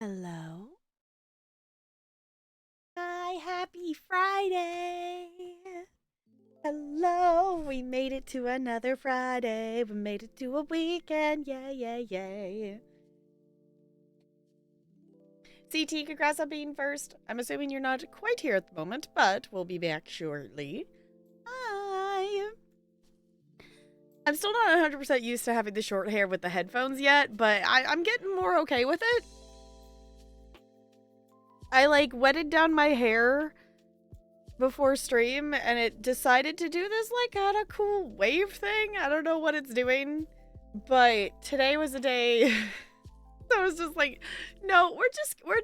Hello. Hi, happy Friday. Hello, we made it to another Friday. We made it to a weekend. Yay, yay, yay. CT, congrats on being first. I'm assuming you're not quite here at the moment, but we'll be back shortly. Hi. I'm still not 100% used to having the short hair with the headphones yet, but I'm getting more okay with it. I wetted down my hair before stream and it decided to do this kind of cool wave thing. I don't know what it's doing, but today was a day that was just like, no, we're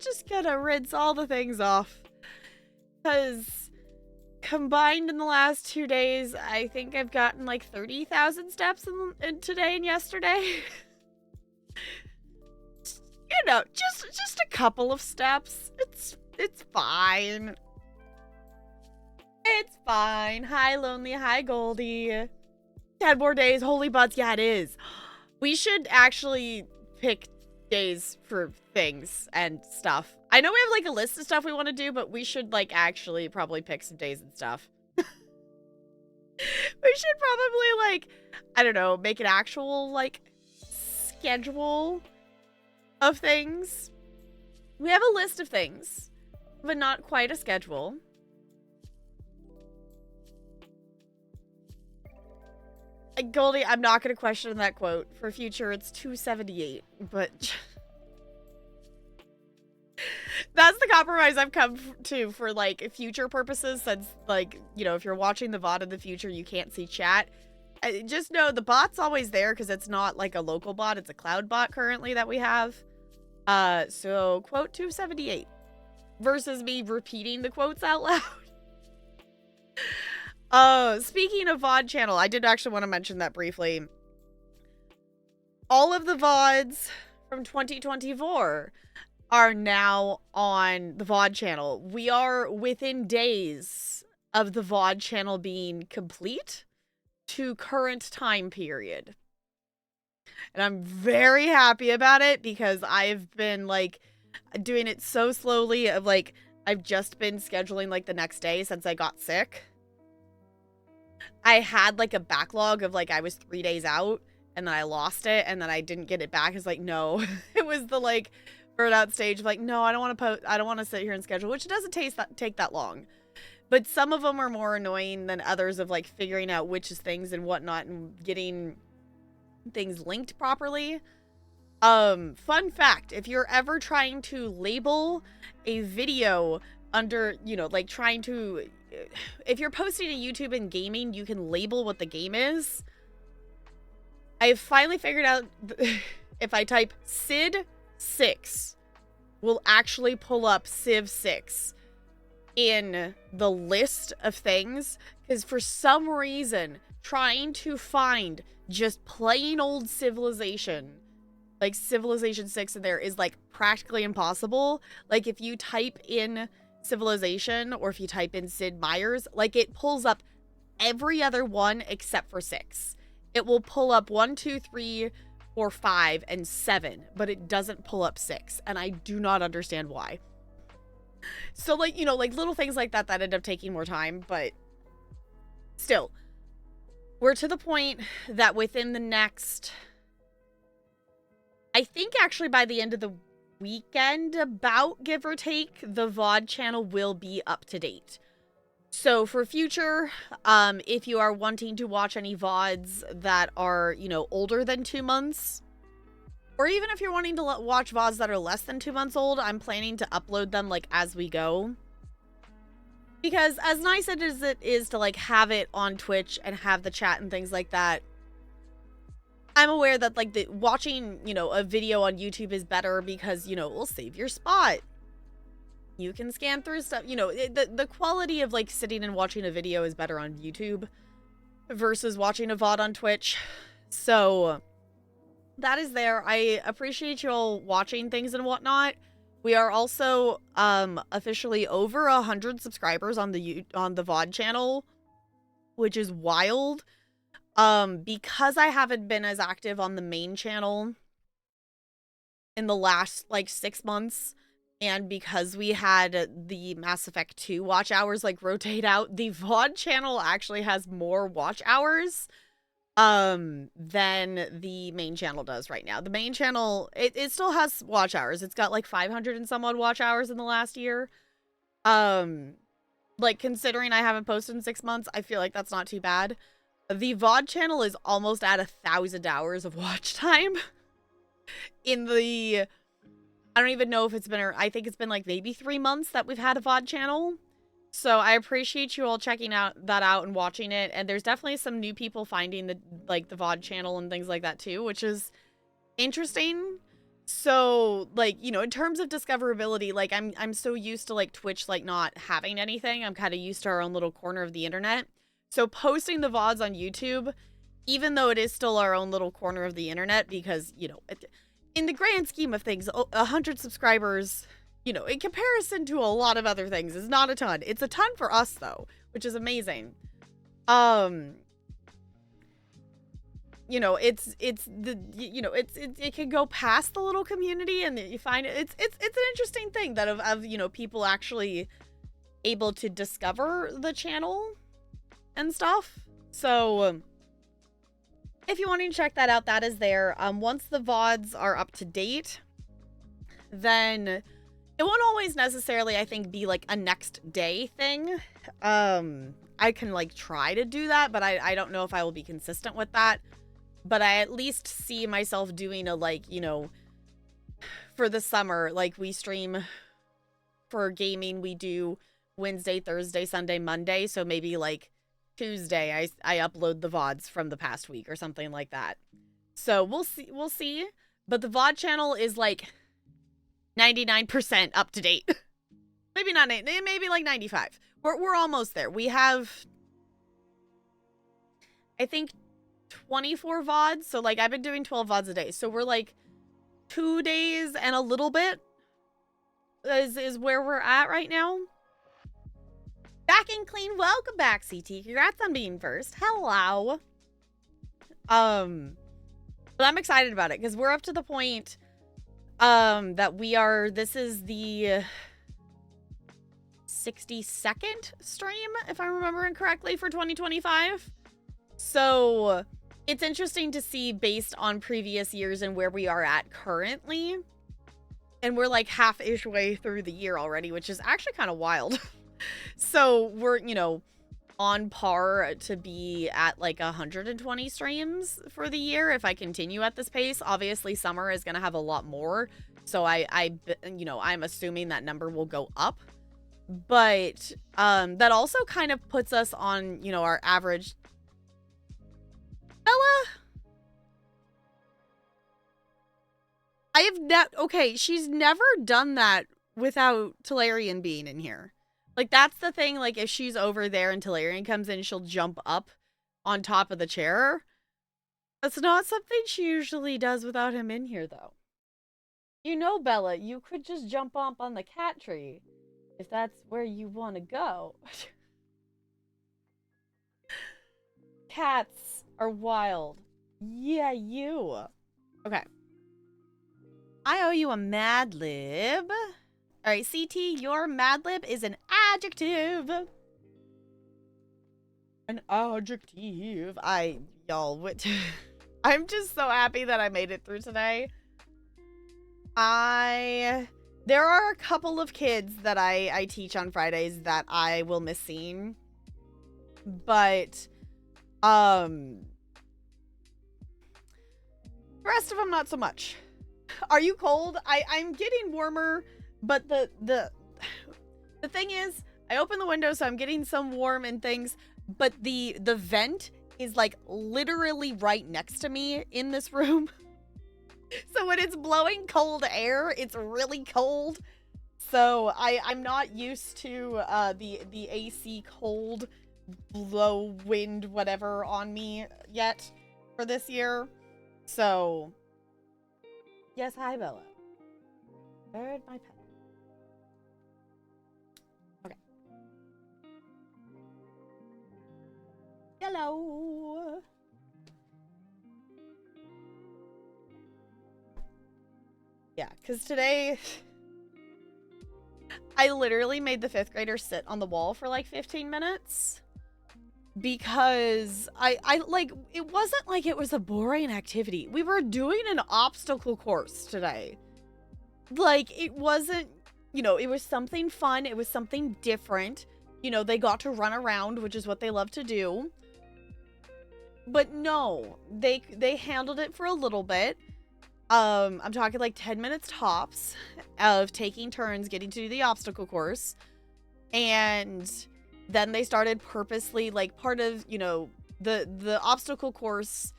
just gonna rinse all the things off, because combined in the last 2 days, I think I've gotten 30,000 steps in today and yesterday. Just a couple of steps. It's fine. It's fine. Hi, Lonely. Hi, Goldie. 10 more days. Holy butts. Yeah, it is. We should actually pick days for things and stuff. I know we have a list of stuff we want to do, but we should actually probably pick some days and stuff. We should probably I don't know, make an actual schedule of things. We have a list of things, but not quite a schedule. Goldie, I'm not going to question that quote. For future, it's 278, but that's the compromise I've come to for future purposes, since if you're watching the VOD in the future, you can't see chat. Just know the bot's always there because it's not a local bot, it's a cloud bot currently that we have. So quote 278 versus me repeating the quotes out loud. Speaking of VOD channel, I did actually want to mention that briefly. All of the VODs from 2024 are now on the VOD channel. We are within days of the VOD channel being complete to current time period. And I'm very happy about it because I've been doing it so slowly of I've just been scheduling the next day since I got sick. I had a backlog of I was 3 days out and then I lost it and then I didn't get it back. It's no. It was the burnout stage of no, I don't want to I don't want to sit here and schedule, which doesn't take that long. But some of them are more annoying than others of figuring out which is things and whatnot and getting things linked properly. Fun fact, if you're ever trying to label a video under, trying to, if you're posting to YouTube in gaming, you can label what the game is. I've finally figured out if I type Sid 6, will actually pull up Civ 6 in the list of things, because for some reason, trying to find just plain old Civilization, Civilization 6 in there is practically impossible. If you type in Civilization or if you type in Sid Meier's, it pulls up every other one except for 6. It will pull up 1, 2, 3, 4, 5, and 7, but it doesn't pull up 6, and I do not understand why. So little things like that end up taking more time, but still, we're to the point that within the next, I think actually by the end of the weekend, about give or take, the VOD channel will be up to date. So for future, if you are wanting to watch any VODs that are, older than 2 months, or even if you're wanting to watch VODs that are less than 2 months old, I'm planning to upload them as we go. Because as nice as it is to have it on Twitch and have the chat and things like that, I'm aware that watching, a video on YouTube is better because, it will save your spot. You can scan through stuff, the quality of sitting and watching a video is better on YouTube versus watching a VOD on Twitch. So that is there. I appreciate you all watching things and whatnot. We are also officially over 100 subscribers on the VOD channel, which is wild. Because I haven't been as active on the main channel in the last like 6 months. And because we had the Mass Effect 2 watch hours like rotate out, the VOD channel actually has more watch hours than the main channel does right now. The main channel, it still has watch hours. It's got like 500 and some odd watch hours in the last year. Like considering I haven't posted in 6 months, I feel like that's not too bad. The VOD channel is almost at 1,000 hours of watch time. In the, I don't even know if it's been, I think it's been like maybe 3 months that we've had a VOD channel. So I appreciate you all checking that out and watching it. And there's definitely some new people finding the VOD channel and things like that too, which is interesting. So like, you know, in terms of discoverability, like I'm so used to like Twitch like not having anything. I'm kind of used to our own little corner of the internet. So posting the VODs on YouTube, even though it is still our own little corner of the internet, because, you know, in the grand scheme of things, 100 subscribers, you know, in comparison to a lot of other things, is not a ton. It's a ton for us though, which is amazing. You know, it can go past the little community, and you find it's an interesting thing that of you know, people actually able to discover the channel and stuff. So if you want to check that out, that is there. Once the VODs are up to date, then it won't always necessarily, I think, be like a next day thing. I can like try to do that, but I don't know if I will be consistent with that. But I at least see myself doing a, like, you know, for the summer, like we stream for gaming, we do Wednesday, Thursday, Sunday, Monday. So maybe like Tuesday, I upload the VODs from the past week or something like that. So we'll see. But the VOD channel is like 99% up to date. Maybe not, maybe like 95. We're almost there. We have, I think, 24 VODs. So like I've been doing 12 VODs a day. So we're like 2 days and a little bit is where we're at right now. Back in clean. Welcome back, CT. Congrats on being first. Hello. But I'm excited about it because we're up to the point that we are, this is the 62nd stream, if I'm remembering correctly, for 2025. So it's interesting to see based on previous years and where we are at currently. And we're like half-ish way through the year already, which is actually kind of wild. So we're, you know, on par to be at like 120 streams for the year if I continue at this pace. Obviously, summer is going to have a lot more. So you know, I'm assuming that number will go up. But that also kind of puts us on, you know, our average. Bella? I have okay, she's never done that without Tolarian being in here. Like, that's the thing, like, if she's over there and Tolarian comes in, she'll jump up on top of the chair. That's not something she usually does without him in here, though. You know, Bella, you could just jump up on the cat tree if that's where you want to go. Cats are wild. Yeah, you. Okay. I owe you a Mad Lib. Alright, CT, your Mad Lib is an adjective. An adjective. Y'all, what? I'm just so happy that I made it through today. There are a couple of kids that I teach on Fridays that I will miss seeing. But, the rest of them, not so much. Are you cold? I'm getting warmer, but the thing is, I open the window, so I'm getting some warm and things, but the vent is like literally right next to me in this room. So when it's blowing cold air, it's really cold. So I'm not used to the AC cold blow wind whatever on me yet for this year. So yes, hi Bella. Where'd my pet? Okay. Hello. Yeah, because today I literally made the 5th grader sit on the wall for like 15 minutes because I like, it wasn't like it was a boring activity. We were doing an obstacle course today. Like, it wasn't, you know, it was something fun. It was something different. You know, they got to run around, which is what they love to do. But no, they handled it for a little bit. I'm talking like 10 minutes tops of taking turns getting to do the obstacle course. And then they started purposely, like, part of, you know, the obstacle course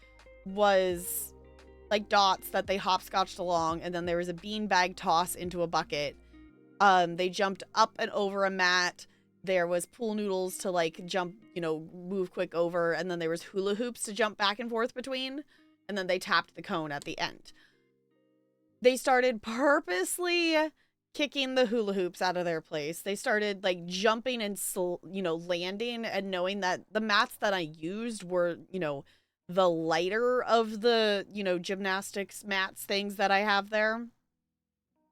was like dots that they hopscotched along, and then there was a beanbag toss into a bucket. They jumped up and over a mat. There was pool noodles to like jump, you know, move quick over, and then there was hula hoops to jump back and forth between, and then they tapped the cone at the end. They started purposely kicking the hula hoops out of their place. They started like jumping and, you know, landing, and knowing that the mats that I used were, you know, the lighter of the, you know, gymnastics mats things that I have there.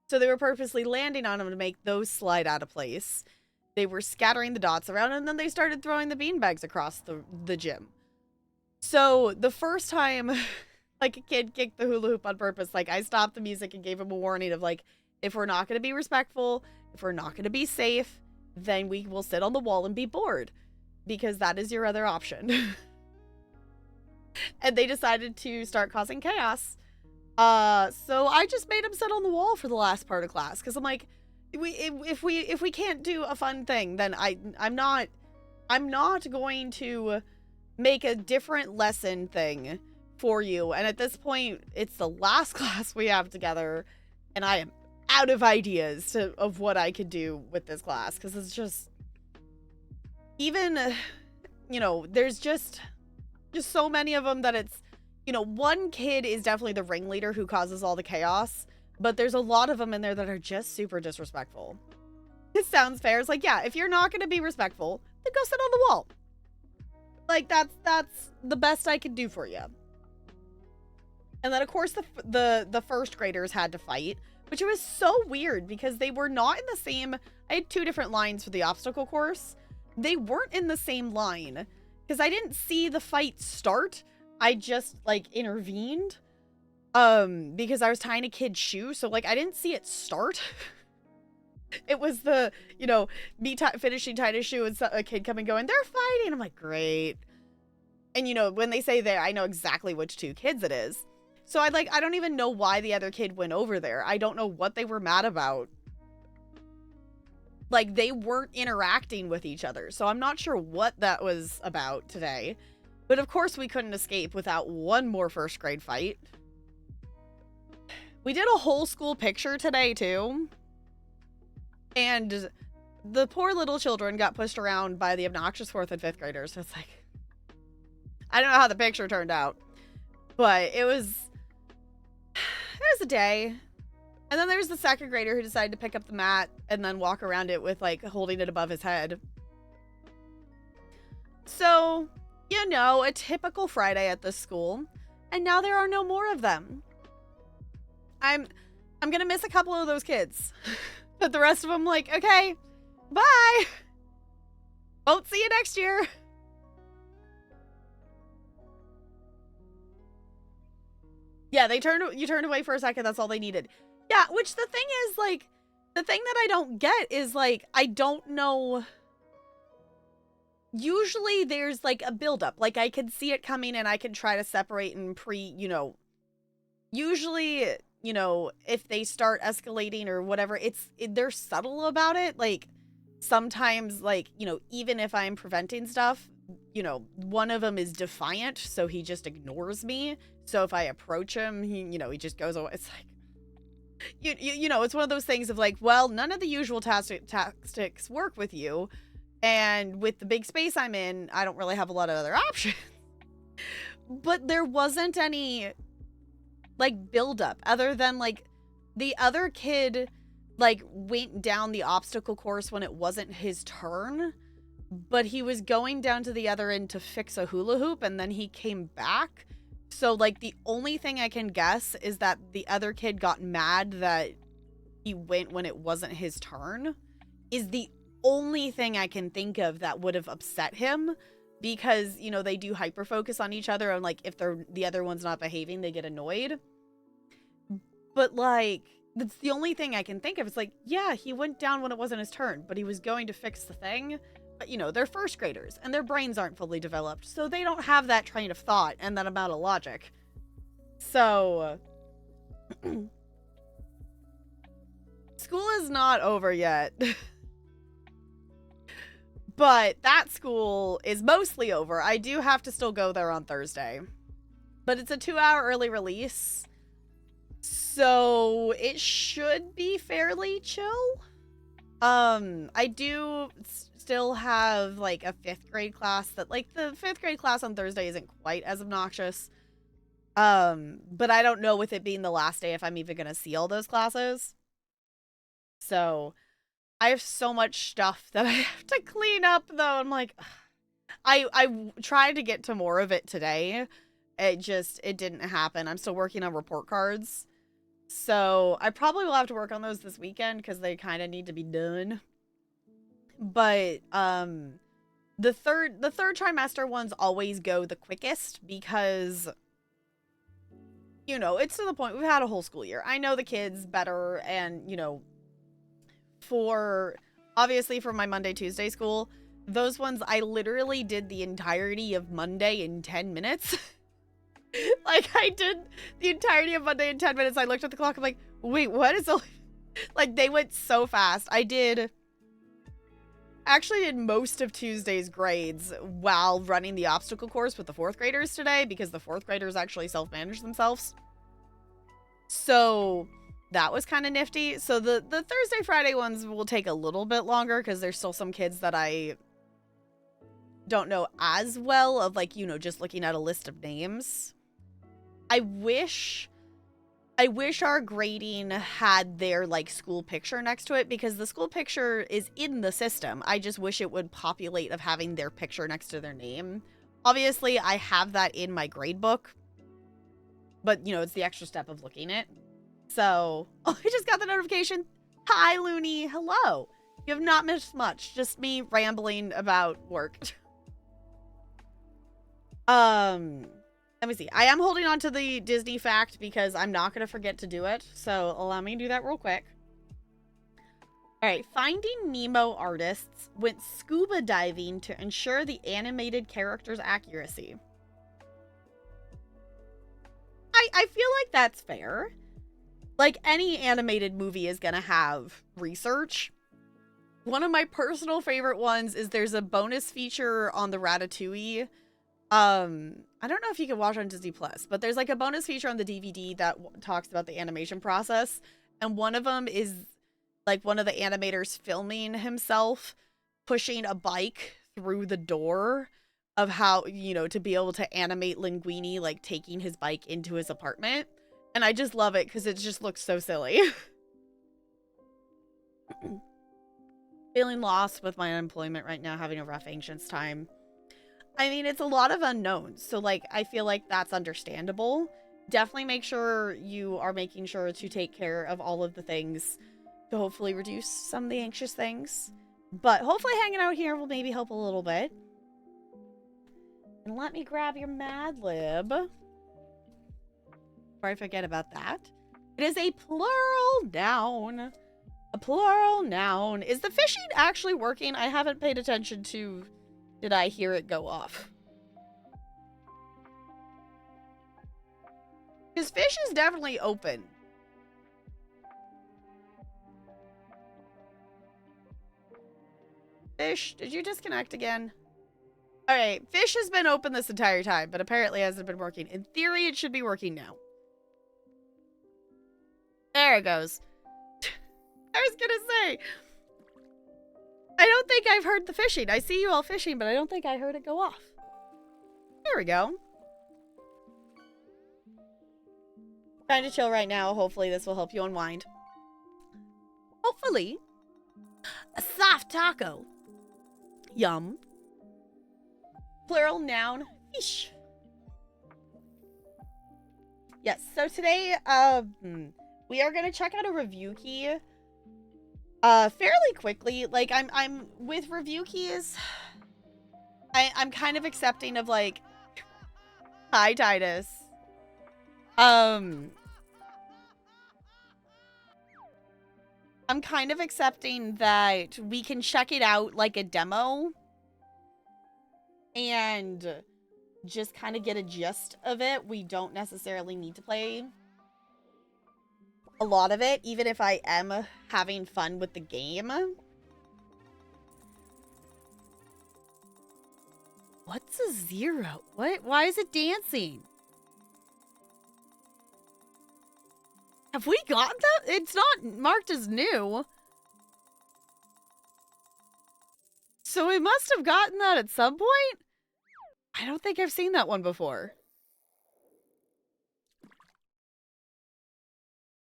So they were purposely landing on them to make those slide out of place. They were scattering the dots around, and then they started throwing the beanbags across the gym. So the first time like a kid kicked the hula hoop on purpose, like, I stopped the music and gave him a warning of like, if we're not going to be respectful, if we're not going to be safe, then we will sit on the wall and be bored, because that is your other option. And they decided to start causing chaos. So I just made him sit on the wall for the last part of class, because I'm like, if we can't do a fun thing, then I'm not going to make a different lesson thing for you. And at this point, it's the last class we have together, and I am out of ideas of what I could do with this class, because it's just, even, you know, there's just so many of them that it's, you know, one kid is definitely the ringleader who causes all the chaos, but there's a lot of them in there that are just super disrespectful. It sounds fair. It's like, yeah, if you're not going to be respectful, then go sit on the wall. Like, that's the best I could do for you. And then, of course, the first graders had to fight, which was so weird because they were not in the same. I had 2 different lines for the obstacle course. They weren't in the same line because I didn't see the fight start. I just, like, intervened because I was tying a kid's shoe. So, like, I didn't see it start. It was the, you know, me finishing tying his shoe and a kid coming going, they're fighting. I'm like, great. And, you know, when they say there, I know exactly which 2 kids it is. So I don't even know why the other kid went over there. I don't know what they were mad about. Like, they weren't interacting with each other. So I'm not sure what that was about today. But of course we couldn't escape without one more first grade fight. We did a whole school picture today too. And the poor little children got pushed around by the obnoxious 4th and 5th graders. So it's like, I don't know how the picture turned out, but it was a day. And then there's the 2nd grader who decided to pick up the mat and then walk around it with, like, holding it above his head. So, you know, a typical Friday at this school. And now there are no more of them. I'm gonna miss a couple of those kids. But the rest of them, like, okay, bye. Won't see you next year. Yeah, you turned away for a second. That's all they needed. Yeah, which the thing is, like, the thing that I don't get is, like, I don't know. Usually there's, like, a buildup. Like, I can see it coming and I can try to separate and you know. Usually, you know, if they start escalating or whatever, they're subtle about it. Like, sometimes, like, you know, even if I'm preventing stuff, you know, one of them is defiant, so he just ignores me. So if I approach him, he just goes away. It's like, you know, it's one of those things of like, well, none of the usual tactics work with you. And with the big space I'm in, I don't really have a lot of other options. But there wasn't any, like, buildup other than, like, the other kid, like, went down the obstacle course when it wasn't his turn. But he was going down to the other end to fix a hula hoop, and then he came back. So, like, the only thing I can guess is that the other kid got mad that he went when it wasn't his turn is the only thing I can think of that would have upset him, because, you know, they do hyper focus on each other, and like if the other one's not behaving, they get annoyed. But like, that's the only thing I can think of. It's like, yeah, he went down when it wasn't his turn, but he was going to fix the thing. But, you know, they're first graders and their brains aren't fully developed, so they don't have that train of thought and that amount of logic. So school is not over yet. But that school is mostly over. I do have to still go there on Thursday. But it's a 2-hour early release, so it should be fairly chill. I do still have like a 5th grade class that, like, the 5th grade class on Thursday isn't quite as obnoxious. But I don't know, with it being the last day, if I'm even gonna see all those classes. So I have so much stuff that I have to clean up, though. I'm like, I tried to get to more of it today. It didn't happen. I'm still working on report cards. So I probably will have to work on those this weekend because they kind of need to be done. But the third trimester ones always go the quickest because, you know, it's to the point we've had a whole school year. I know the kids better, and, you know, obviously for my Monday, Tuesday school, those ones I literally did the entirety of Monday in 10 minutes. Like, I did the entirety of Monday in 10 minutes. I looked at the clock. I'm like, wait, what is the... Like, they went so fast. I actually did most of Tuesday's grades while running the obstacle course with the 4th graders today, because the 4th graders actually self-manage themselves. So that was kind of nifty. So the Thursday, Friday ones will take a little bit longer because there's still some kids that I don't know as well, of, like, you know, just looking at a list of names. I wish our grading had their, like, school picture next to it, because the school picture is in the system. I just wish it would populate of having their picture next to their name. Obviously, I have that in my grade book, but, you know, it's the extra step of looking it. So, oh, I just got the notification. Hi, Looney. Hello. You have not missed much. Just me rambling about work. Let me see. I am holding on to the Disney fact because I'm not going to forget to do it. So allow me to do that real quick. All right. Finding Nemo artists went scuba diving to ensure the animated character's accuracy. I feel like that's fair. Like, any animated movie is going to have research. One of my personal favorite ones is there's a bonus feature on the Ratatouille. I don't know if you can watch on Disney Plus, but there's like a bonus feature on the DVD that talks about the animation process. And one of them is like one of the animators filming himself pushing a bike through the door of how, you know, to be able to animate Linguini, like, taking his bike into his apartment. And I just love it because it just looks so silly. Feeling lost with my unemployment right now, having a rough, anxious time. I mean, it's a lot of unknowns, so, like, I feel like that's understandable. Definitely make sure you are making sure to take care of all of the things to hopefully reduce some of the anxious things. But hopefully hanging out here will maybe help a little bit. And let me grab your Mad Lib before I forget about that. It is a plural noun. A plural noun. Is the fishing actually working? I haven't paid attention to... Did I hear it go off? Because fish is definitely open. Fish, did you disconnect again? Alright, fish has been open this entire time, but apparently hasn't been working. In theory, it should be working now. There it goes. I was gonna say... I don't think I've heard the fishing. I see you all fishing, but I don't think I heard it go off. There we go. Trying to chill right now. Hopefully this will help you unwind. Hopefully. A soft taco. Yum. Plural noun. Fish. Yes, so today, we are going to check out a review key Fairly quickly. Like, I'm with review keys. I'm kind of accepting of, like, hi, Titus. I'm kind of accepting that we can check it out like a demo and just kind of get a gist of it. We don't necessarily need to play a lot of it, even if I am having fun with the game. What's a zero? What? Why is it dancing? Have we gotten that? It's not marked as new. So we must have gotten that at some point? I don't think I've seen that one before.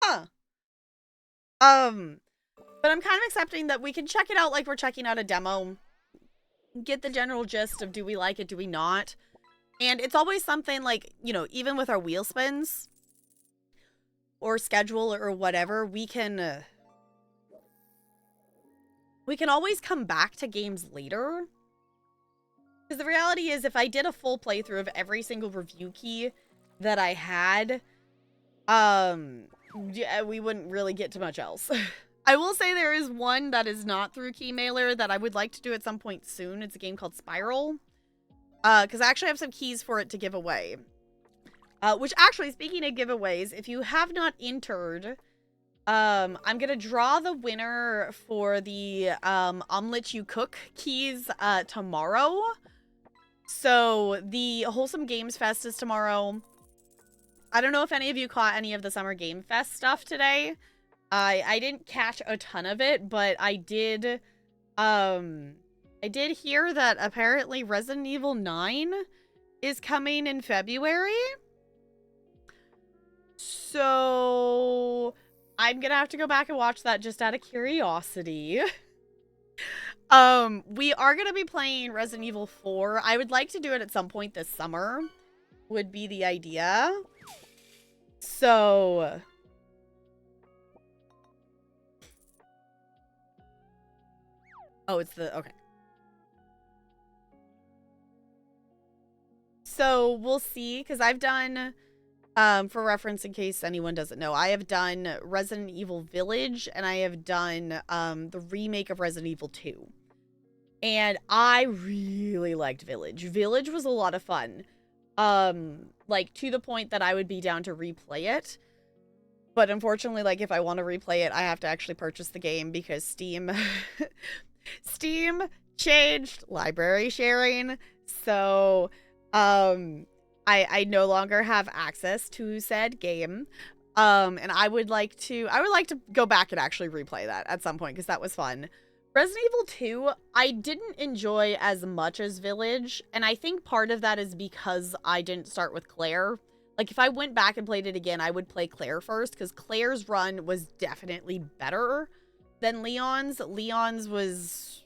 Huh. But I'm kind of accepting that we can check it out like we're checking out a demo. Get the general gist of do we like it, do we not? And it's always something like, you know, even with our wheel spins or schedule or whatever, we can always come back to games later. Because the reality is, if I did a full playthrough of every single review key that I had, yeah, we wouldn't really get to much else. I will say there is one that is not through Keymailer that I would like to do at some point soon. It's a game called Spiral. Because I actually have some keys for it to give away. Which actually, speaking of giveaways, if you have not entered, I'm gonna draw the winner for the Omelette You Cook keys tomorrow. So the Wholesome Games Fest is tomorrow. I don't know if any of you caught any of the Summer Game Fest stuff today. I didn't catch a ton of it, but I did hear that apparently Resident Evil 9 is coming in February. So I'm gonna have to go back and watch that just out of curiosity. We are gonna be playing Resident Evil 4. I would like to do it at some point this summer, would be the idea. So oh, it's the okay. So we'll see, because I've done for reference, in case anyone doesn't know, I have done Resident Evil Village, and I have done the remake of Resident Evil 2. And I really liked Village. Village was a lot of fun. Like, to the point that I would be down to replay it. But unfortunately, like, if I want to replay it, I have to actually purchase the game, because Steam Steam changed library sharing. So, I no longer have access to said game. And I would like to go back and actually replay that at some point, because that was fun. Resident Evil 2, I didn't enjoy as much as Village, and I think part of that is because I didn't start with Claire. Like, if I went back and played it again, I would play Claire first, because Claire's run was definitely better than Leon's. Leon's was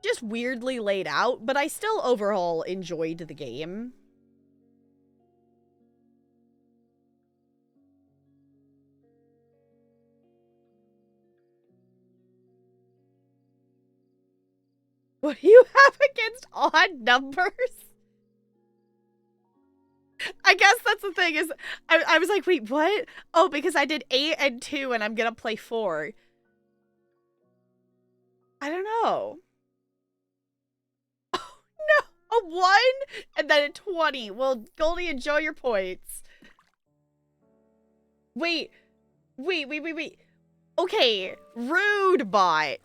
just weirdly laid out, but I still overall enjoyed the game. What do you have against odd numbers? I guess that's the thing, is I was like, wait, what? Oh, because I did 8 and 2 and I'm gonna play 4. I don't know. Oh, no. A 1 and then a 20. Well, Goldie, enjoy your points. Wait. Okay, rude bot.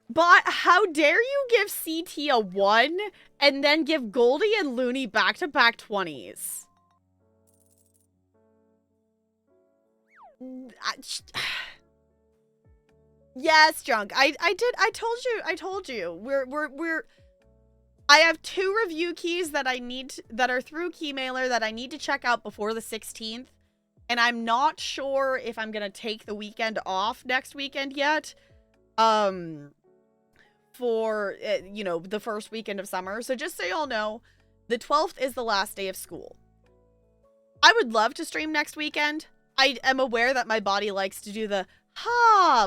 But how dare you give CT a 1 and then give Goldie and Looney back-to-back 20s? Yes, Junk. I told you. I have 2 review keys that that are through Keymailer that I need to check out before the 16th. And I'm not sure if I'm gonna take the weekend off next weekend yet. For, you know, the first weekend of summer. So just so y'all know, the 12th is the last day of school. I would love to stream next weekend. I am aware that my body likes to do the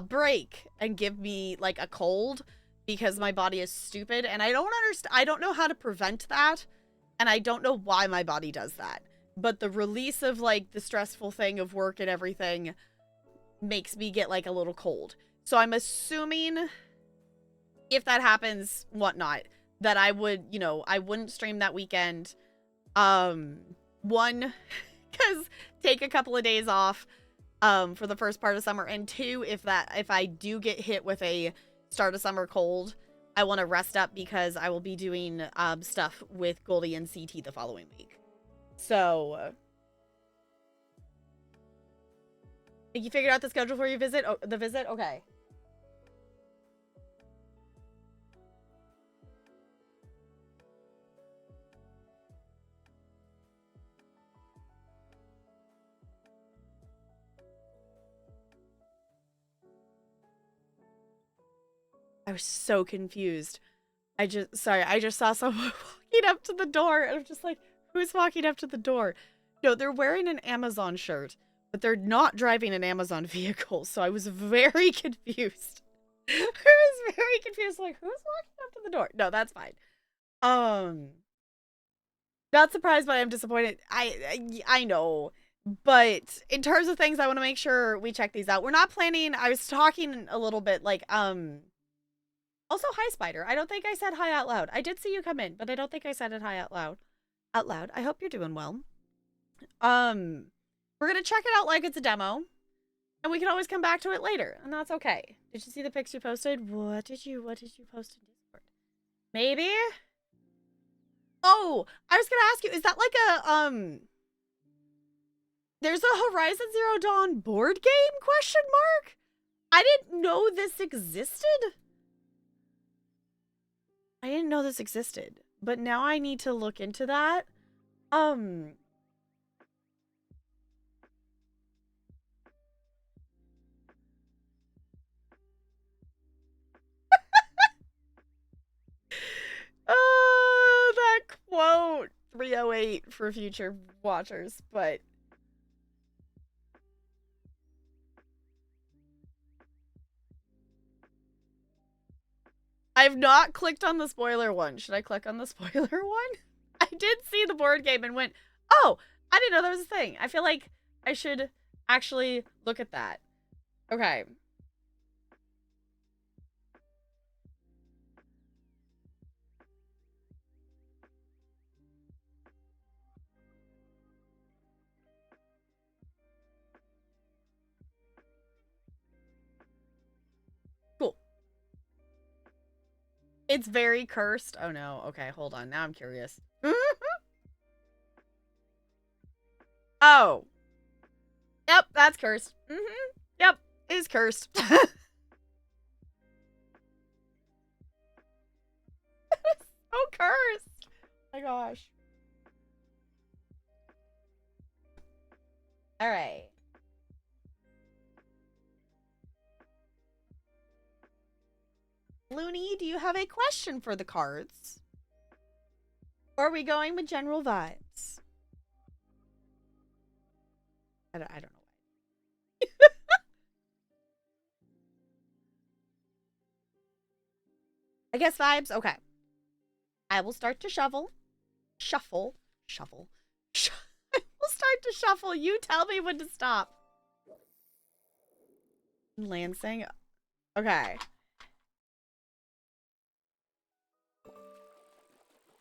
break and give me like a cold because my body is stupid and I don't understand. I don't know how to prevent that. And I don't know why my body does that. But the release of like the stressful thing of work and everything makes me get like a little cold. So I'm assuming if that happens, whatnot, that I would, you know, I wouldn't stream that weekend. One, because take a couple of days off for the first part of summer, and two, if I do get hit with a start of summer cold, I want to rest up because I will be doing stuff with Goldie and CT the following week. So you figured out the schedule for your visit? Oh, the visit? Okay. I was so confused. I just saw someone walking up to the door and I'm just like, who's walking up to the door? No, they're wearing an Amazon shirt, but they're not driving an Amazon vehicle. So I was very confused. I was very confused. Like, who's walking up to the door? No, that's fine. Not surprised, but I'm disappointed. I know. But in terms of things, I want to make sure we check these out. We're not planning. I was talking a little bit like, also, hi, Spider. I don't think I said hi out loud. I did see you come in, but I don't think I said it hi out loud. Out loud. I hope you're doing well. We're gonna check it out like it's a demo, and we can always come back to it later, and that's okay. Did you see the pics you posted? What did you post in Discord? Maybe? Oh, I was gonna ask you, is that like a, there's a Horizon Zero Dawn board game, question mark? I didn't know this existed. I didn't know this existed, but now I need to look into that. That quote 308 for future watchers, but I've not clicked on the spoiler one. Should I click on the spoiler one? I did see the board game and went, oh, I didn't know there was a thing. I feel like I should actually look at that. Okay. Cool. It's very cursed. Oh no. Okay, hold on. Now I'm curious. Oh. Yep, that's cursed. Yep, it's cursed. So cursed. Oh my gosh. All right. Looney, do you have a question for the cards? Or are we going with general vibes? I don't know. I guess vibes. Okay. I will start to shuffle. Shuffle. We'll start to shuffle. You tell me when to stop. Lansing. Okay.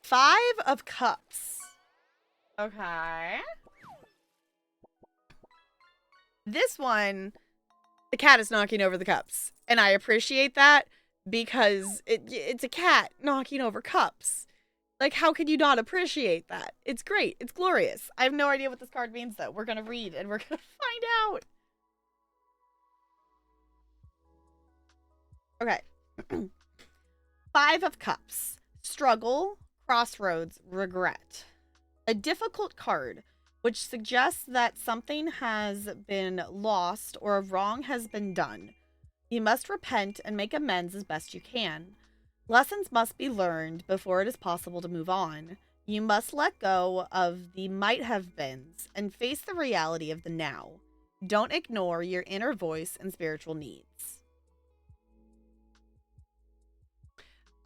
5 of Cups. Okay. This one, the cat is knocking over the cups. And I appreciate that because it's a cat knocking over cups. Like, how can you not appreciate that? It's great. It's glorious. I have no idea what this card means, though. We're going to read and we're going to find out. Okay. 5 of Cups. Struggle, crossroads, regret. A difficult card, which suggests that something has been lost or a wrong has been done. You must repent and make amends as best you can. Lessons must be learned before it is possible to move on. You must let go of the might have beens and face the reality of the now. Don't ignore your inner voice and spiritual needs.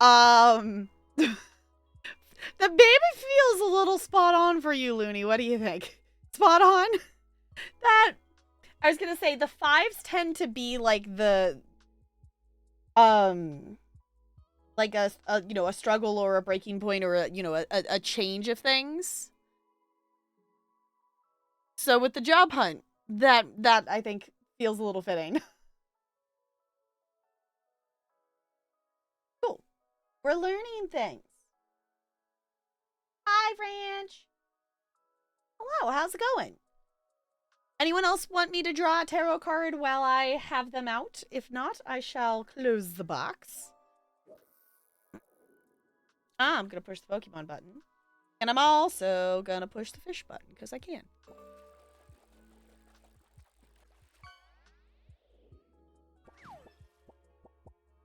The baby feels a little spot on for you, Looney. What do you think? Spot on? That, I was gonna say, the 5s tend to be like like a you know, a struggle or a breaking point or a, you know, a change of things. So with the job hunt, that I think feels a little fitting. Cool. We're learning things. Hi, Ranch. Hello, how's it going? Anyone else want me to draw a tarot card while I have them out? If not, I shall close the box. I'm gonna push the Pokemon button. And I'm also gonna push the fish button, because I can.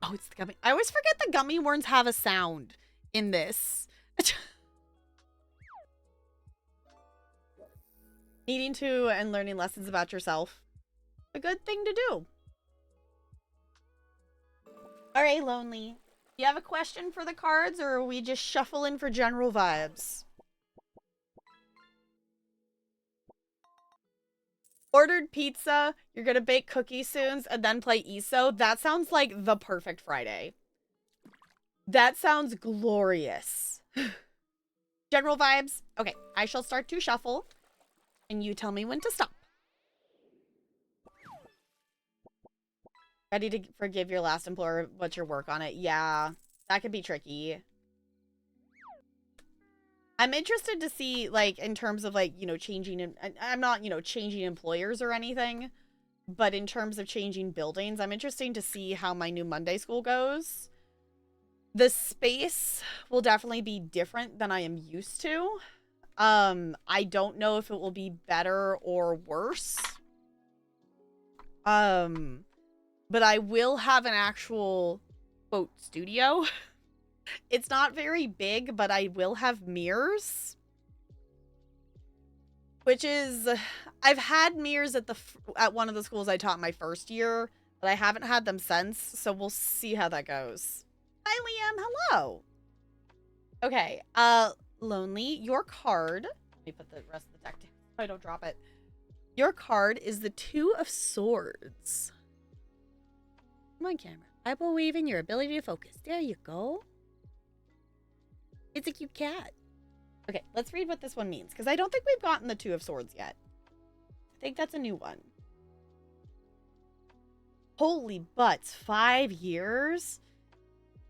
Oh, it's the gummy. I always forget the gummy worms have a sound in this. Needing to and learning lessons about yourself. A good thing to do. Alright, Lonely. Do you have a question for the cards, or are we just shuffling for general vibes? Ordered pizza, you're gonna bake cookies soon, and then play ESO. That sounds like the perfect Friday. That sounds glorious. General vibes? Okay, I shall start to shuffle, and you tell me when to stop. Ready to forgive your last employer, but your work on it? Yeah, that could be tricky. I'm interested to see, like, in terms of, like, you know, changing... I'm not, you know, changing employers or anything, but in terms of changing buildings, I'm interested to see how my new Monday school goes. The space will definitely be different than I am used to. I don't know if it will be better or worse. But I will have an actual, quote, studio. It's not very big, but I will have mirrors. Which is, I've had mirrors at one of the schools I taught my first year, but I haven't had them since, so we'll see how that goes. Hi, Liam. Hello. Okay, Lonely, your card. Let me put the rest of the deck down so I don't drop it. Your card is the Two of Swords. Come on, camera. Eyeball weaving your ability to focus. There you go. It's a cute cat. Okay, let's read what this one means, because I don't think we've gotten the Two of Swords yet. I think that's a new one. Holy butts, 5 years?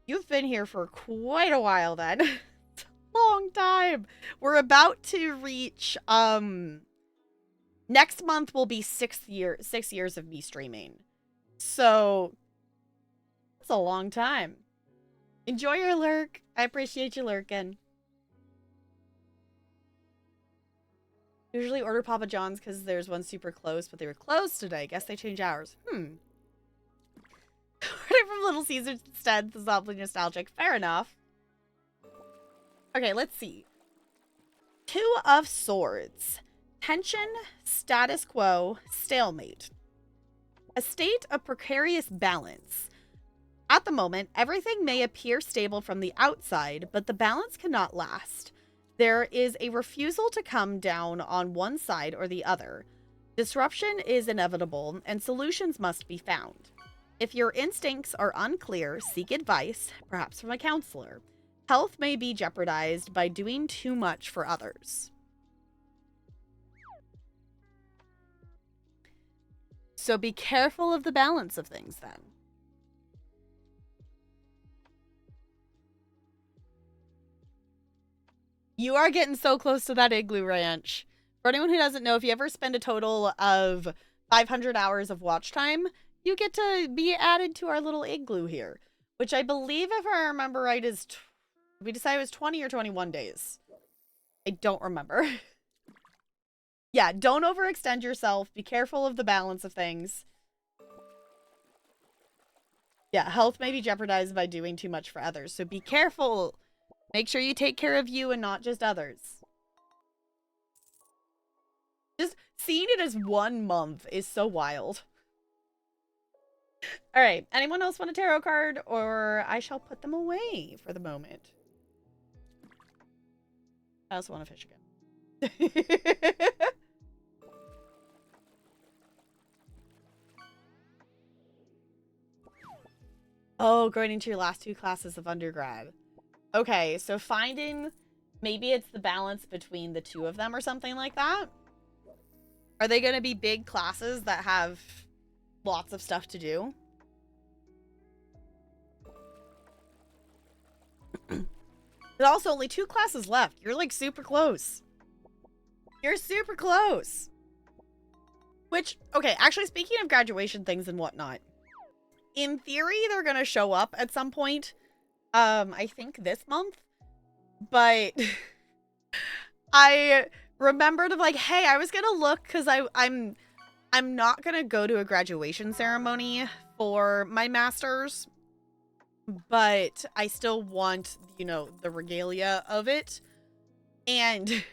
You've been here for quite a while then. It's a long time. We're about to reach, next month will be 6 years of me streaming. So, it's a long time. Enjoy your lurk. I appreciate you lurking. Usually order Papa John's because there's one super close, but they were closed today. Guess they change hours. Order from Little Caesars instead. This is awfully nostalgic. Fair enough. Okay, let's see. Two of Swords. Tension, status quo, stalemate. A state of precarious balance. At the moment, everything may appear stable from the outside, but the balance cannot last. There is a refusal to come down on one side or the other. Disruption is inevitable, and solutions must be found. If your instincts are unclear, seek advice, perhaps from a counselor. Health may be jeopardized by doing too much for others. So be careful of the balance of things, then. You are getting so close to that igloo ranch. For anyone who doesn't know, if you ever spend a total of 500 hours of watch time, you get to be added to our little igloo here. Which I believe, if I remember right, is... we decided it was 20 or 21 days. I don't remember. Yeah, don't overextend yourself. Be careful of the balance of things. Yeah, health may be jeopardized by doing too much for others. So be careful. Make sure you take care of you and not just others. Just seeing it as 1 month is so wild. All right. Anyone else want a tarot card, or I shall put them away for the moment. I also want to fish again. Oh, going into your last 2 classes of undergrad. Okay, so finding, maybe it's the balance between the 2 of them or something like that. Are they going to be big classes that have lots of stuff to do? There's also only 2 classes left. You're like super close. You're super close. Which, okay, actually speaking of graduation things and whatnot, in theory, they're going to show up at some point. I think this month. But I remembered of like, hey, I was going to look because I'm not going to go to a graduation ceremony for my master's. But I still want, you know, the regalia of it. And we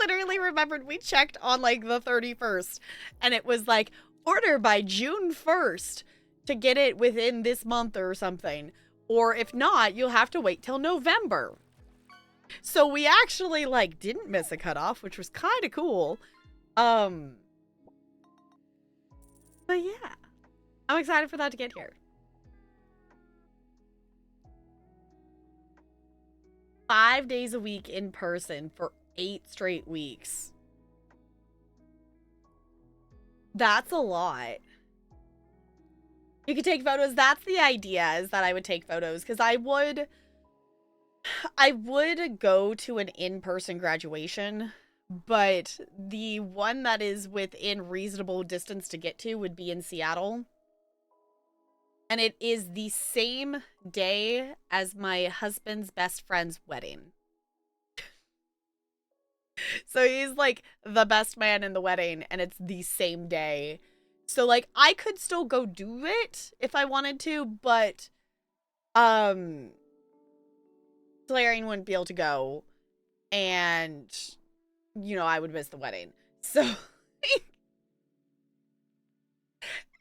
literally remembered we checked on like the 31st. And it was like, order by June 1st. To get it within this month or something. Or if not, you'll have to wait till November. So we actually, like, didn't miss a cutoff, which was kind of cool. But yeah. I'm excited for that to get here. 5 days a week in person for 8 straight weeks. That's a lot. You could take photos. That's the idea, is that I would take photos. Because I would go to an in-person graduation. But the one that is within reasonable distance to get to would be in Seattle. And it is the same day as my husband's best friend's wedding. So he's like the best man in the wedding. And it's the same day. So, like, I could still go do it if I wanted to, but, Solarian wouldn't be able to go, and, you know, I would miss the wedding. So,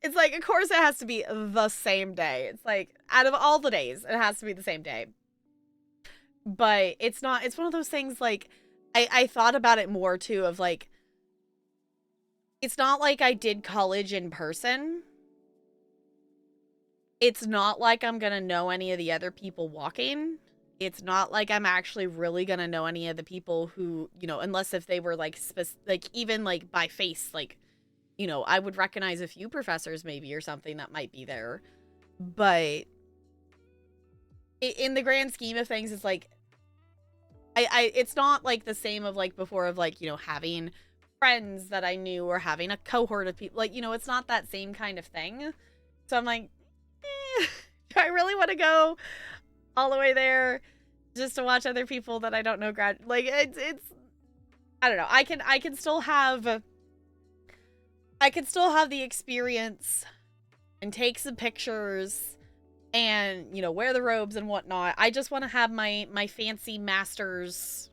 it's like, of course it has to be the same day. It's like, out of all the days, it has to be the same day. But it's not, it's one of those things, like, I thought about it more, too, of, like, it's not like I did college in person. It's not like I'm gonna know any of the other people walking. It's not like I'm actually really gonna know any of the people who, you know, unless if they were like, like even like by face, like, you know, I would recognize a few professors maybe or something that might be there. But in the grand scheme of things, it's like, it's not like the same of like before of like, you know, having friends that I knew or having a cohort of people, like, you know, it's not that same kind of thing. So I'm like, do I really want to go all the way there just to watch other people that I don't know like it's I don't know. I can still have the experience and take some pictures and, you know, wear the robes and whatnot. I just want to have my fancy master's.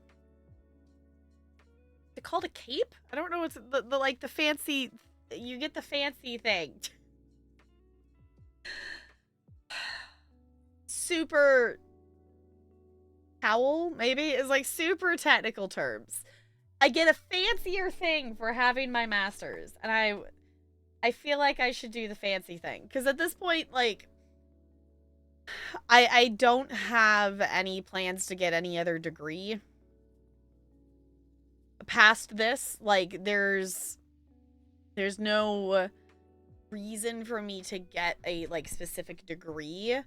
It's called a cape? I don't know. It's the like the fancy. You get the fancy thing. Super cowl, maybe, is like super technical terms. I get a fancier thing for having my master's, and I feel like I should do the fancy thing. Because at this point, like, I don't have any plans to get any other degree past this. Like, there's no reason for me to get a, like, specific degree.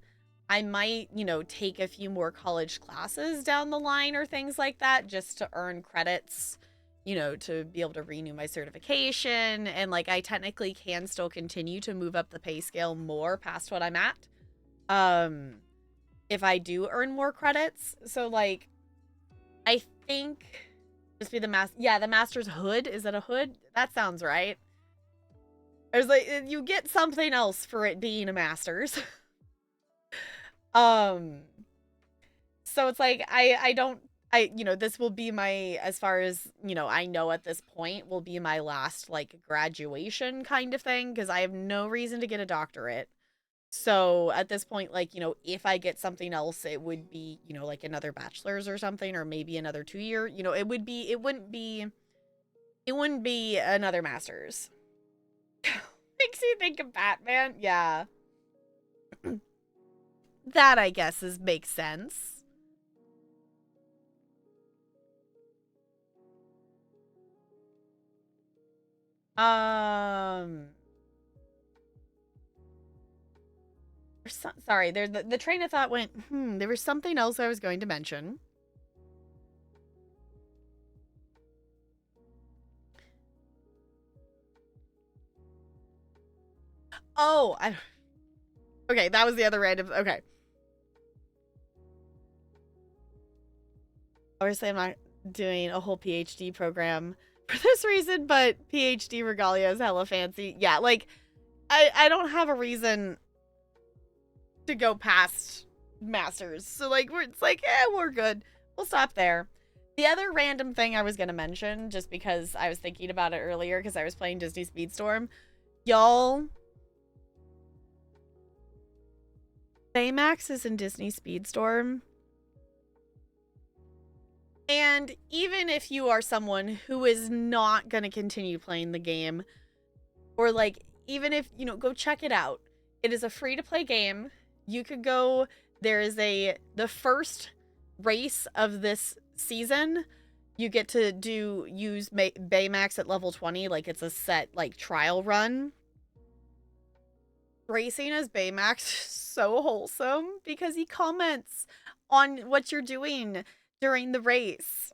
I might, you know, take a few more college classes down the line or things like that just to earn credits, you know, to be able to renew my certification. And, like, I technically can still continue to move up the pay scale more past what I'm at. If I do earn more credits. So, like, I think just be the the master's hood. Is it a hood? That sounds right. There's like, you get something else for it being a master's. So it's like, I this will be my, as far as, I know at this point, will be my last, like, graduation kind of thing, because I have no reason to get a doctorate. So at this point, like, if I get something else, it would be, like another bachelor's or something, or maybe another 2-year, it wouldn't be another master's. Makes you think of Batman. Yeah. That, I guess, makes sense. Sorry, the train of thought went, there was something else I was going to mention. Oh, okay, that was the other random, okay. Obviously, I'm not doing a whole PhD program for this reason, but PhD regalia is hella fancy. Yeah, like, I don't have a reason to go past masters. So, like, it's like, we're good. We'll stop there. The other random thing I was going to mention, just because I was thinking about it earlier, because I was playing Disney Speedstorm. Y'all, Baymax is in Disney Speedstorm. And even if you are someone who is not going to continue playing the game, or, like, even if, go check it out. It is a free-to-play game. You could go, there is the first race of this season, you get to use Baymax at level 20, like it's a set, like, trial run. Racing as Baymax, so wholesome, because he comments on what you're doing during the race.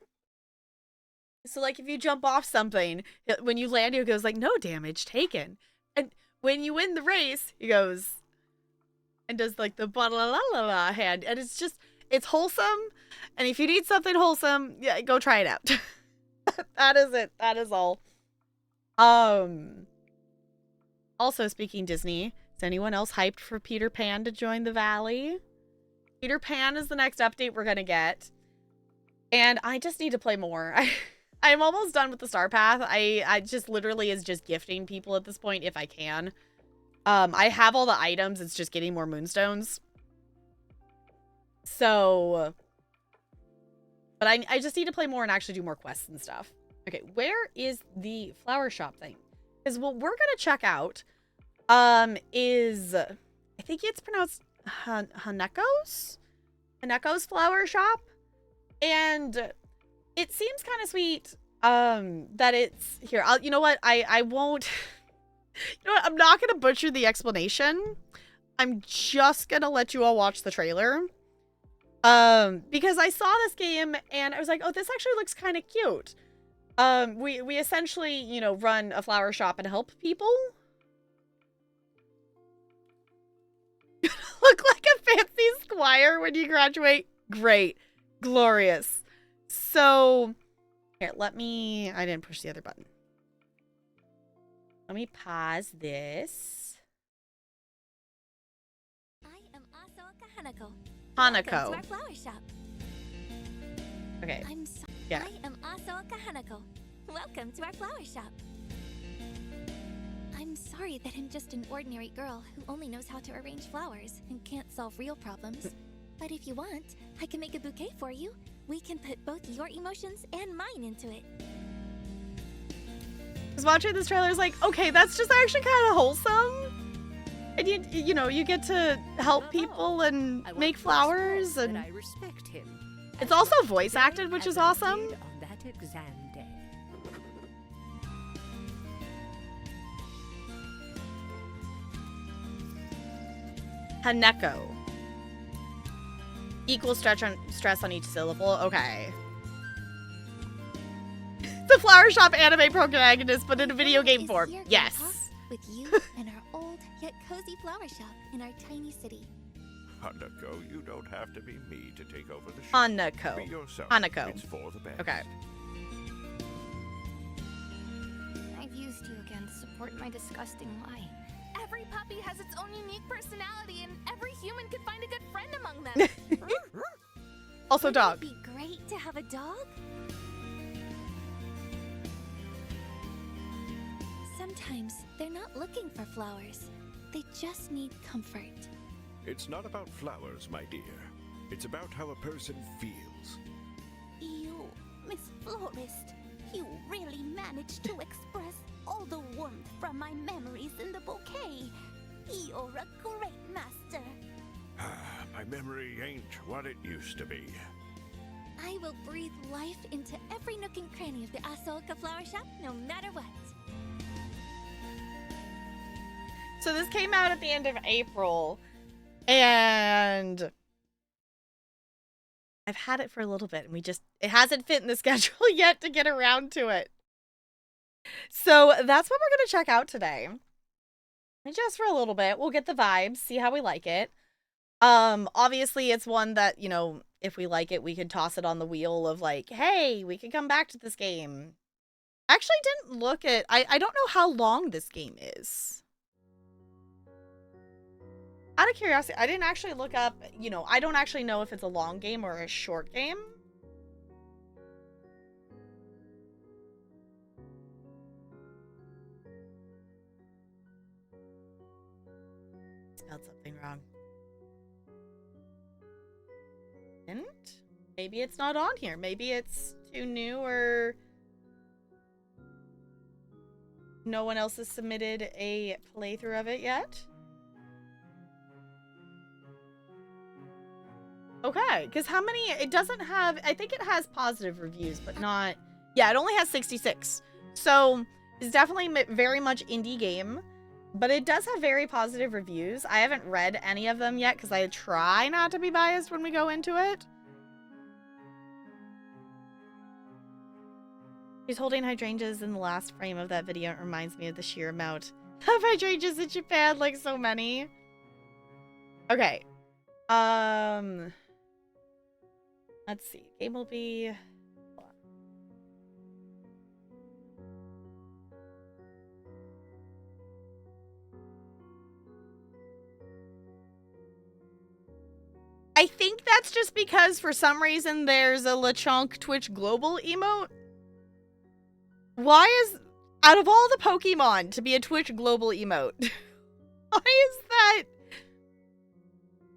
So, like, if you jump off something, when you land, he goes, like, no damage taken. And when you win the race, he goes and does, like, the ba-la-la-la-la hand. And it's wholesome. And if you need something wholesome, yeah, go try it out. That is it. That is all. Also, speaking Disney, is anyone else hyped for Peter Pan to join the Valley? Peter Pan is the next update we're going to get. And I just need to play more. I'm almost done with the Star Path. I just literally is just gifting people at this point if I can. I have all the items. It's just getting more moonstones. So, but I just need to play more and actually do more quests and stuff. Okay, where is the flower shop thing? Because what we're gonna check out, is, I think it's pronounced Haneko's flower shop, and it seems kind of sweet. That it's here. You know what? I won't. You know what? I'm not gonna butcher the explanation. I'm just gonna let you all watch the trailer. Because I saw this game and I was like, oh, this actually looks kind of cute. We essentially, run a flower shop and help people. Look like a fancy squire when you graduate. Great. Glorious. So, here, I didn't push the other button. Let me pause this. I am Asoka Hanako. Hanako. Welcome to our flower shop. Okay. I'm sorry. Yeah. I am Asoka Hanako. Welcome to our flower shop. I'm sorry that I'm just an ordinary girl who only knows how to arrange flowers and can't solve real problems. But if you want, I can make a bouquet for you. We can put both your emotions and mine into it. I was watching this trailer, I was like, okay, that's just actually kind of wholesome. And you get to help people and make flowers, and I respect him. It's also voice acted, which is awesome. On that exam day. Haneko. Equal stress on each syllable. Okay. The flower shop anime protagonist, but in a video game form. Here, Yes. Grandpa, with you and our old yet cozy flower shop in our tiny city. Hanako, you don't have to be me to take over the show. Hanako. Be yourself. Hanako. It's for the best. Okay. I've used you again to support my disgusting lie. Every puppy has its own unique personality, and every human could find a good friend among them. Also dog. Wouldn't it be great to have a a dog? Sometimes they're not looking for flowers. They just need comfort. It's not about flowers, my dear. It's about how a person feels. You, Miss Florist, you really managed to express all the warmth from my memories in the bouquet. You're a great master. My memory ain't what it used to be. I will breathe life into every nook and cranny of the Asoka Flower Shop, no matter what. So this came out at the end of April, and I've had it for a little bit, and it hasn't fit in the schedule yet to get around to it. So that's what we're going to check out today. And just for a little bit, we'll get the vibes, see how we like it. Obviously it's one that, you know, if we like it, we could toss it on the wheel of like, hey, we could come back to this game. I actually didn't look at, I don't know how long this game is. Out of curiosity, I didn't actually look up, you know, I don't actually know if it's a long game or a short game. Spelled something wrong. Didn't? Maybe it's not on here. Maybe it's too new, or no one else has submitted a playthrough of it yet. Okay, because how many? It doesn't have, I think it has positive reviews, but not, yeah, it only has 66. So it's definitely very much indie game, but it does have very positive reviews. I haven't read any of them yet because I try not to be biased when we go into it. He's holding hydrangeas in the last frame of that video. It reminds me of the sheer amount of hydrangeas in Japan, like so many. Okay. Let's see. Game will be... I think that's just because for some reason there's a Lechonk Twitch Global emote. Why is... Out of all the Pokemon to be a Twitch Global emote, why is that...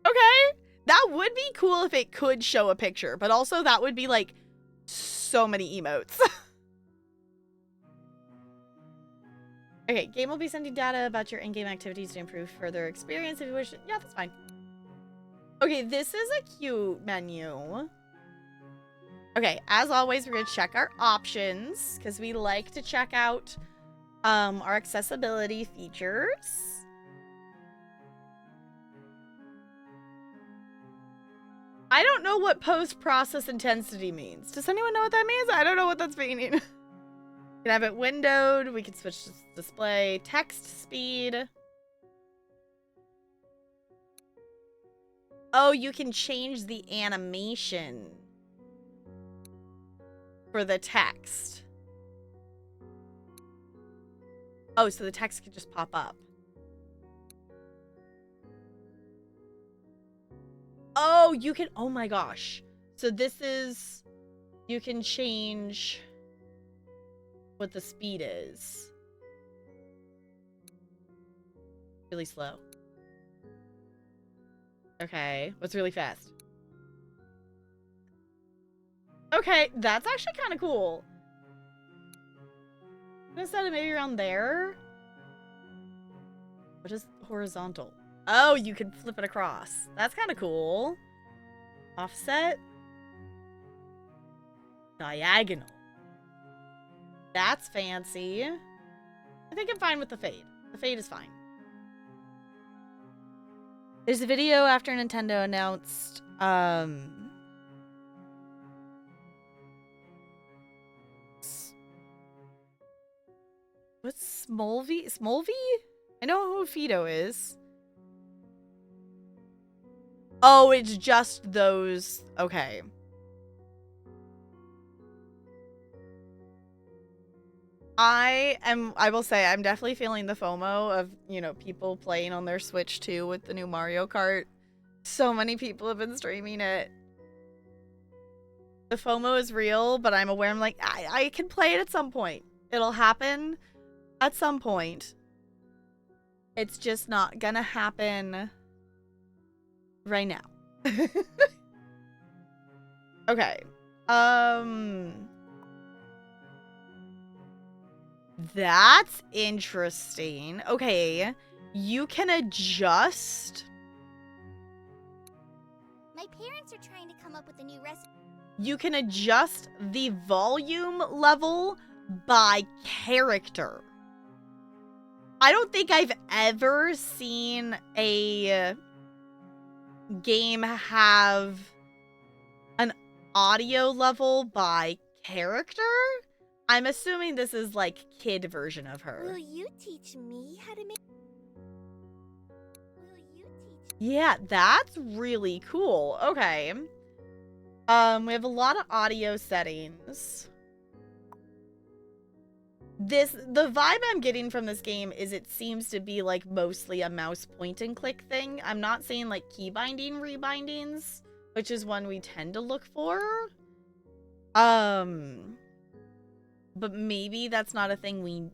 Okay. That would be cool if it could show a picture, but also that would be like so many emotes. Okay, game will be sending data about your in-game activities to improve further experience if you wish. Yeah, that's fine. Okay, this is a cute menu. Okay, as always, we're gonna check our options because we like to check out our accessibility features. I don't know what post-process intensity means. Does anyone know what that means? I don't know what that's meaning. We can have it windowed. We can switch to display. Text speed. Oh, you can change the animation for the text. Oh, so the text can just pop up. Oh, you can, oh my gosh. So this is, you can change what the speed is. Really slow. Okay, what's really fast? Okay, that's actually kind of cool. I'm gonna set it maybe around there. What is horizontal? Oh, you can flip it across. That's kind of cool. Offset. Diagonal. That's fancy. I think I'm fine with the fade. The fade is fine. There's a video after Nintendo announced, what's Smolvy? Smolvy? I know who Fido is. Oh, it's just those. Okay. I will say, I'm definitely feeling the FOMO of, you know, people playing on their Switch 2 with the new Mario Kart. So many people have been streaming it. The FOMO is real, but I'm aware. I'm like, I can play it at some point. It'll happen at some point. It's just not gonna happen right now. Okay. That's interesting. Okay. You can adjust. My parents are trying to come up with a new recipe. You can adjust the volume level by character. I don't think I've ever seen a game have an audio level by character. I'm assuming this is like kid version of her. Will you teach me how to make... Will you teach... Yeah, that's really cool. Okay. We have a lot of audio settings. The vibe I'm getting from this game is it seems to be like mostly a mouse point and click thing. I'm not seeing like key binding rebindings, which is one we tend to look for. But maybe that's not a thing we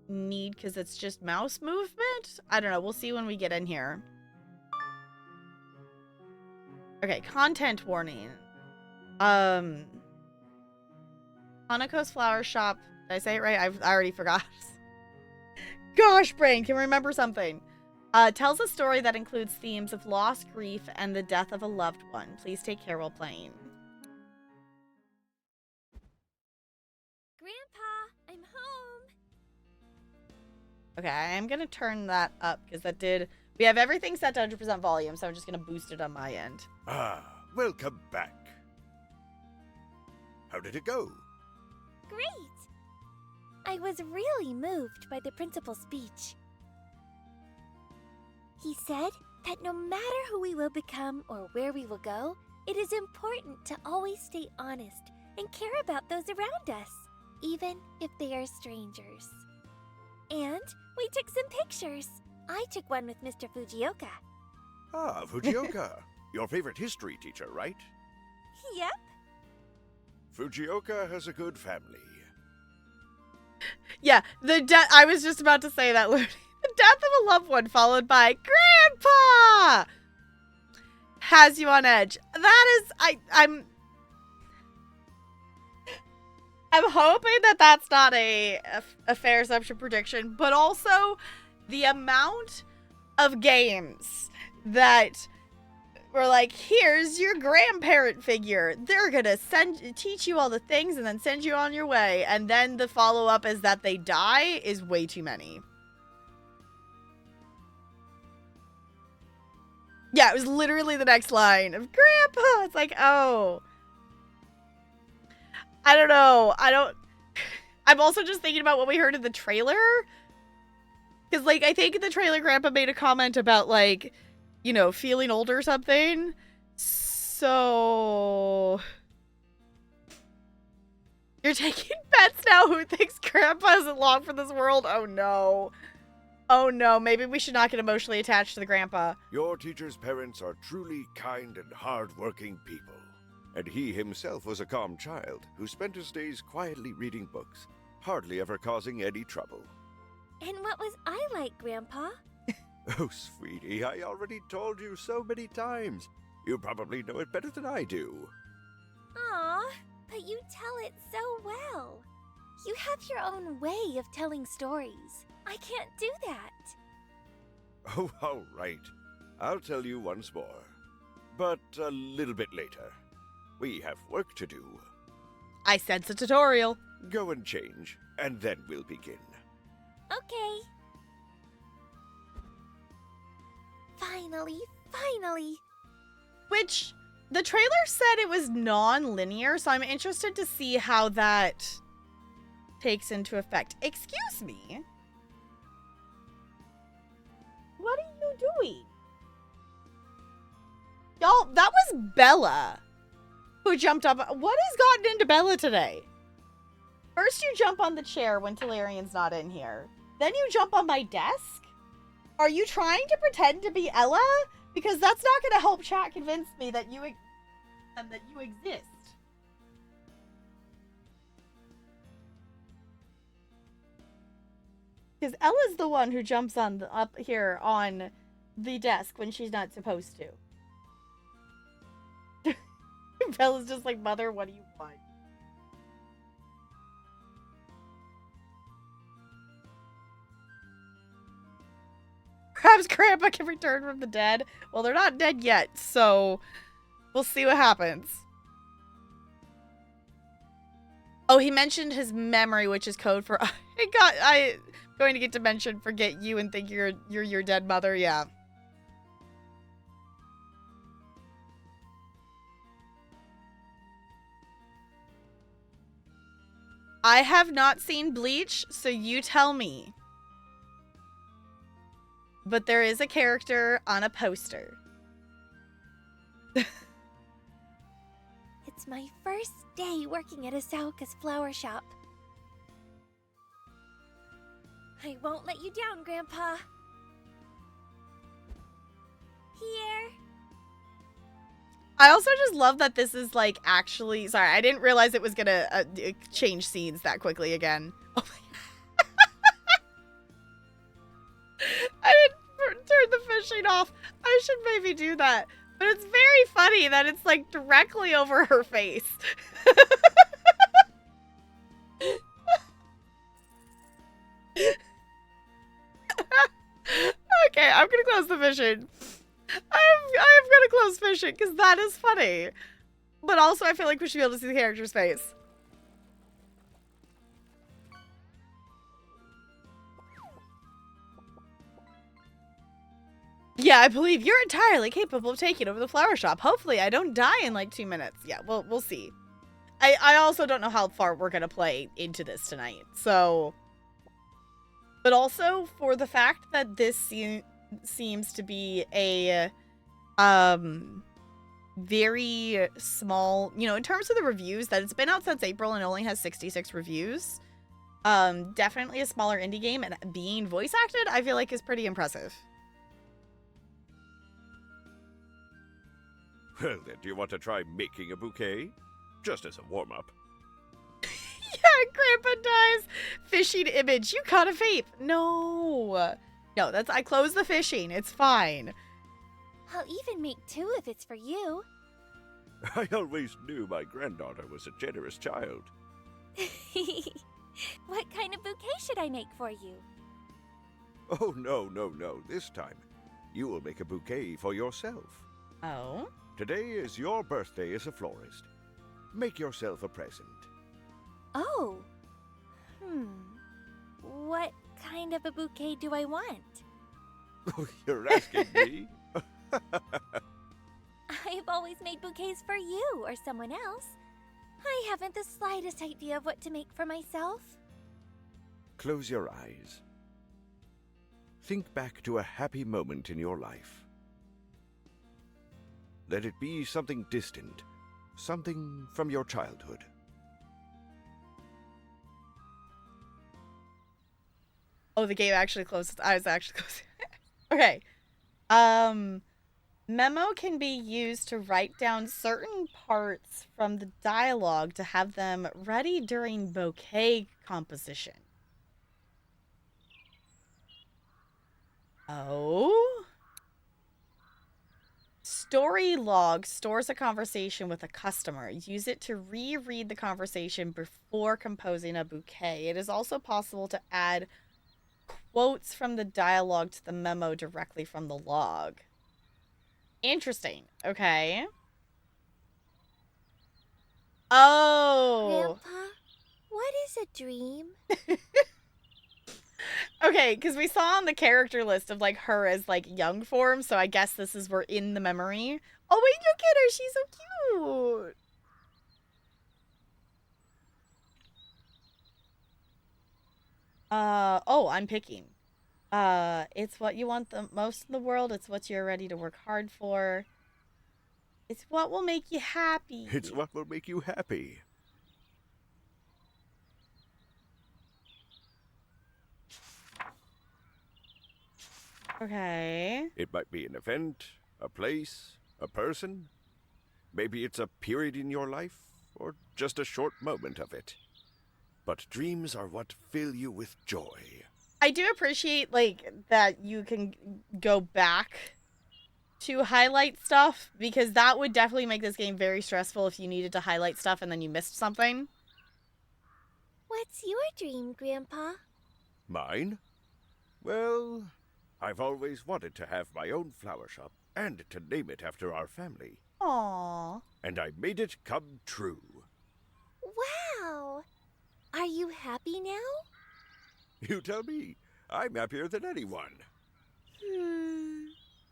need because it's just mouse movement. I don't know. We'll see when we get in here. Okay, content warning. Hanako's Flower Shop. Did I say it right? I already forgot. Gosh, brain, can remember something. Tells a story that includes themes of loss, grief, and the death of a loved one. Please take care while playing. Grandpa, I'm home. Okay, I'm gonna turn that up because that did. We have everything set to 100% volume, so I'm just gonna boost it on my end. Ah, welcome back. How did it go? Great. I was really moved by the principal's speech. He said that no matter who we will become or where we will go, it is important to always stay honest and care about those around us, even if they are strangers. And we took some pictures. I took one with Mr. Fujioka. Ah, Fujioka. Your favorite history teacher, right? Yep. Fujioka has a good family. Yeah, I was just about to say that, Looney. The death of a loved one followed by Grandpa has you on edge. That is, I'm hoping that that's not a fair assumption prediction, but also the amount of games that were like, here's your grandparent figure. They're gonna teach you all the things and then send you on your way. And then the follow-up is that they die is way too many. Yeah, it was literally the next line of Grandpa. It's like, oh. I don't know. I'm also just thinking about what we heard in the trailer. Because, like, I think in the trailer, Grandpa made a comment about, like, you know, feeling old or something. So... You're taking bets now? Who thinks Grandpa isn't long for this world? Oh, no. Oh, no. Maybe we should not get emotionally attached to the Grandpa. Your teacher's parents are truly kind and hard-working people. And he himself was a calm child who spent his days quietly reading books, hardly ever causing any trouble. And what was I like, Grandpa? Oh, sweetie, I already told you so many times. You probably know it better than I do. Aw, but you tell it so well. You have your own way of telling stories. I can't do that. Oh, all right. I'll tell you once more. But a little bit later. We have work to do. I sense a tutorial. Go and change, and then we'll begin. Okay. Finally. Which, the trailer said it was non-linear, so I'm interested to see how that takes into effect. Excuse me? What are you doing? Y'all, that was Bella who jumped up. What has gotten into Bella today? First you jump on the chair when Talarian's not in here. Then you jump on my desk? Are you trying to pretend to be Ella? Because that's not going to help chat convince me that you exist. Because Ella's the one who jumps on up here on the desk when she's not supposed to. Bella's just like, Mother, what do you want? Perhaps Grandpa can return from the dead. Well, they're not dead yet, so we'll see what happens. Oh, he mentioned his memory, which is code for I'm going to get to mention forget you and think you're your dead mother. Yeah. I have not seen Bleach, so you tell me. But there is a character on a poster. It's my first day working at Asaoka's flower shop. I won't let you down, Grandpa. Here. I also just love that this is like actually. Sorry, I didn't realize it was gonna change scenes that quickly again. Oh my. I didn't turn the fishing off. I should maybe do that. But it's very funny that it's like directly over her face. Okay, I'm gonna close the fishing. I'm gonna close fishing because that is funny. But also, I feel like we should be able to see the character's face. Yeah, I believe you're entirely capable of taking over the flower shop. Hopefully, I don't die in like 2 minutes. Yeah, we'll see. I also don't know how far we're gonna play into this tonight. So, but also for the fact that this seems to be a very small, you know, in terms of the reviews, that it's been out since April and only has 66 reviews. Definitely a smaller indie game, and being voice acted, I feel like is pretty impressive. Well, then, do you want to try making a bouquet? Just as a warm-up. Yeah, Grandpa dies. Fishing image. You caught a vape. No. No, I closed the fishing. It's fine. I'll even make 2 if it's for you. I always knew my granddaughter was a generous child. What kind of bouquet should I make for you? Oh, no. This time, you will make a bouquet for yourself. Oh? Today is your birthday as a florist. Make yourself a present. Oh. What kind of a bouquet do I want? You're asking me? I've always made bouquets for you or someone else. I haven't the slightest idea of what to make for myself. Close your eyes. Think back to a happy moment in your life. Let it be something distant, something from your childhood. Oh, the game actually closed its eyes. Actually closed. Okay. Memo can be used to write down certain parts from the dialogue to have them ready during bouquet composition. Oh? Story log stores a conversation with a customer. Use it to reread the conversation before composing a bouquet. It is also possible to add quotes from the dialogue to the memo directly from the log. Interesting. Okay. Oh. Grandpa, what is a dream? Okay, because we saw on the character list of like her as like young form, so I guess this is we're in the memory. Oh wait, look at her, she's so cute. Oh, I'm picking. It's what you want the most in the world. It's what you're ready to work hard for. It's what will make you happy. It's what will make you happy. Okay. It might be an event, a place, a person. Maybe it's a period in your life, or just a short moment of it. But dreams are what fill you with joy. I do appreciate, like, that you can go back to highlight stuff, because that would definitely make this game very stressful if you needed to highlight stuff and then you missed something. What's your dream, Grandpa? Mine? Well, I've always wanted to have my own flower shop and to name it after our family. Aww. And I made it come true. Wow! Are you happy now? You tell me. I'm happier than anyone.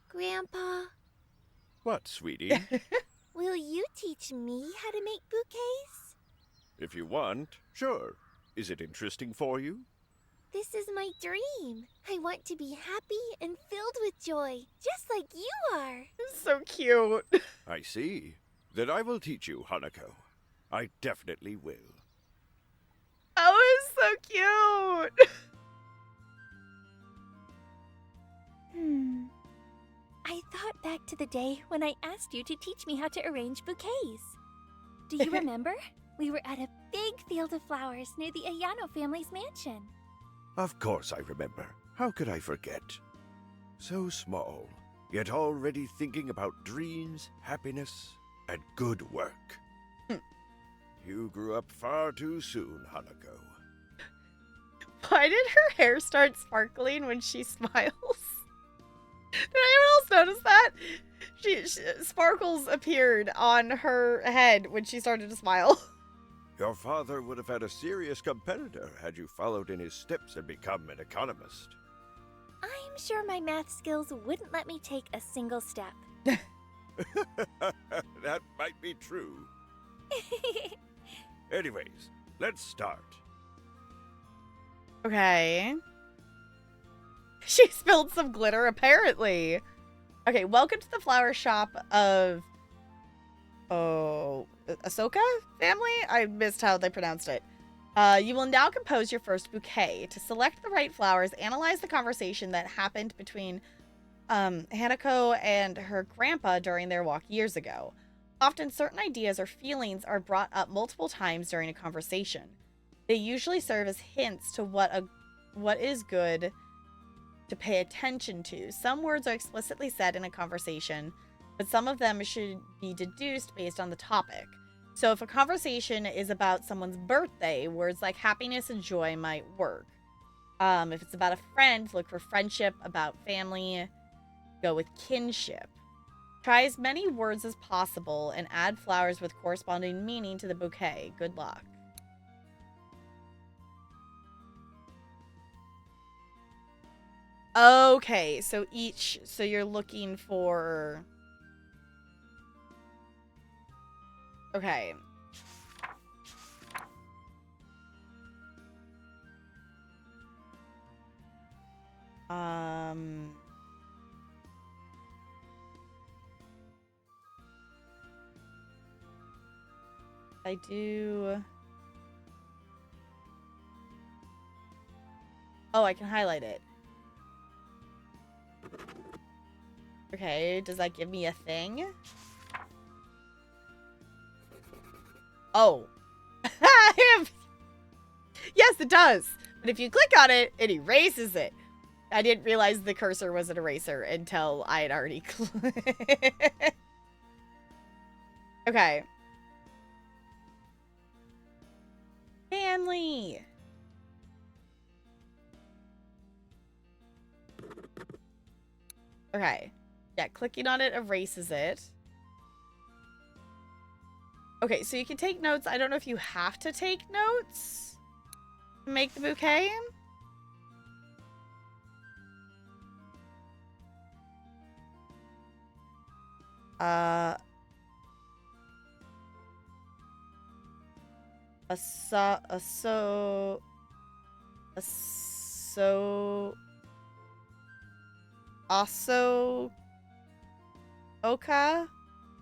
Grandpa, What, sweetie? will you teach me how to make bouquets? If you want, sure. Is it interesting for you? This is my dream. I want to be happy and filled with joy, just like you are. So cute. I see. Then I will teach you, Hanako. I definitely will. Oh, it's so cute. I thought back to the day when I asked you to teach me how to arrange bouquets. Do you remember? We were at a big field of flowers near the Ayano family's mansion. Of course I remember. How could I forget? So small, yet already thinking about dreams, happiness, and good work. You grew up far too soon, Hanako. Why did her hair start sparkling when she smiles? Did anyone else notice that? Sparkles appeared on her head when she started to smile. Your father would have had a serious competitor had you followed in his steps and become an economist. I'm sure my math skills wouldn't let me take a single step. That might be true. Anyways, let's start. Okay. She spilled some glitter, apparently. Okay, welcome to the flower shop of... Ahsoka family? I missed how they pronounced it. You will now compose your first bouquet. To select the right flowers, analyze the conversation that happened between Hanako and her grandpa during their walk years ago. Often, certain ideas or feelings are brought up multiple times during a conversation. They usually serve as hints to what is good to pay attention to. Some words are explicitly said in a conversation, but some of them should be deduced based on the topic. So if a conversation is about someone's birthday, words like happiness and joy might work. If it's about a friend, look for friendship. About family, go with kinship. Try as many words as possible and add flowers with corresponding meaning to the bouquet. Good luck. Okay, so you're looking for... Okay. I do... Oh, I can highlight it. Okay, does that give me a thing? Oh. Yes, it does. But if you click on it, it erases it. I didn't realize the cursor was an eraser until I had already clicked. Okay. Family. Okay. Yeah, clicking on it erases it. Okay, so you can take notes. I don't know if you have to take notes to make the bouquet.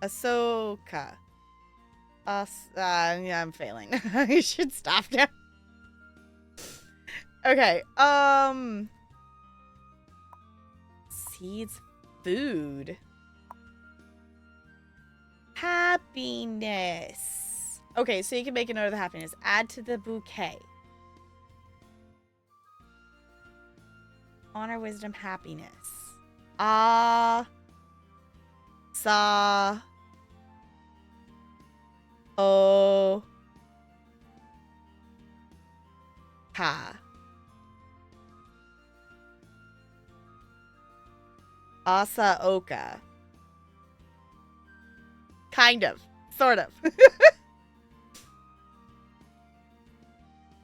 Ahsoka. Yeah, I'm failing. I should stop now. Okay, seeds, food. Happiness. Okay, so you can make a note of the happiness. Add to the bouquet. Honor, wisdom, happiness. Ah. Sa. O. Ha. Asa Oka. Kind of. Sort of.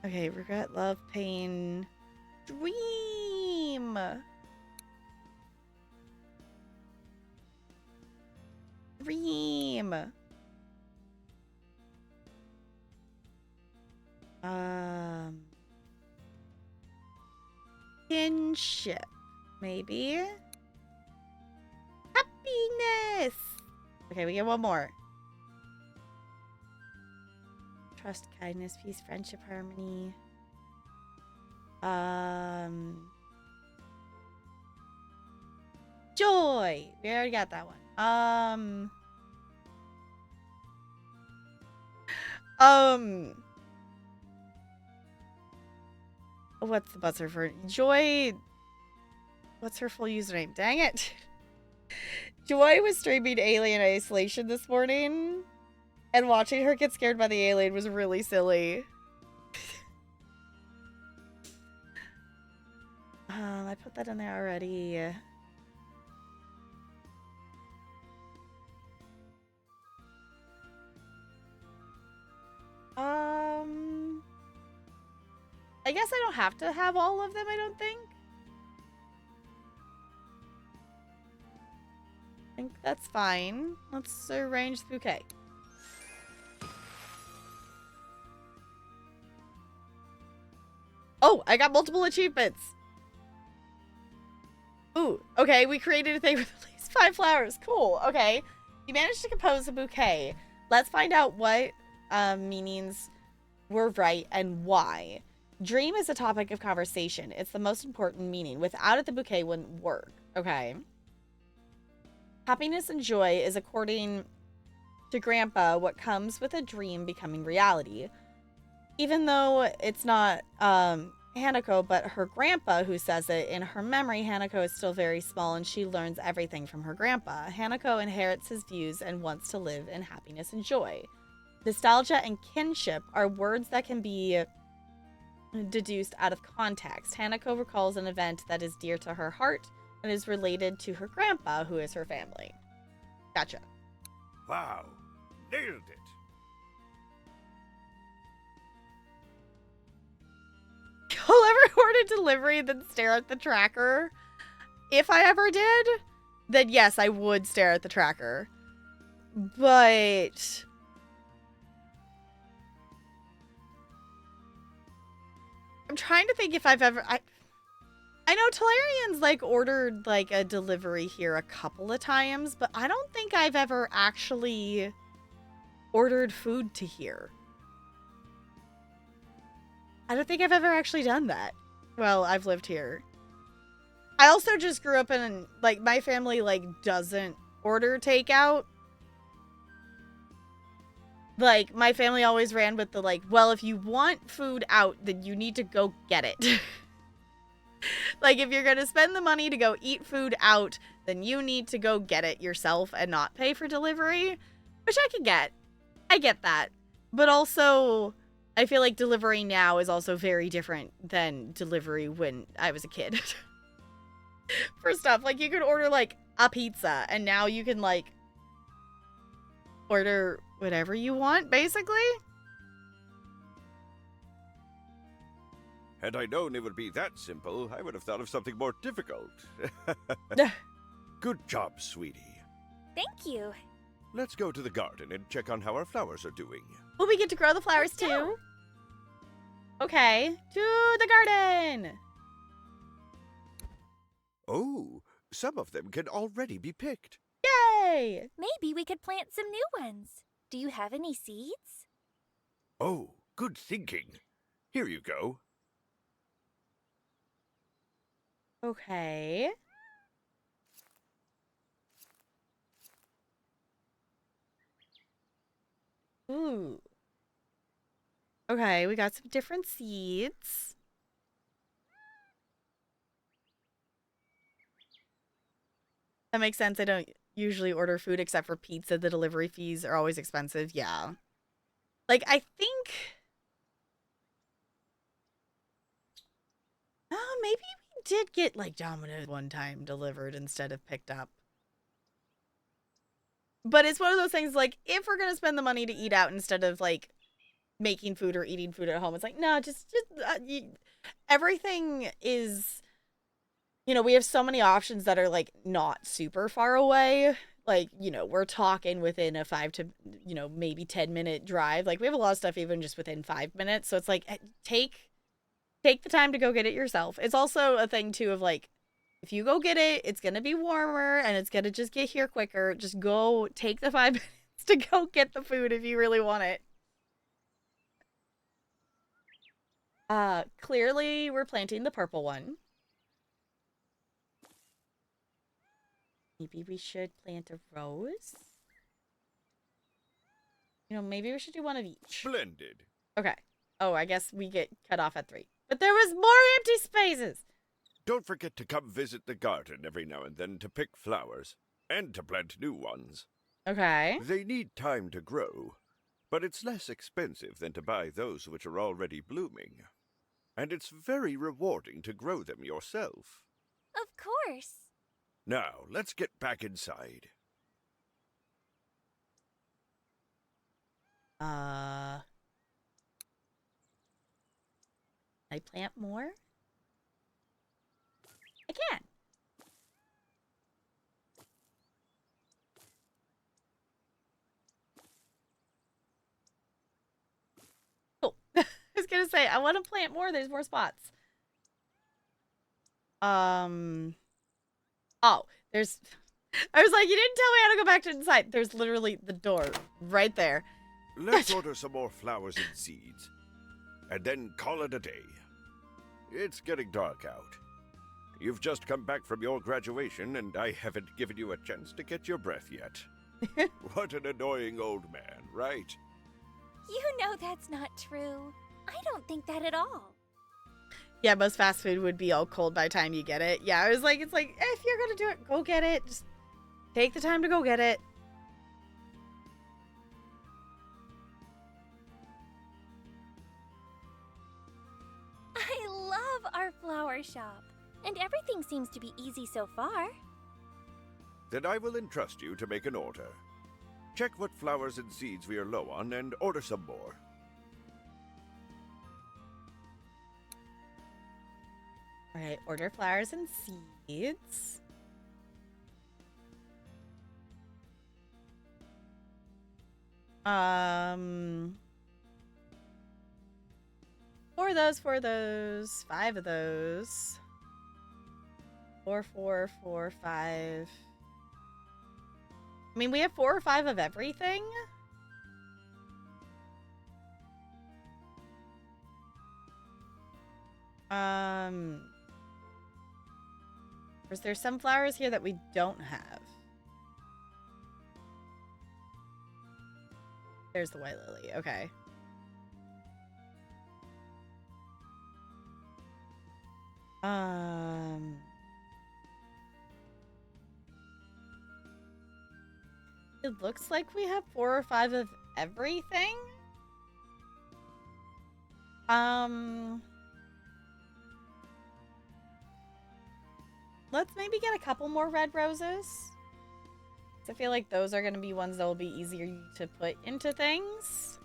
Okay, regret, love, pain, dream. Dream. Kinship, maybe. Happiness. Okay, we get one more. Trust, kindness, peace, friendship, harmony. Joy. We already got that one. What's the buzzer for Joy? What's her full username? Dang it. Joy was streaming Alien Isolation this morning, and watching her get scared by the alien was really silly. I put that in there already. I guess I don't have to have all of them, I don't think. I think that's fine. Let's arrange the bouquet. Oh, I got multiple achievements. Ooh, okay, we created a thing with at least 5 flowers. Cool, okay. You managed to compose a bouquet. Let's find out what meanings were right and why. Dream is a topic of conversation. It's the most important meaning. Without it, the bouquet wouldn't work. Okay. Happiness and joy is, according to Grandpa, what comes with a dream becoming reality. Even though it's not Hanako, but her grandpa who says it, in her memory, Hanako is still very small and she learns everything from her grandpa. Hanako inherits his views and wants to live in happiness and joy. Nostalgia and kinship are words that can be deduced out of context. Hanako recalls an event that is dear to her heart and is related to her grandpa, who is her family. Gotcha. Wow, nailed it. You'll ever order delivery and then stare at the tracker? If I ever did, then yes, I would stare at the tracker. But I'm trying to think if I've ever... I know Talarian's like ordered like a delivery here a couple of times, but I don't think I've ever actually ordered food to here. I don't think I've ever actually done that. Well, I've lived here. I also just grew up in, like, my family, like, doesn't order takeout. Like, my family always ran with the, like, well, if you want food out, then you need to go get it. Like, if you're gonna spend the money to go eat food out, then you need to go get it yourself and not pay for delivery. Which I can get. I get that. But also, I feel like delivery now is also very different than delivery when I was a kid. For stuff, like, you could order, like, a pizza, and now you can, like, order whatever you want, basically. Had I known it would be that simple, I would have thought of something more difficult. Good job, sweetie. Thank you. Let's go to the garden and check on how our flowers are doing. Will we get to grow the flowers Let's go. too? Okay, to the garden. Oh, some of them can already be picked. Yay! Maybe we could plant some new ones. Do you have any seeds? Oh, good thinking. Here you go. Okay. Ooh. Okay, we got some different seeds. That makes sense. I don't usually order food except for pizza. The delivery fees are always expensive. Yeah. Like, I think... Oh, maybe we did get, like, Domino's one time delivered instead of picked up. But it's one of those things, like, if we're going to spend the money to eat out instead of, like, making food or eating food at home, it's like, no, everything is... You know, we have so many options that are, like, not super far away. Like, you know, we're talking within a 5 to, you know, maybe 10-minute drive. Like, we have a lot of stuff even just within 5 minutes. So it's like, take the time to go get it yourself. It's also a thing, too, of, like, if you go get it, it's going to be warmer and it's going to just get here quicker. Just go take the 5 minutes to go get the food if you really want it. Clearly, we're planting the purple one. Maybe we should plant a rose? You know, maybe we should do one of each. Splendid. Okay. Oh, I guess we get cut off at 3. But there was more empty spaces! Don't forget to come visit the garden every now and then to pick flowers, and to plant new ones. Okay. They need time to grow, but it's less expensive than to buy those which are already blooming. And it's very rewarding to grow them yourself. Of course. Now, let's get back inside. I plant more? I can. Cool. I was gonna say, I want to plant more. There's more spots. Oh, there's... I was like, you didn't tell me how to go back to inside. There's literally the door right there. Let's order some more flowers and seeds, and then call it a day. It's getting dark out. You've just come back from your graduation, and I haven't given you a chance to get your breath yet. What an annoying old man, right? You know that's not true. I don't think that at all. Yeah, most fast food would be all cold by the time you get it. Yeah, I was like, it's like, if you're gonna do it, go get it. Just take the time to go get it. I love our flower shop. And everything seems to be easy so far. Then I will entrust you to make an order. Check what flowers and seeds we are low on and order some more. All right, order flowers and seeds. Four of those, 5 of those. 4, 4, 4, 5. I mean, we have 4 or 5 of everything. Is there some flowers here that we don't have? There's the white lily. Okay. It looks like we have 4 or 5 of everything. Let's maybe get a couple more red roses. I feel like those are going to be ones that will be easier to put into things.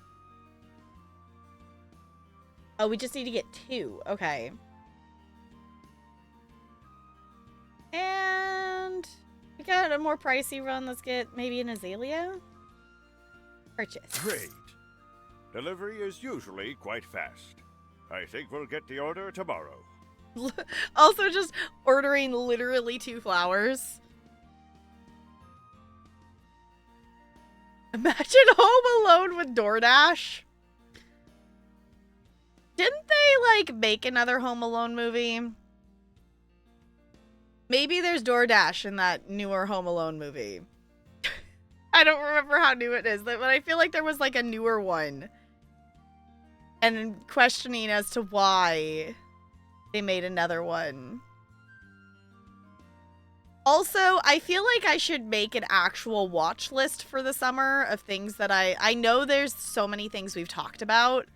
Oh, we just need to get 2. Okay. And we got a more pricey run. Let's get maybe an azalea. Purchase. Great. Delivery is usually quite fast. I think we'll get the order tomorrow. Also just ordering literally 2 flowers. Imagine Home Alone with DoorDash. Didn't they, like, make another Home Alone movie? Maybe there's DoorDash in that newer Home Alone movie. I don't remember how new it is, but I feel like there was, like, a newer one. And questioning as to why they made another one. Also, I feel like I should make an actual watch list for the summer of things that I know there's so many things we've talked about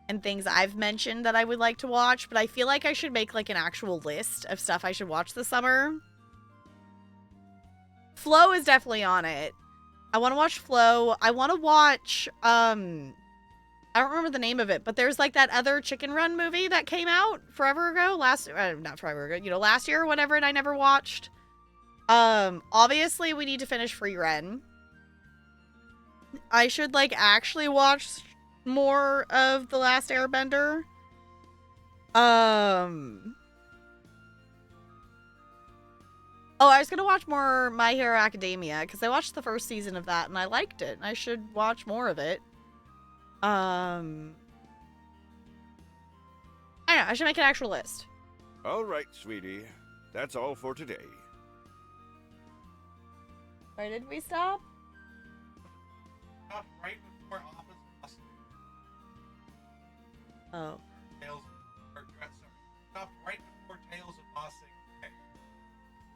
and things I've mentioned that I would like to watch, but I feel like I should make like an actual list of stuff I should watch this summer. Flow is definitely on it. I want to watch Flow. I want to watch, I don't remember the name of it, but there's like that other Chicken Run movie that came out forever ago, not forever ago, you know, last year or whatever, and I never watched. Obviously we need to finish Free Ren. I should like actually watch more of The Last Airbender. Oh, I was gonna watch more My Hero Academia because I watched the first season of that and I liked it. And I should watch more of it. I don't know. I should make an actual list. All right, sweetie. That's all for today. Where did we stop? Stop right before Office Oh. Tales or sorry. Stop right before Tales of Bossing.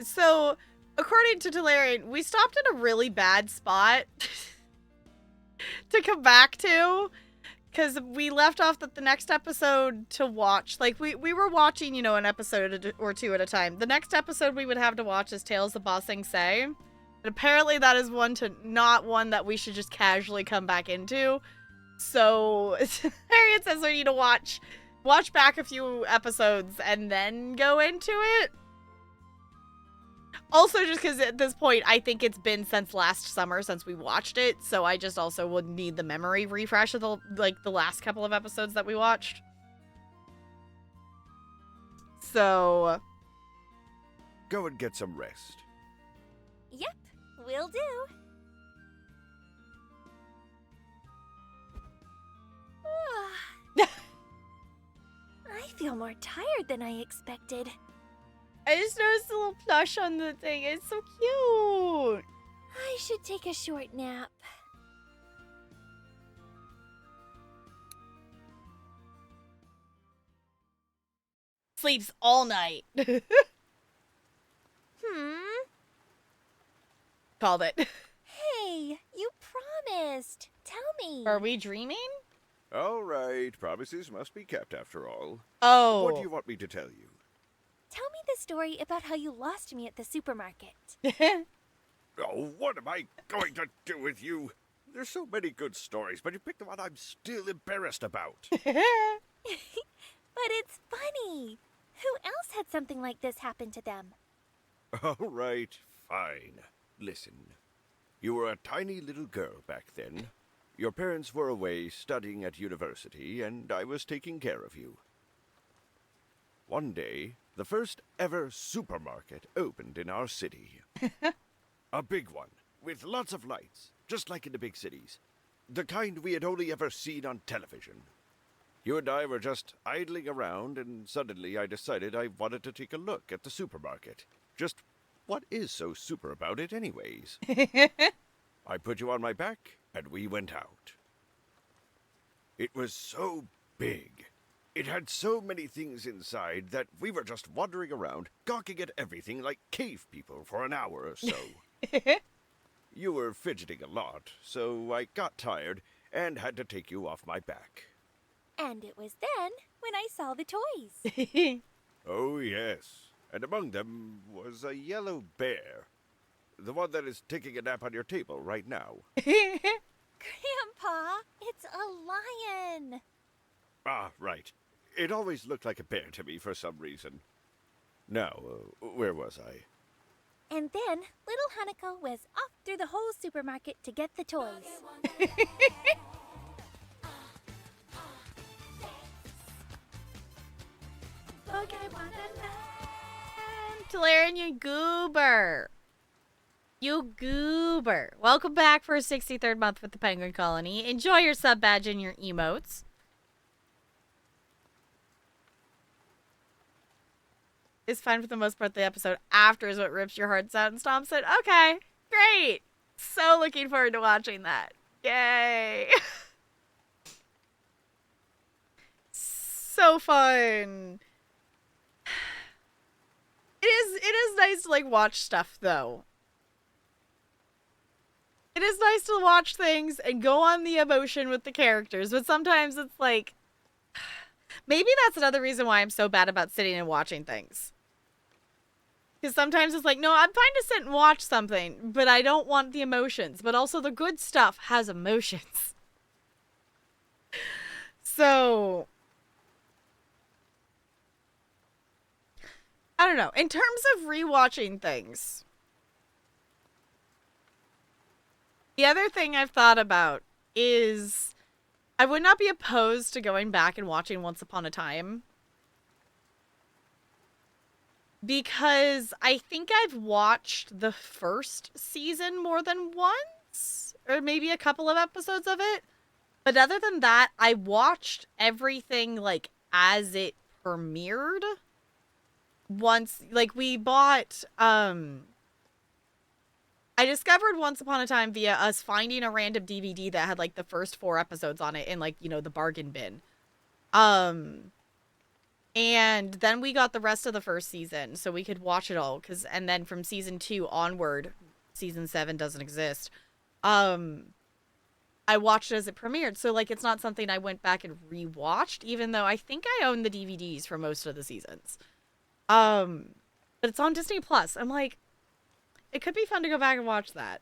So, according to Talarian, we stopped at a really bad spot to come back to. Because we left off at the next episode to watch. Like, we were watching, you know, an episode or two at a time. The next episode we would have to watch is Tales of Ba Sing Se. And apparently that is not one that we should just casually come back into. So, Harriet says we need to watch back a few episodes and then go into it. Also, just because at this point, I think it's been since last summer since we watched it, so I just also would need the memory refresh of the last couple of episodes that we watched. So, Go and get some rest. Yep, will do. I feel more tired than I expected. I just noticed the little plush on the thing. It's so cute. I should take a short nap. Sleeps all night. Called it. Hey, you promised. Tell me. Are we dreaming? All right, promises must be kept after all. Oh. What do you want me to tell you? Tell me the story about how you lost me at the supermarket. Oh, what am I going to do with you? There's so many good stories, but you picked the one I'm still embarrassed about. But it's funny. Who else had something like this happen to them? All right, fine. Listen. You were a tiny little girl back then. Your parents were away studying at university, and I was taking care of you. One day, the first ever supermarket opened in our city. A big one, with lots of lights, just like in the big cities. The kind we had only ever seen on television. You and I were just idling around, and suddenly I decided I wanted to take a look at the supermarket. Just what is so super about it anyways? I put you on my back, and we went out. It was so big. It had so many things inside that we were just wandering around, gawking at everything like cave people for an hour or so. You were fidgeting a lot, so I got tired and had to take you off my back. And it was then when I saw the toys. Oh, yes. And among them was a yellow bear. The one that is taking a nap on your table right now. Grandpa, it's a lion. Ah, right. It always looked like a bear to me for some reason. Now, where was I? And then little Hanako was off through the whole supermarket to get the toys. Talarian, you goober. You goober. Welcome back for a 63rd month with the Penguin Colony. Enjoy your sub badge and your emotes. It's fine for the most part. The episode after is what rips your hearts out and stomps it. Okay, great. So looking forward to watching that. Yay. So fun. It is nice to like watch stuff though. It is nice to watch things and go on the emotion with the characters, but sometimes it's like, maybe that's another reason why I'm so bad about sitting and watching things. Because sometimes it's like, no, I'm fine to sit and watch something, but I don't want the emotions. But also the good stuff has emotions. So, I don't know. In terms of rewatching things, the other thing I've thought about is I would not be opposed to going back and watching Once Upon a Time. Because I think I've watched the first season more than once, or maybe a couple of episodes of it. But other than that, I watched everything like as it premiered. Once, like we bought, I discovered Once Upon a Time via us finding a random DVD that had like the first 4 episodes on it in like, you know, the bargain bin. And then we got the rest of the first season so we could watch it all. And then from season 2 onward, season 7 doesn't exist. I watched it as it premiered. So like, it's not something I went back and rewatched, even though I think I own the DVDs for most of the seasons. But it's on Disney Plus. I'm like, it could be fun to go back and watch that.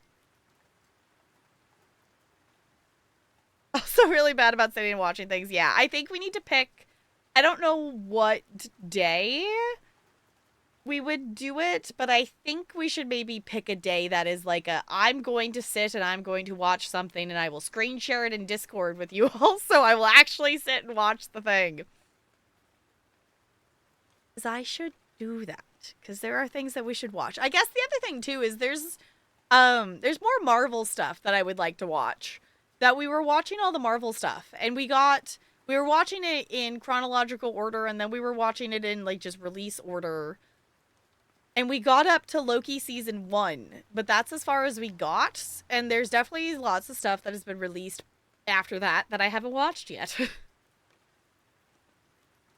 Also really bad about sitting and watching things. Yeah, I think we need to pick, I don't know what day we would do it, but I think we should maybe pick a day that is like I'm going to sit and I'm going to watch something and I will screen share it in Discord with you all, so I will actually sit and watch the thing. Because I should do that. Because there are things that we should watch. I guess the other thing too is there's more Marvel stuff that I would like to watch. That we were watching all the Marvel stuff and we were watching it in chronological order and then we were watching it in like just release order. And we got up to Loki season 1, but that's as far as we got. And there's definitely lots of stuff that has been released after that I haven't watched yet.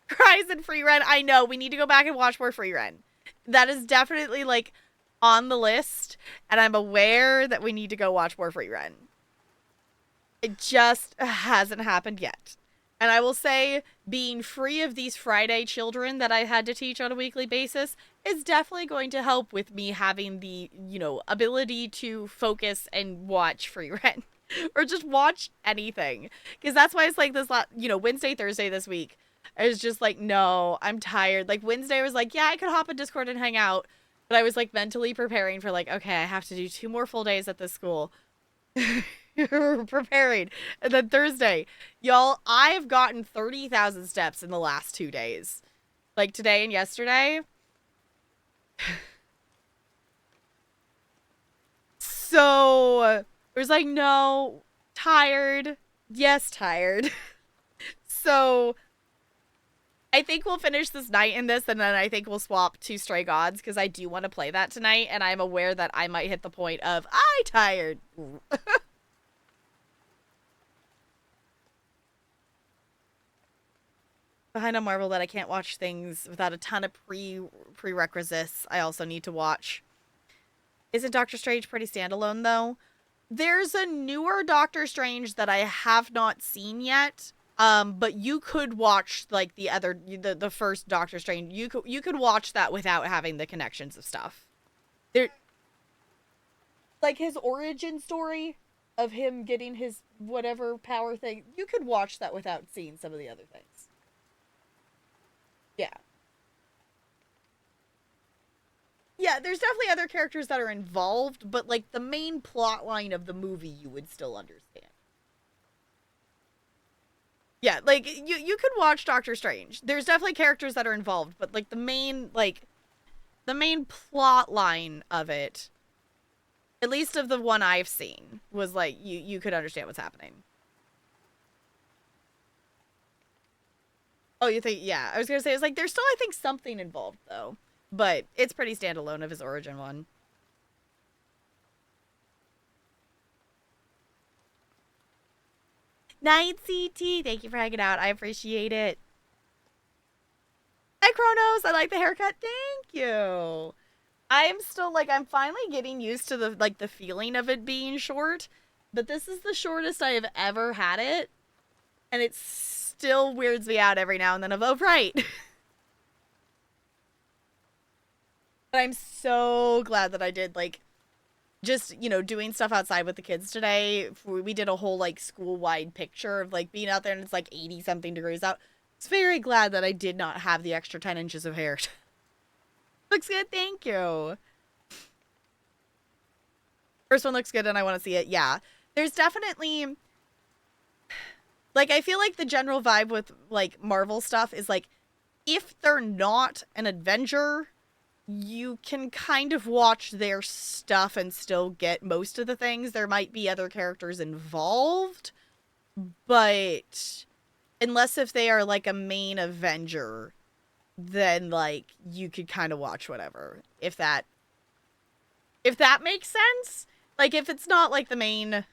Cries and Free Ren. I know, we need to go back and watch more Free Ren. That is definitely like on the list. And I'm aware that we need to go watch more Free Ren. It just hasn't happened yet. And I will say, being free of these Friday children that I had to teach on a weekly basis is definitely going to help with me having the, you know, ability to focus and watch Free Ren. Or just watch anything. Because that's why it's like this, Wednesday, Thursday this week. I was just like, no, I'm tired. Like, Wednesday I was like, yeah, I could hop in Discord and hang out. But I was like mentally preparing for like, okay, I have to do 2 more full days at this school. Preparing. And then Thursday, y'all, I've gotten 30,000 steps in the last 2 days. Like today and yesterday. So it was like, no, tired. Yes, tired. So I think we'll finish this night in this, and then I think we'll swap to Stray Gods, because I do want to play that tonight, and I'm aware that I might hit the point of, I tired. Behind on Marvel that I can't watch things without a ton of prerequisites I also need to watch. Isn't Doctor Strange pretty standalone, though? There's a newer Doctor Strange that I have not seen yet. But you could watch like the first Doctor Strange. You could watch that without having the connections of stuff. There, like his origin story of him getting his whatever power thing. You could watch that without seeing some of the other things. Yeah. Yeah, there's definitely other characters that are involved, but like the main plot line of the movie you would still understand. Yeah, like, you could watch Doctor Strange. There's definitely characters that are involved, but, like, the main plot line of it, at least of the one I've seen, was, like, you could understand what's happening. Oh, you think, yeah, I was gonna say, it's like, there's still, I think, something involved, though. But it's pretty standalone of his origin one. Night CT, thank you for hanging out. I appreciate it. Hi, Chronos. I like the haircut. Thank you. I am still like, I'm finally getting used to the feeling of it being short, but this is the shortest I have ever had it, and it still weirds me out every now and then of, oh, right. But I'm so glad that I did, like, just, you know, doing stuff outside with the kids today. We did a whole, like, school-wide picture of, like, being out there and it's, like, 80-something degrees out. I was very glad that I did not have the extra 10 inches of hair. Looks good, thank you. First one looks good and I want to see it, yeah. There's definitely, like, I feel like the general vibe with, like, Marvel stuff is, like, if they're not an Avenger, you can kind of watch their stuff and still get most of the things. There might be other characters involved, but unless if they are, like, a main Avenger, then, like, you could kind of watch whatever. If that makes sense? Like, if it's not, like, the main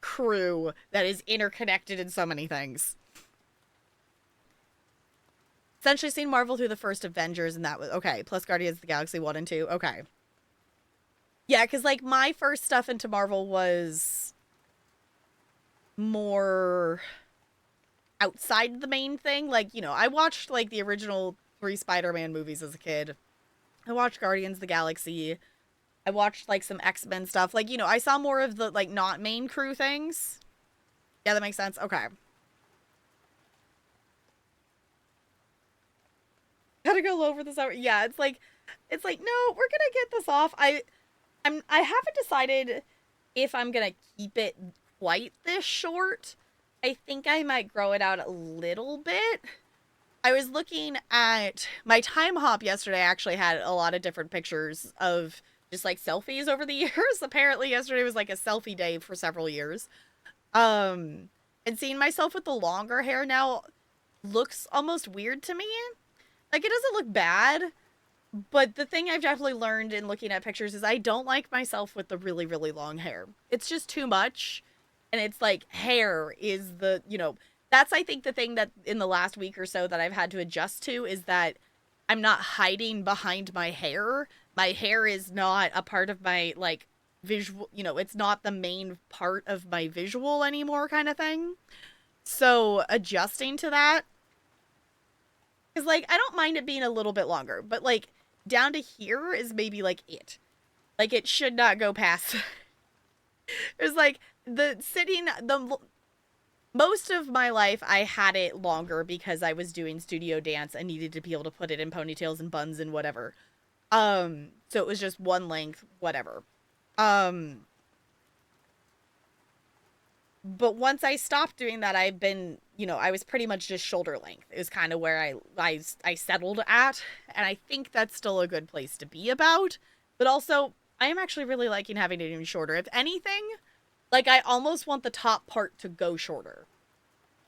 crew that is interconnected in so many things. Essentially seen Marvel through the first Avengers, and that was okay. Plus Guardians of the Galaxy 1 and 2. Okay. Yeah, because, like, my first stuff into Marvel was more outside the main thing. Like, you know, I watched, like, the original 3 Spider-Man movies as a kid. I watched Guardians of the Galaxy. I watched, like, some X-Men stuff. Like, you know, I saw more of the, like, not main crew things. Yeah, that makes sense. Okay. Gotta go low for this hour. Yeah, it's like, no, we're gonna get this off. I haven't decided if I'm gonna keep it quite this short. I think I might grow it out a little bit. I was looking at my time hop yesterday. Actually had a lot of different pictures of just, like, selfies over the years. Apparently yesterday was, like, a selfie day for several years. And seeing myself with the longer hair now looks almost weird to me. Like, it doesn't look bad, but the thing I've definitely learned in looking at pictures is I don't like myself with the really, really long hair. It's just too much, and it's like, hair is the, you know, that's, I think, the thing that in the last week or so that I've had to adjust to is that I'm not hiding behind my hair. My hair is not a part of my, like, visual, you know, it's not the main part of my visual anymore kind of thing. So, adjusting to that, because, like, I don't mind it being a little bit longer, but, like, down to here is maybe, like, it. Like, it should not go past. It's like, most of my life, I had it longer because I was doing studio dance and needed to be able to put it in ponytails and buns and whatever. So it was just one length, whatever. But once I stopped doing that, I've been, you know, I was pretty much just shoulder length. It was kind of where I settled at, and I think that's still a good place to be about. But also, I am actually really liking having it even shorter. If anything, like, I almost want the top part to go shorter.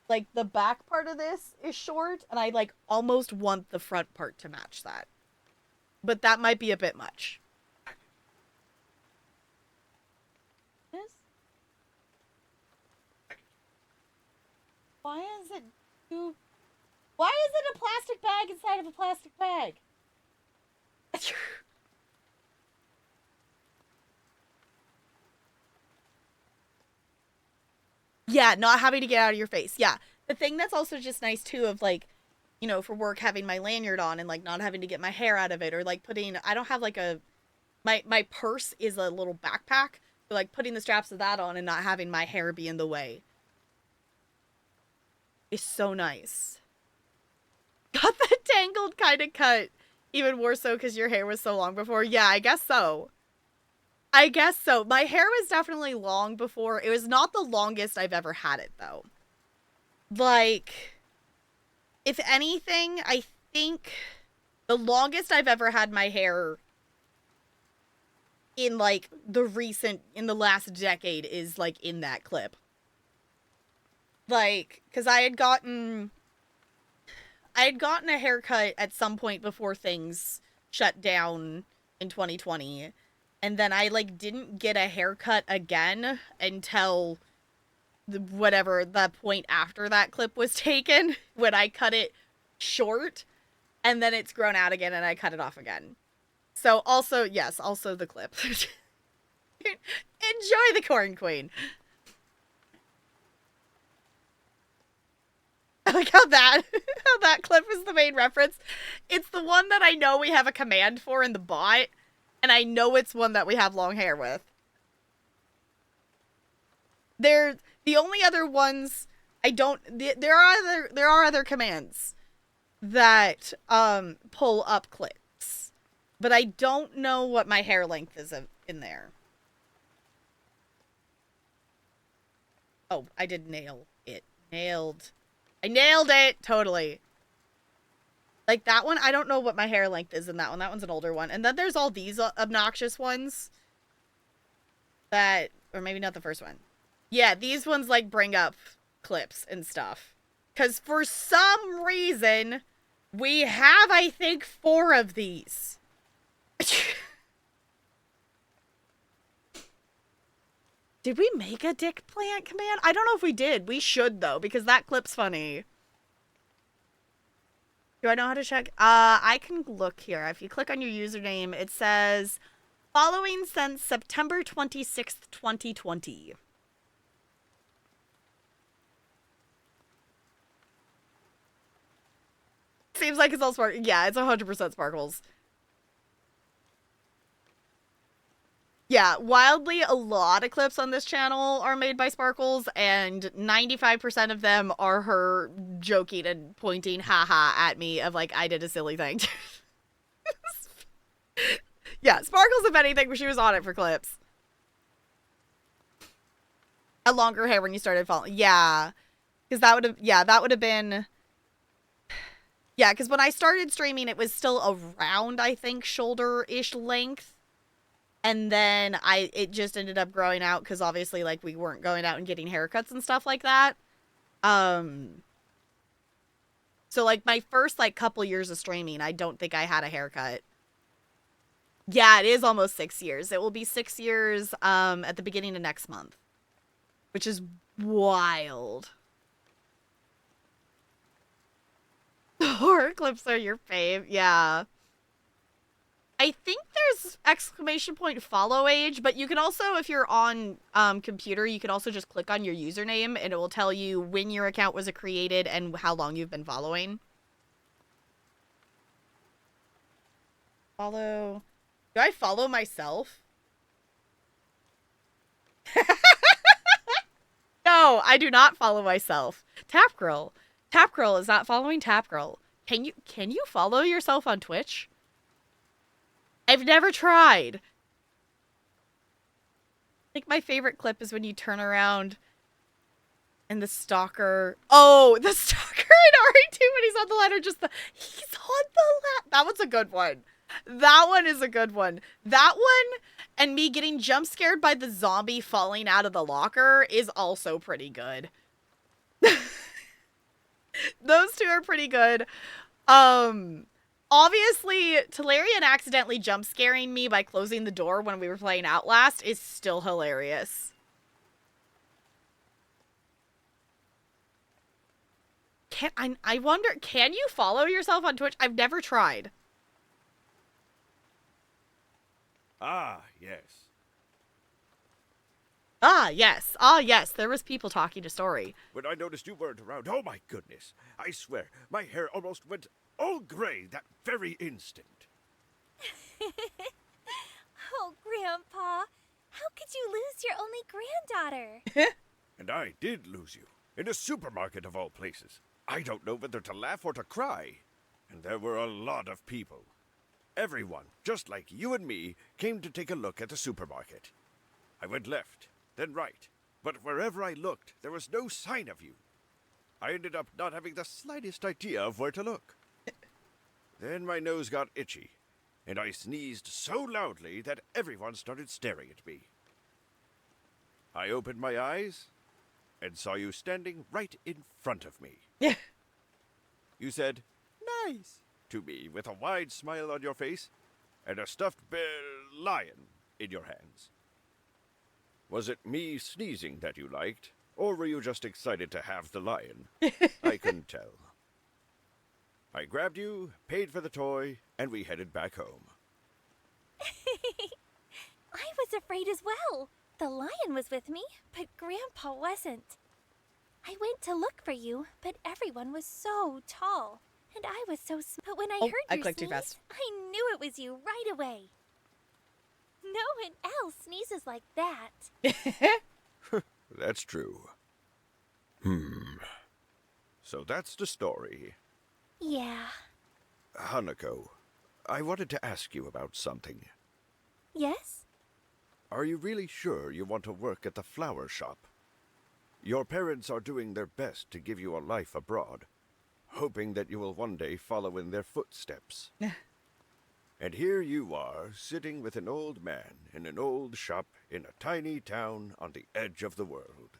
Like, the back part of this is short, and I, like, almost want the front part to match that. But that might be a bit much. Why is it a plastic bag inside of a plastic bag? Yeah, not having to get out of your face. Yeah. The thing that's also just nice too of, like, you know, for work, having my lanyard on and, like, not having to get my hair out of it, or, like, I don't have, like, my purse is a little backpack. So, like, putting the straps of that on and not having my hair be in the way is so nice. Got the tangled kind of cut. Even more so because your hair was so long before. Yeah, I guess so. My hair was definitely long before. It was not the longest I've ever had it, though. Like, if anything, I think the longest I've ever had my hair in, like, in the last decade is, like, in that clip. Like, because I had gotten a haircut at some point before things shut down in 2020. And then I, like, didn't get a haircut again until the point after that clip was taken, when I cut it short, and then it's grown out again and I cut it off again. So also, yes, also the clip. Enjoy the Corn Queen. I like how that clip is the main reference. It's the one that I know we have a command for in the bot, and I know it's one that we have long hair with. They're the only other ones I don't. There are other commands that pull up clips, but I don't know what my hair length is in there. Oh, I did nail it. I nailed it! Totally. Like, that one, I don't know what my hair length is in that one. That one's an older one. And then there's all these obnoxious ones that... Or maybe not the first one. Yeah, these ones, like, bring up clips and stuff. Because for some reason, we have, I think, 4 of these. Did we make a dick plant command? I don't know if we did. We should, though, because that clip's funny. Do I know how to check? I can look here. If you click on your username, it says, following since September 26th, 2020. Seems like it's all sparkles. Yeah, it's 100% sparkles. Yeah, wildly, a lot of clips on this channel are made by Sparkles, and 95% of them are her joking and pointing haha at me of, like, I did a silly thing. Yeah, Sparkles, if anything, she was on it for clips. A longer hair when you started following. Yeah, because that would have been... Yeah, because when I started streaming, it was still around, I think, shoulder-ish length. And then it just ended up growing out because obviously, like, we weren't going out and getting haircuts and stuff like that. So, like, my first, like, couple years of streaming, I don't think I had a haircut. Yeah, it is almost 6 years. It will be 6 years at the beginning of next month, which is wild. Horror clips are your fave. Yeah. I think there's exclamation point follow age, but you can also, if you're on computer, you can also just click on your username and it will tell you when your account was created and how long you've been following. Follow. Do I follow myself? No, I do not follow myself. Tapgirl. Tapgirl is not following Tapgirl. Can you follow yourself on Twitch? I've never tried. I think my favorite clip is when you turn around and the stalker... Oh, the stalker in RE2 when he's on the ladder, he's on the ladder. That one's a good one. That one is a good one. That one and me getting jump scared by the zombie falling out of the locker is also pretty good. Those two are pretty good. Obviously, Talarian accidentally jump scaring me by closing the door when we were playing Outlast is still hilarious. I wonder, can you follow yourself on Twitch? I've never tried. Ah, yes. Ah, yes. Ah, yes. There was people talking to Story. When I noticed you weren't around, oh my goodness. I swear, my hair almost went all gray that very instant. Oh, Grandpa, how could you lose your only granddaughter? And I did lose you. In a supermarket of all places. I don't know whether to laugh or to cry. And there were a lot of people. Everyone, just like you and me, came to take a look at the supermarket. I went left, then right. But wherever I looked, there was no sign of you. I ended up not having the slightest idea of where to look. Then my nose got itchy, and I sneezed so loudly that everyone started staring at me. I opened my eyes and saw you standing right in front of me. You said, "Nice," to me with a wide smile on your face and a stuffed lion in your hands. Was it me sneezing that you liked, or were you just excited to have the lion? I couldn't tell. I grabbed you, paid for the toy, and we headed back home. I was afraid as well. The lion was with me, but Grandpa wasn't. I went to look for you, but everyone was so tall. And I was so small. But when I heard I your clicked too sneeze, fast. I knew it was you right away. No one else sneezes like that. That's true. So that's the story. Yeah. Hanako, I wanted to ask you about something. Yes? Are you really sure you want to work at the flower shop? Your parents are doing their best to give you a life abroad, hoping that you will one day follow in their footsteps. And here you are, sitting with an old man in an old shop in a tiny town on the edge of the world.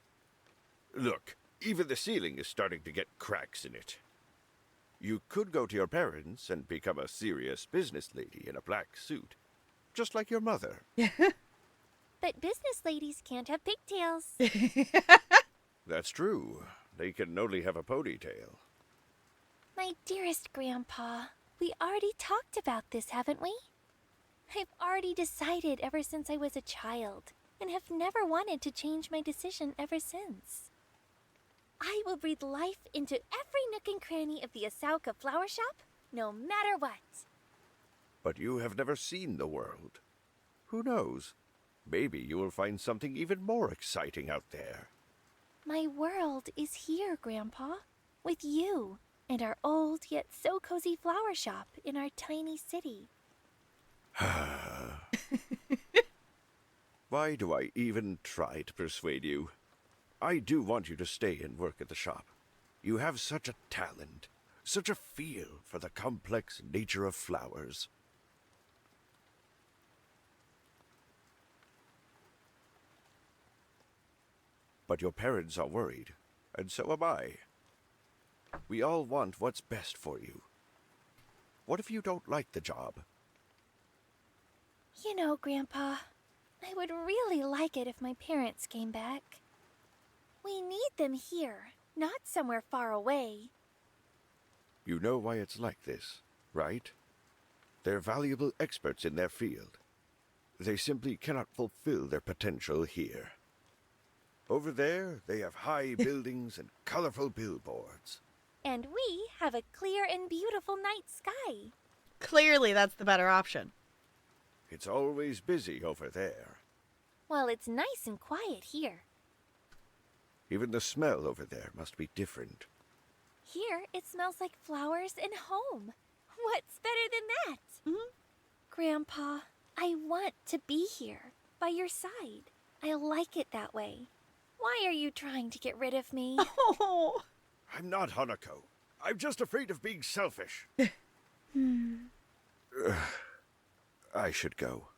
Look, even the ceiling is starting to get cracks in it. You could go to your parents and become a serious business lady in a black suit, just like your mother. But business ladies can't have pigtails. That's true. They can only have a ponytail. My dearest Grandpa, we already talked about this, haven't we? I've already decided ever since I was a child, and have never wanted to change my decision ever since. I will breathe life into every nook and cranny of the Asauka flower shop, no matter what. But you have never seen the world. Who knows? Maybe you will find something even more exciting out there. My world is here, Grandpa, with you and our old yet so cozy flower shop in our tiny city. Why do I even try to persuade you? I do want you to stay and work at the shop. You have such a talent, such a feel for the complex nature of flowers. But your parents are worried, and so am I. We all want what's best for you. What if you don't like the job? You know, Grandpa, I would really like it if my parents came back. We need them here, not somewhere far away. You know why it's like this, right? They're valuable experts in their field. They simply cannot fulfill their potential here. Over there, they have high buildings and colorful billboards. And we have a clear and beautiful night sky. Clearly, that's the better option. It's always busy over there. Well, it's nice and quiet here. Even the smell over there must be different. Here, it smells like flowers and home. What's better than that? Mhm. Grandpa, I want to be here, by your side. I like it that way. Why are you trying to get rid of me? Oh. I'm not Hanako. I'm just afraid of being selfish. I should go.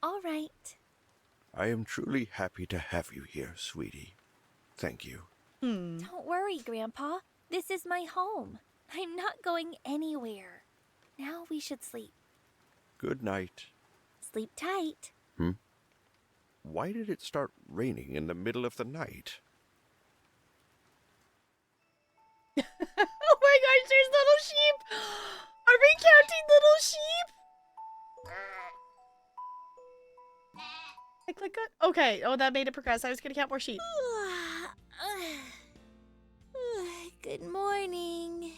All right. I am truly happy to have you here, sweetie. Thank you. Don't worry, Grandpa. This is my home. I'm not going anywhere. Now we should sleep. Good night. Sleep tight. Why did it start raining in the middle of the night? Oh my gosh, there's little sheep! Are we counting little sheep? I click it? Okay, oh, that made it progress. I was gonna count more sheep. Good morning.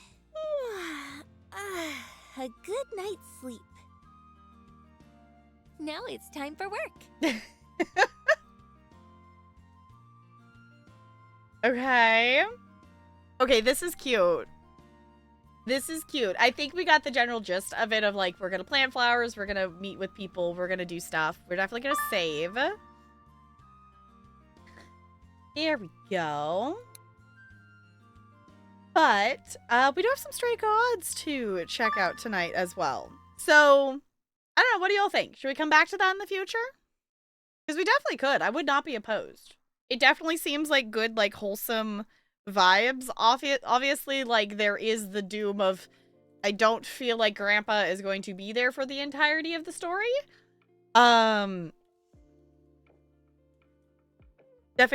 A good night's sleep. Now it's time for work. Okay. Okay, this is cute. This is cute. I think we got the general gist of it of like, we're gonna plant flowers, we're gonna meet with people, we're gonna do stuff. We're definitely gonna save. There we go. But we do have some stray gods to check out tonight as well. So, I don't know, what do y'all think? Should we come back to that in the future? Because we definitely could. I would not be opposed. It definitely seems like good, like, wholesome vibes. Obviously, like, there is the doom of, I don't feel like Grandpa is going to be there for the entirety of the story. Definitely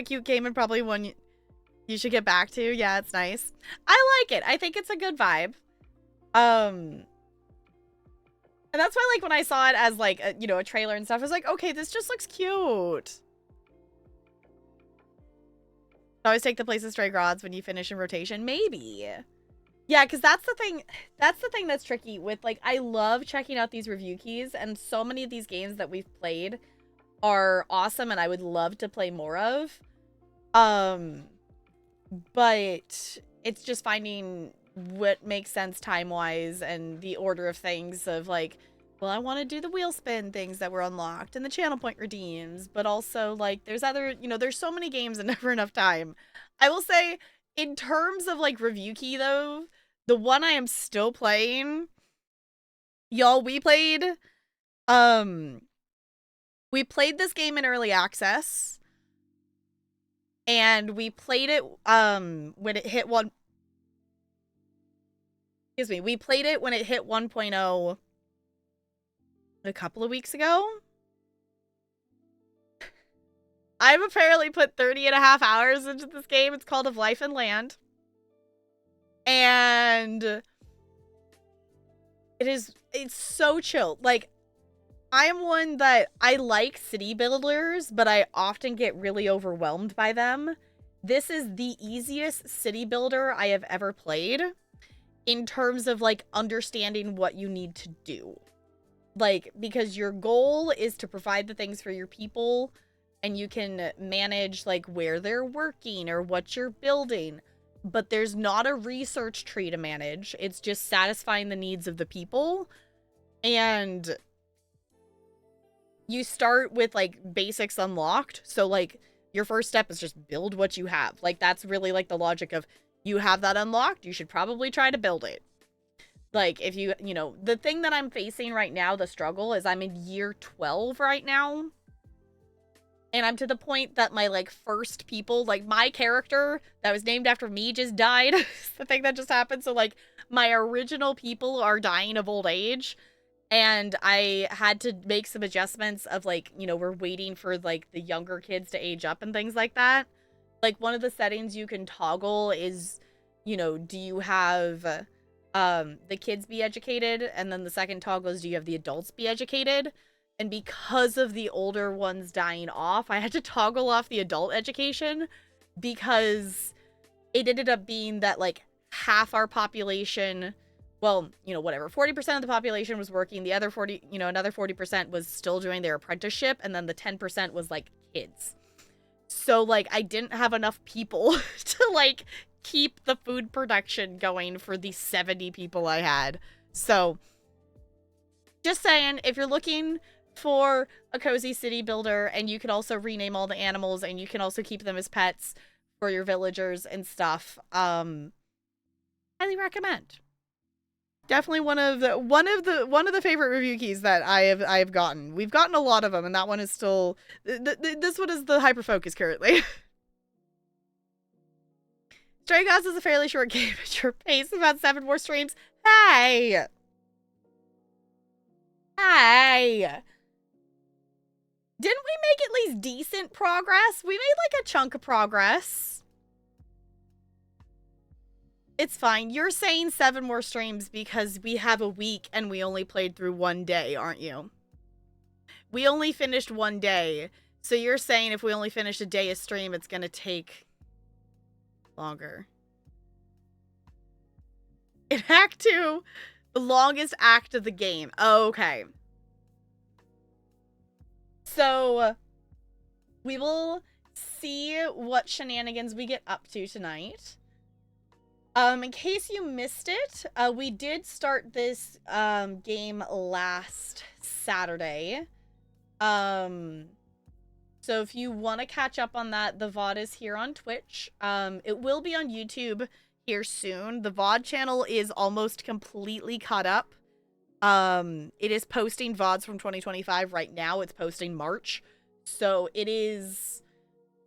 cute game and probably one you should get back to. Yeah, it's nice. I like it. I think it's a good vibe. And that's why, like, when I saw it as, like, a trailer and stuff, I was like, okay, this just looks cute. Always take the place of Stray Gods when you finish in rotation. Maybe. Yeah, because that's the thing. That's the thing that's tricky with, like, I love checking out these review keys, and so many of these games that we've played are awesome, and I would love to play more of. But it's just finding what makes sense time-wise and the order of things of, like, well, I want to do the wheel spin things that were unlocked and the channel point redeems, but also, like, there's other, there's so many games and never enough time. I will say, in terms of, like, review key, though, the one I am still playing, y'all, we played this game in early access, and we played it, when it hit we played it when it hit 1.0 a couple of weeks ago. I've apparently put 30.5 hours into this game. It's called Of Life and Land. And it's so chill. Like, I am one that I like city builders, but I often get really overwhelmed by them. This is the easiest city builder I have ever played in terms of, like, understanding what you need to do. Like, because your goal is to provide the things for your people, and you can manage, like, where they're working or what you're building. But there's not a research tree to manage. It's just satisfying the needs of the people. And you start with, like, basics unlocked. So, like, your first step is just build what you have. Like, that's really, like, the logic of, you have that unlocked, you should probably try to build it. Like, if the thing that I'm facing right now, the struggle, is I'm in year 12 right now. And I'm to the point that my, like, first people, like, my character that was named after me just died. The thing that just happened. So, like, my original people are dying of old age. And I had to make some adjustments of, like, we're waiting for, like, the younger kids to age up and things like that. Like, one of the settings you can toggle is, do you have the kids be educated? And then the second toggle is, do you have the adults be educated? And because of the older ones dying off, I had to toggle off the adult education, because it ended up being that, like, half our population, well, whatever, 40% of the population was working, the other 40, another 40% was still doing their apprenticeship, and then the 10% was, like, kids. So, like, I didn't have enough people to, like, keep the food production going for the 70 people I had. So, just saying, if you're looking for a cozy city builder, and you can also rename all the animals, and you can also keep them as pets for your villagers and stuff, highly recommend. Definitely one of the favorite review keys that I have gotten. We've gotten a lot of them, and that one is still this one is the hyper focus currently. Stray Gods is a fairly short game at your pace, about 7 more streams. Hey! Didn't we make at least decent progress? We made, like, a chunk of progress. It's fine. You're saying 7 more streams because we have a week and we only played through 1 day, aren't you? We only finished 1 day. So you're saying if we only finish a day of stream, it's going to take longer. In Act 2, the longest act of the game. Oh, okay. So, we will see what shenanigans we get up to tonight. In case you missed it, we did start this game last Saturday. So if you want to catch up on that, the VOD is here on Twitch. It will be on YouTube here soon. The VOD channel is almost completely caught up. It is posting VODs from 2025 right now. It's posting March. So it is,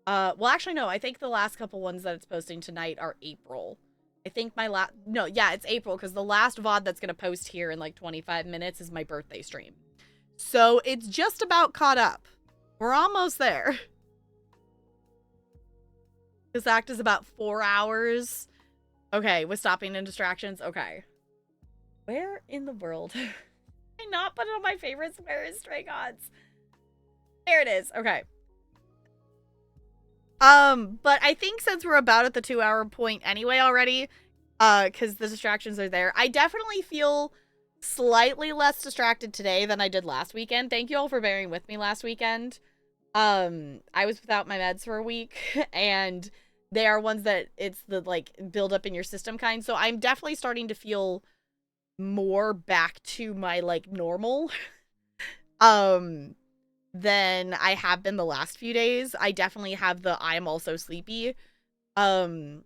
well, actually, no, I think the last couple ones that it's posting tonight are April. I think it's April, because the last VOD that's going to post here in like 25 minutes is my birthday stream. So it's just about caught up. We're almost there. This act is about 4 hours. Okay, with stopping and distractions. Okay. Where in the world I not put it on my favorites? Where is Stray Gods? There it is. Okay. But I think since we're about at the 2-hour point anyway already, because the distractions are there, I definitely feel slightly less distracted today than I did last weekend. Thank you all for bearing with me last weekend. I was without my meds for a week, and they are ones that it's the, like, build up in your system kind, so I'm definitely starting to feel more back to my, like, normal, than I have been the last few days. I definitely have the I'm also sleepy, factor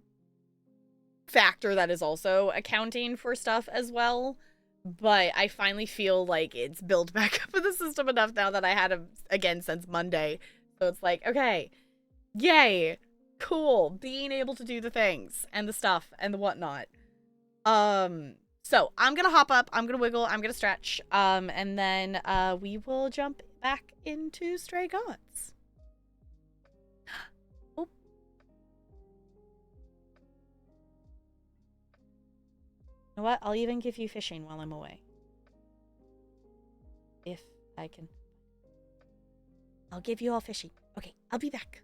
that is also accounting for stuff as well. But I finally feel like it's built back up in the system enough now that I had him again since Monday. So it's like, okay, yay, cool, being able to do the things and the stuff and the whatnot. So I'm gonna hop up, I'm gonna wiggle, I'm gonna stretch, and then we will jump back into Stray Gods. Oh. You know what? I'll even give you fishing while I'm away. If I can. I'll give you all fishing. Okay, I'll be back.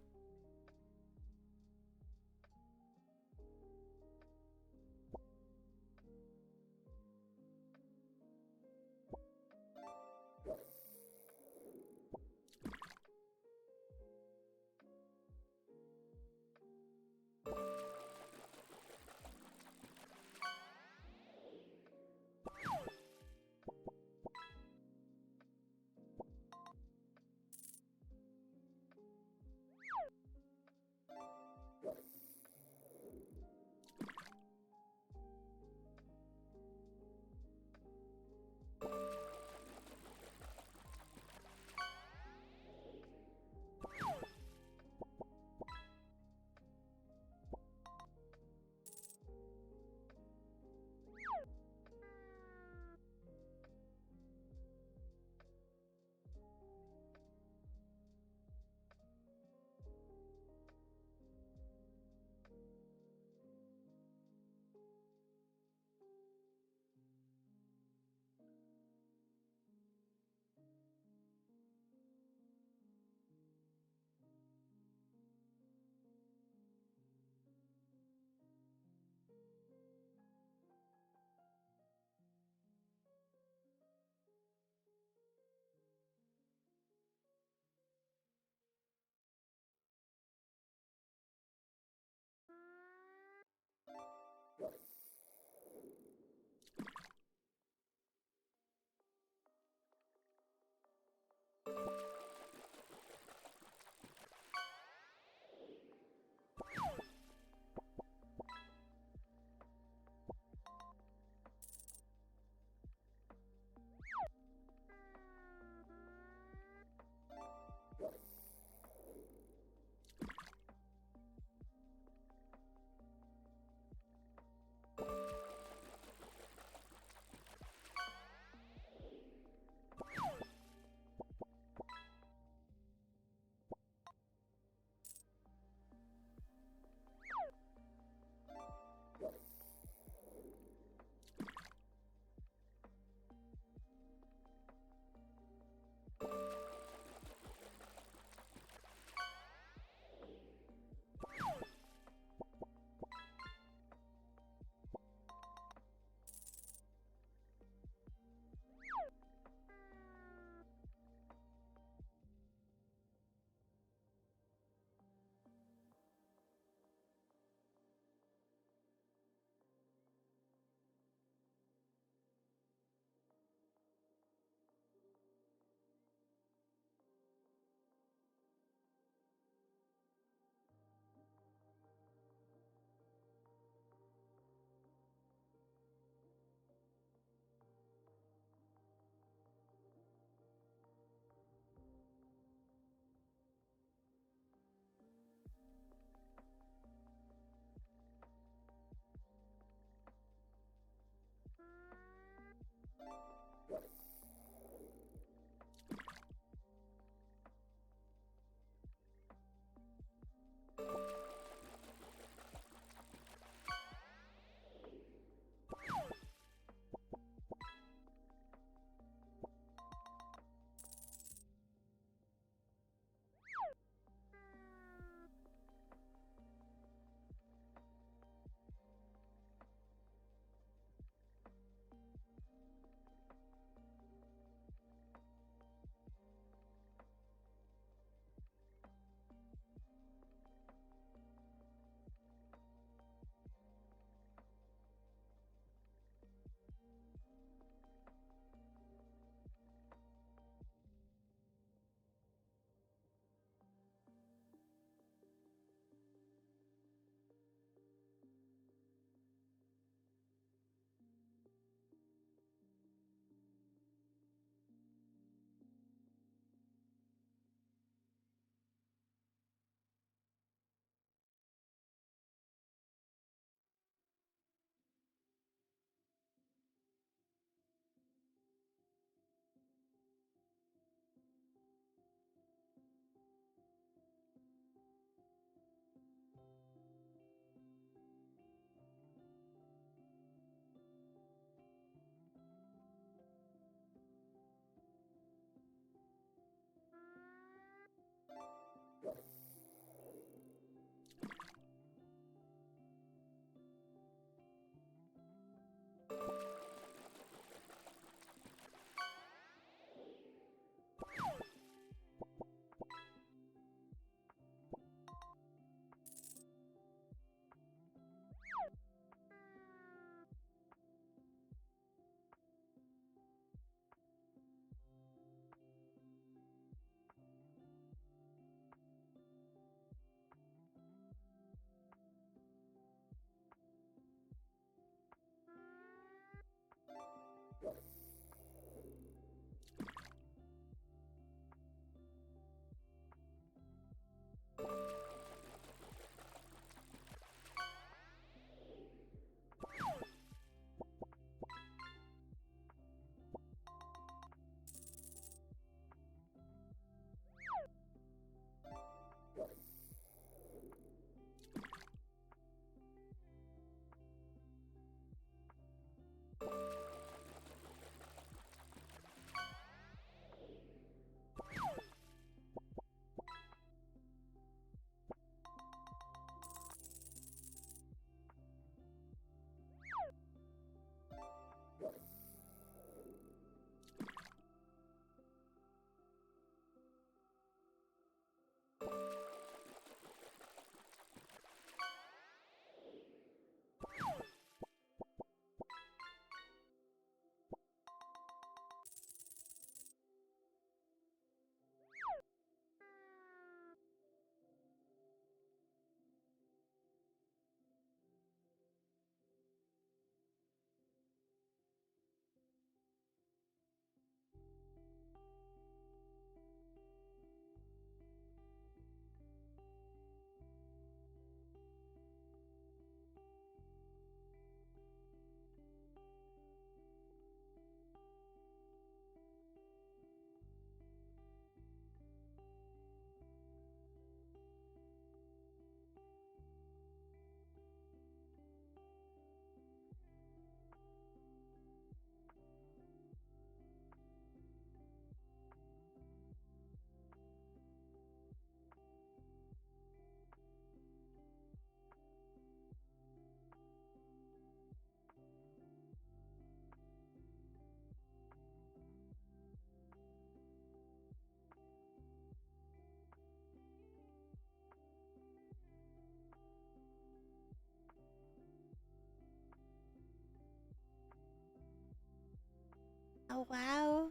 wow.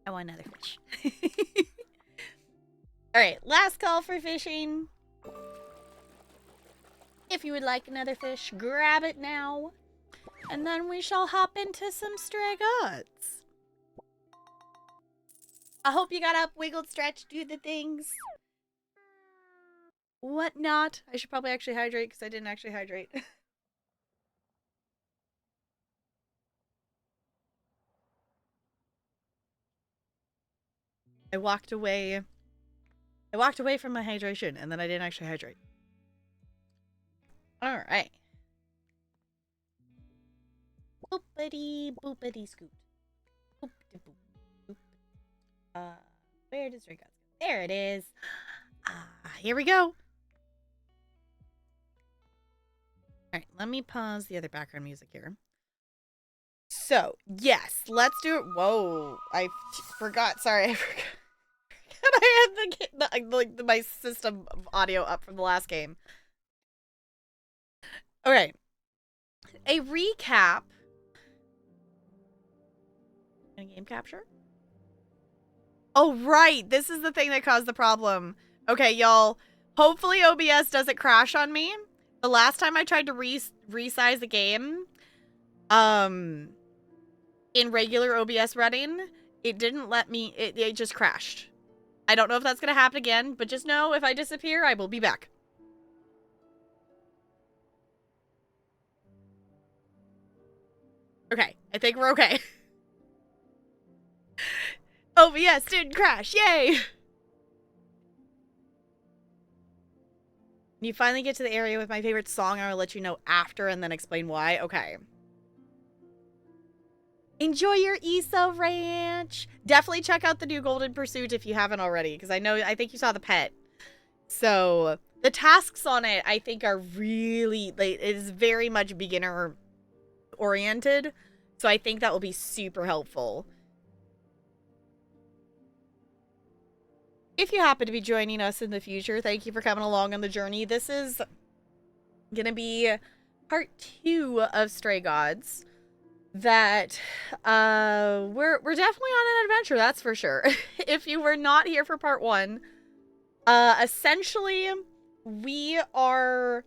I want another fish. Alright, last call for fishing. If you would like another fish, grab it now. And then we shall hop into some Stray Gods. I hope you got up, wiggled, stretched, do the things. What not? I should probably actually hydrate because I didn't actually hydrate. I walked away from my hydration and then I didn't actually hydrate. All right. Boopity boopity scoot. Boopity boop boop. Where does Stray Gods go? There it is. Here we go. All right, let me pause the other background music here. So, yes, let's do it. Whoa, I forgot. Sorry, I forgot. I had my system audio up from the last game. Okay. A recap. Game capture? Oh, right. This is the thing that caused the problem. Okay, y'all. Hopefully OBS doesn't crash on me. The last time I tried to resize the game, in regular OBS running, it didn't let me, it just crashed. I don't know if that's going to happen again, but just know if I disappear, I will be back. Okay, I think we're okay. OBS didn't crash, yay! When you finally get to the area with my favorite song, I will let you know after and then explain why. Okay. Enjoy your ESO ranch. Definitely check out the new Golden Pursuit if you haven't already, because I think you saw the pet. So the tasks on it, I think, are really, like, it is very much beginner oriented. So I think that will be super helpful. If you happen to be joining us in the future, thank you for coming along on the journey. This is gonna be part 2 of Stray Gods. That we're definitely on an adventure, that's for sure. If you were not here for part 1, essentially we are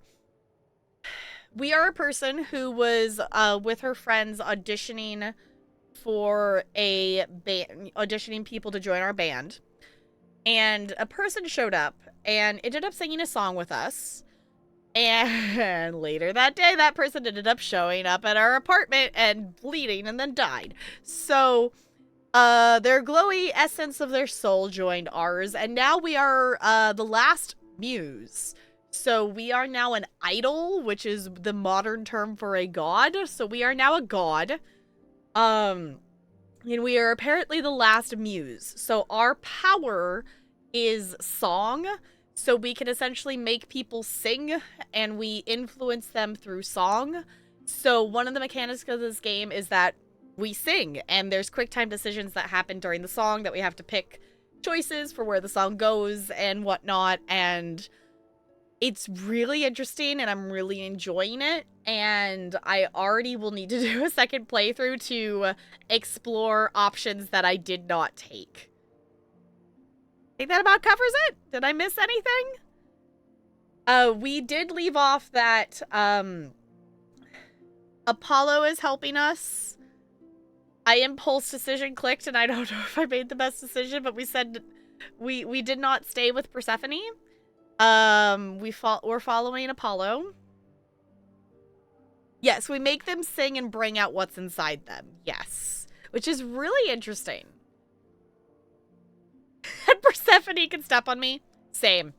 a person who was with her friends auditioning for a band, auditioning people to join our band, and a person showed up and ended up singing a song with us. And later that day, that person ended up showing up at our apartment and bleeding and then died. So, their glowy essence of their soul joined ours. And now we are, the last muse. So we are now an idol, which is the modern term for a god. So we are now a god. And we are apparently the last muse. So our power is song. So we can essentially make people sing, and we influence them through song. So one of the mechanics of this game is that we sing, and there's quick time decisions that happen during the song that we have to pick choices for where the song goes and whatnot. And it's really interesting, and I'm really enjoying it. And I already will need to do a second playthrough to explore options that I did not take. I think that about covers it. Did I miss anything? We did leave off that Apollo is helping us. I impulse decision clicked, and I don't know if I made the best decision, but we said we did not stay with Persephone. We're following Apollo. Yes, we make them sing and bring out what's inside them. Yes, which is really interesting. And Persephone can step on me. Same.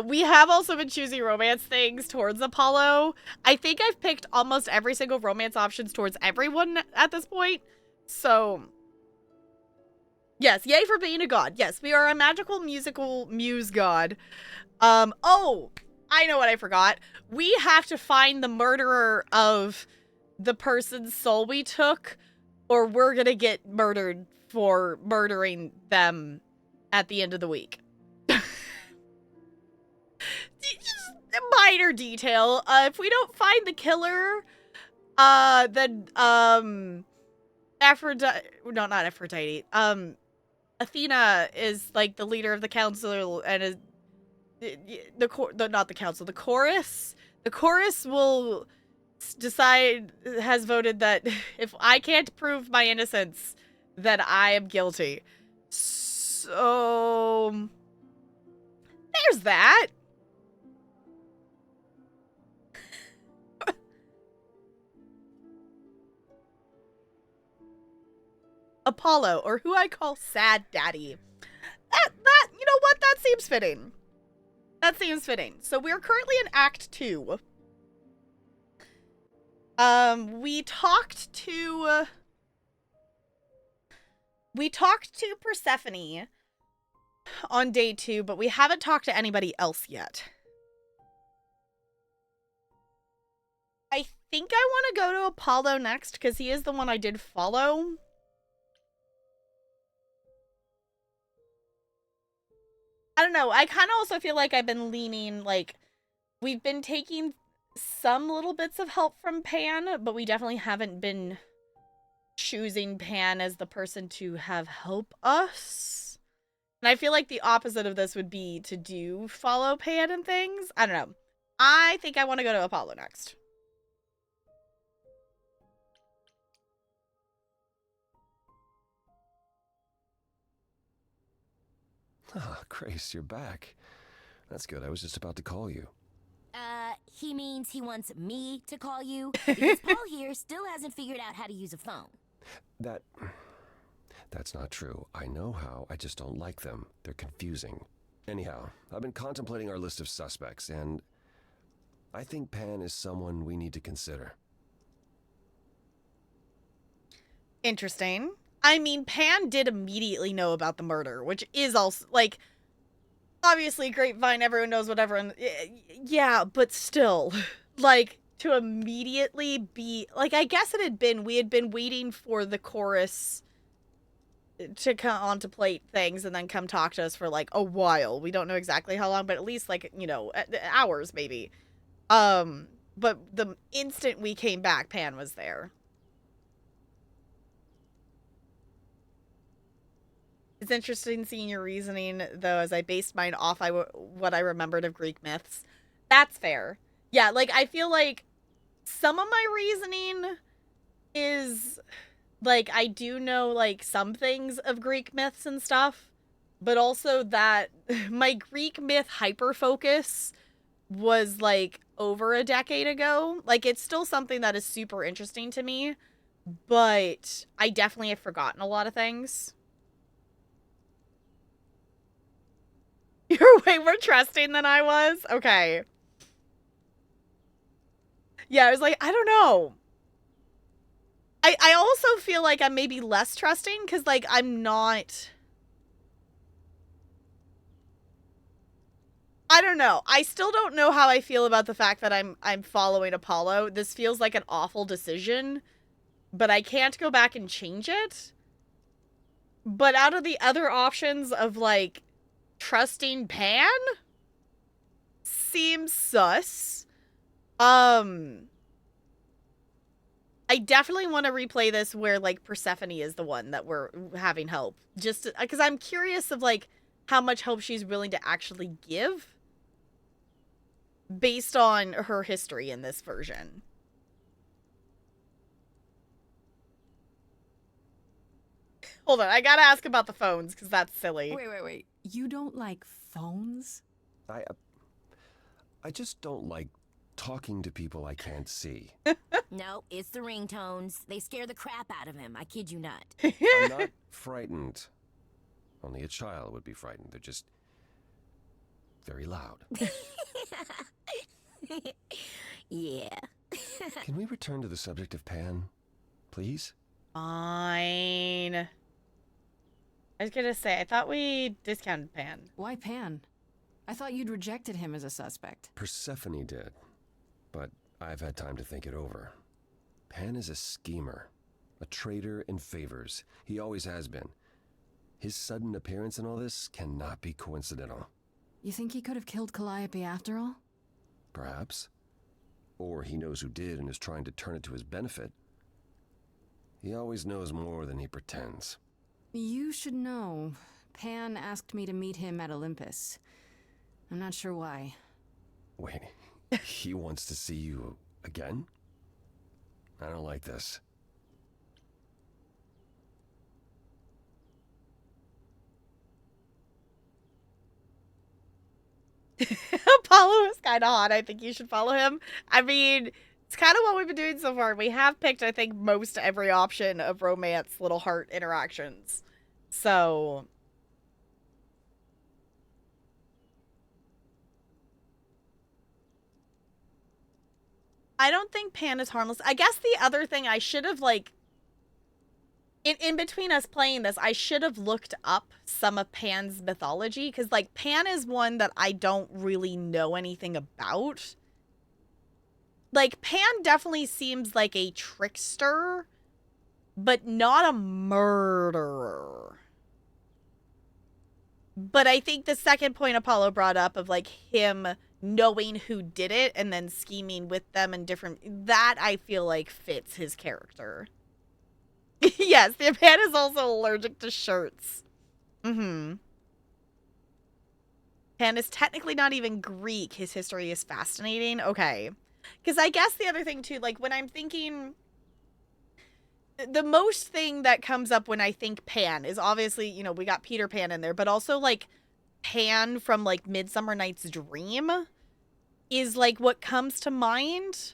We have also been choosing romance things towards Apollo. I think I've picked almost every single romance options towards everyone at this point. So, yes, yay for being a god. Yes, we are a magical musical muse god. Oh, I know what I forgot. We have to find the murderer of the person's soul we took, or we're gonna get murdered for murdering them at the end of the week. minor detail. If we don't find the killer, then Aphrodite, no, not Aphrodite. Athena is like the leader of the council and is not the council, the chorus. The chorus will has voted that if I can't prove my innocence, then I am guilty. So there's that. Apollo, or who I call Sad Daddy. That, you know what? That seems fitting. That seems fitting. So we're currently in Act 2. We talked to Persephone on day 2, but we haven't talked to anybody else yet. I think I want to go to Apollo next, because he is the one I did follow. I don't know. I kind of also feel like I've been leaning, like, we've been taking some little bits of help from Pan, but we definitely haven't been choosing Pan as the person to have help us. And I feel like the opposite of this would be to do follow Pan and things. I don't know. I think I want to go to Apollo next. Ah, Grace, you're back. That's good. I was just about to call you. He means he wants me to call you, because Paul here still hasn't figured out how to use a phone. That's not true. I know how, I just don't like them. They're confusing. Anyhow, I've been contemplating our list of suspects, and I think Pan is someone we need to consider. Interesting. I mean, Pan did immediately know about the murder, which is also, like, obviously Grapevine, everyone knows whatever, and yeah, but still, like, to immediately be, like, I guess we had been waiting for the chorus to contemplate things and then come talk to us for, like, a while. We don't know exactly how long, but at least, like, you know, hours, maybe. But the instant we came back, Pan was there. It's interesting seeing your reasoning, though, as I based mine off what I remembered of Greek myths. That's fair. Yeah, like, I feel like some of my reasoning is, like, I do know, like, some things of Greek myths and stuff, but also that my Greek myth hyper-focus was, like, over a decade ago. Like, it's still something that is super interesting to me, but I definitely have forgotten a lot of things. You're way more trusting than I was? Okay. Yeah, I was like, I don't know. I also feel like I'm maybe less trusting because, like, I'm not... I don't know. I still don't know how I feel about the fact that I'm following Apollo. This feels like an awful decision, but I can't go back and change it. But out of the other options of, like, trusting Pan seems sus. I definitely want to replay this where, like, Persephone is the one that we're having help. Just because I'm curious of, like, how much help she's willing to actually give based on her history in this version. Hold on, I gotta ask about the phones because that's silly. Wait. You don't like phones? I just don't like talking to people I can't see. No, it's the ringtones. They scare the crap out of him. I kid you not. I'm not frightened. Only a child would be frightened. They're just very loud. Yeah. Can we return to the subject of Pan, please? Fine. I was gonna say, I thought we discounted Pan. Why Pan? I thought you'd rejected him as a suspect. Persephone did, but I've had time to think it over. Pan is a schemer, a traitor in favors. He always has been. His sudden appearance in all this cannot be coincidental. You think he could have killed Calliope after all? perhaps. Or he knows who did and is trying to turn it to his benefit. He always knows more than he pretends. You should know. Pan asked me to meet him at Olympus. I'm not sure why. Wait, he wants to see you again? I don't like this. Apollo is kind of hot. I think you should follow him. I mean, it's kind of what we've been doing so far. We have picked, I think, most every option of romance little heart interactions. So I don't think Pan is harmless. I guess the other thing I should have, like, in between us playing this, I should have looked up some of Pan's mythology, because, like, Pan is one that I don't really know anything about. Like, Pan definitely seems like a trickster, but not a murderer. But I think the second point Apollo brought up of, like, him knowing who did it and then scheming with them and different, that I feel like fits his character. Yes, the man is also allergic to shirts. Pan is technically not even Greek. His history is fascinating. Okay. Because I guess the other thing, too, like, when I'm thinking... The most thing that comes up when I think Pan is obviously, you know, we got Peter Pan in there, but also, like, Pan from, like, Midsummer Night's Dream is, like, what comes to mind.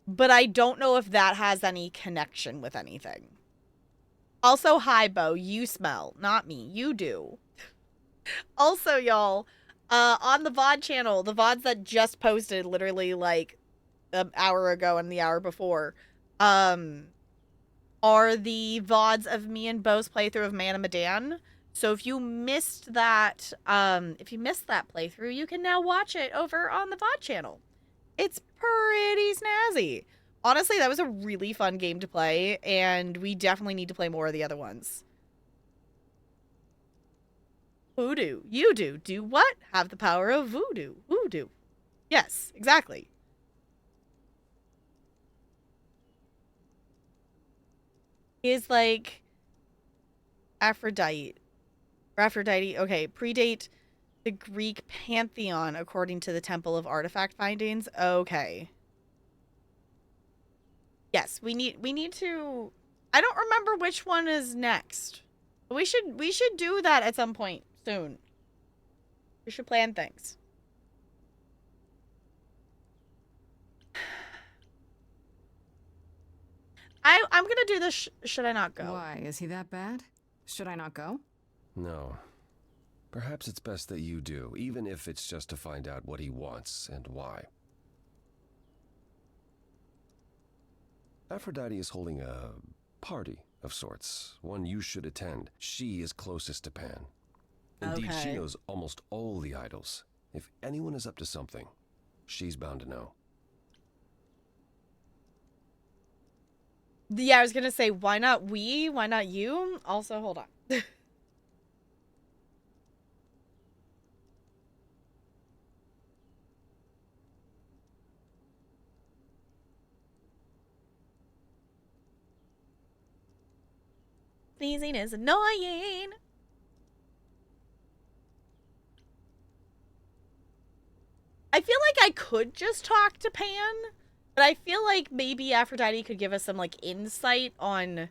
But I don't know if that has any connection with anything. Also, hi, Bo. You smell. Not me. You do. Also, y'all, on the VOD channel, the VODs that just posted literally, like, an hour ago and the hour before, are the VODs of me and Bo's playthrough of Man of Medan. So if you missed that, playthrough, you can now watch it over on the VOD channel. It's pretty snazzy. Honestly, that was a really fun game to play, and we definitely need to play more of the other ones. Voodoo. You do. Do what? Have the power of voodoo. Voodoo. Yes, exactly. Is like Aphrodite. Okay, predate the Greek pantheon according to the Temple of Artifact findings. Okay. Yes, we need to... I don't remember which one is next. We should do that at some point soon. We should plan things. I'm gonna do this. Should I not go? Why? Is he that bad? Should I not go? No. Perhaps it's best that you do, even if it's just to find out what he wants and why. Aphrodite is holding a party of sorts, one you should attend. She is closest to Pan. Indeed, she knows almost all the idols. If anyone is up to something, she's bound to know. Yeah, I was gonna say, why not we? Why not you? Also, hold on. Sneezing is annoying. I feel like I could just talk to Pan, but I feel like maybe Aphrodite could give us some, like, insight on...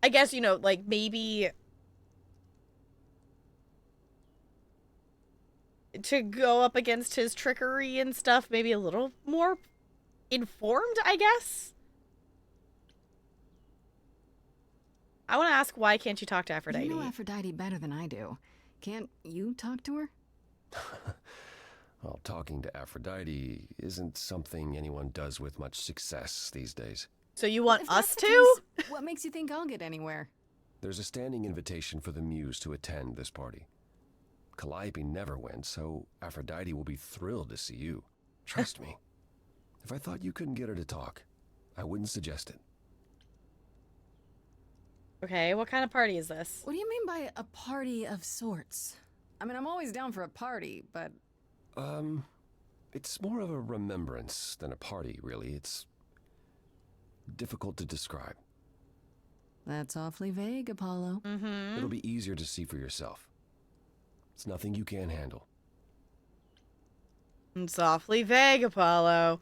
I guess, you know, like, maybe... to go up against his trickery and stuff, maybe a little more informed, I guess? I want to ask, why can't you talk to Aphrodite? You know Aphrodite better than I do. Can't you talk to her? Well, talking to Aphrodite isn't something anyone does with much success these days. So you want If us that's the to? case, what makes you think I'll get anywhere? There's a standing invitation for the Muse to attend this party. Calliope never went, so Aphrodite will be thrilled to see you. Trust me. If I thought you couldn't get her to talk, I wouldn't suggest it. Okay, what kind of party is this? What do you mean by a party of sorts? I mean, I'm always down for a party, but... It's more of a remembrance than a party, really. It's difficult to describe. That's awfully vague, Apollo. Mm-hmm. It'll be easier to see for yourself. It's nothing you can't handle. It's awfully vague, Apollo.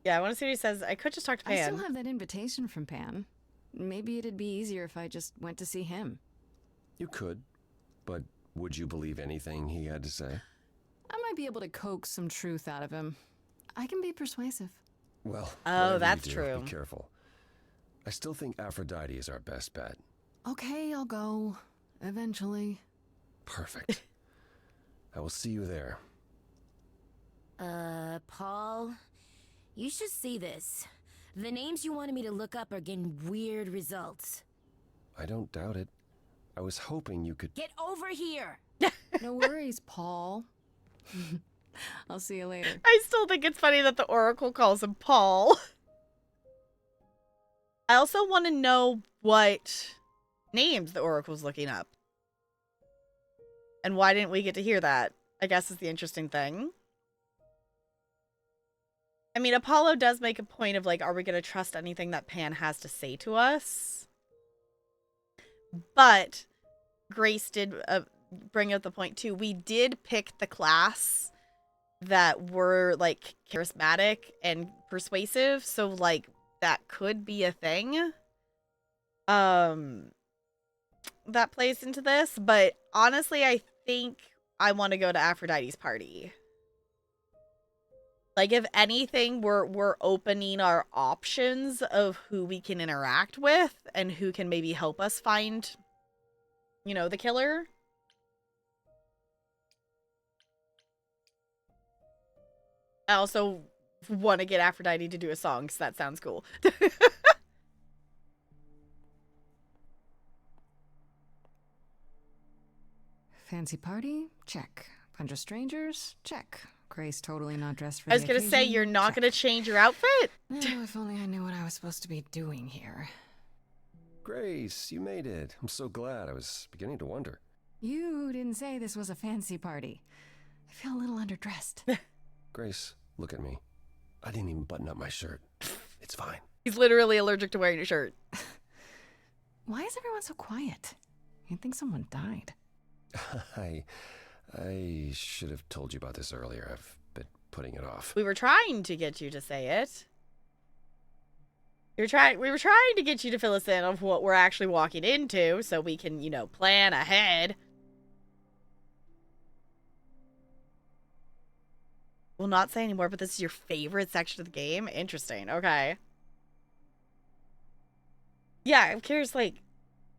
Yeah, I want to see what he says. I could just talk to I Pan. still have that invitation from Pan. Maybe it'd be easier if I just went to see him. You could, but would you believe anything he had to say? I might be able to coax some truth out of him. I can be persuasive. Well, Oh, whatever you that's do, true. Be careful. I still think Aphrodite is our best bet. Okay, I'll go. Eventually. Perfect. I will see you there. Paul, you should see this. The names you wanted me to look up are getting weird results. I don't doubt it. I was hoping you could... Get over here! No worries, Paul. I'll see you later. I still think it's funny that the Oracle calls him Paul. I also want to know what names the Oracle's looking up. And why didn't we get to hear that? I guess is the interesting thing. I mean, Apollo does make a point of like, are we going to trust anything that Pan has to say to us? But Grace did bring up the point too. We did pick the class that were like charismatic and persuasive, so like that could be a thing that plays into this. But honestly, I think I want to go to Aphrodite's party. Like, if anything, we're opening our options of who we can interact with and who can maybe help us find, you know, the killer. I also want to get Aphrodite to do a song, because that sounds cool. Fancy party? Check. Bunch of strangers? Check. Grace totally not dressed for I was the going to say, occasion? you're not Check. going to change your outfit? Oh, if only I knew what I was supposed to be doing here. Grace, you made it. I'm so glad. I was beginning to wonder. You didn't say this was a fancy party. I feel a little underdressed. Grace, look at me. I didn't even button up my shirt. It's fine. He's literally allergic to wearing a shirt. Why is everyone so quiet? You'd think someone died. I should have told you about this earlier. I've been putting it off. We were trying to get you to say it. We were trying to get you to fill us in of what we're actually walking into so we can, you know, plan ahead. We'll not say anymore, but this is your favorite section of the game? Interesting. Okay. Yeah, I'm curious, like,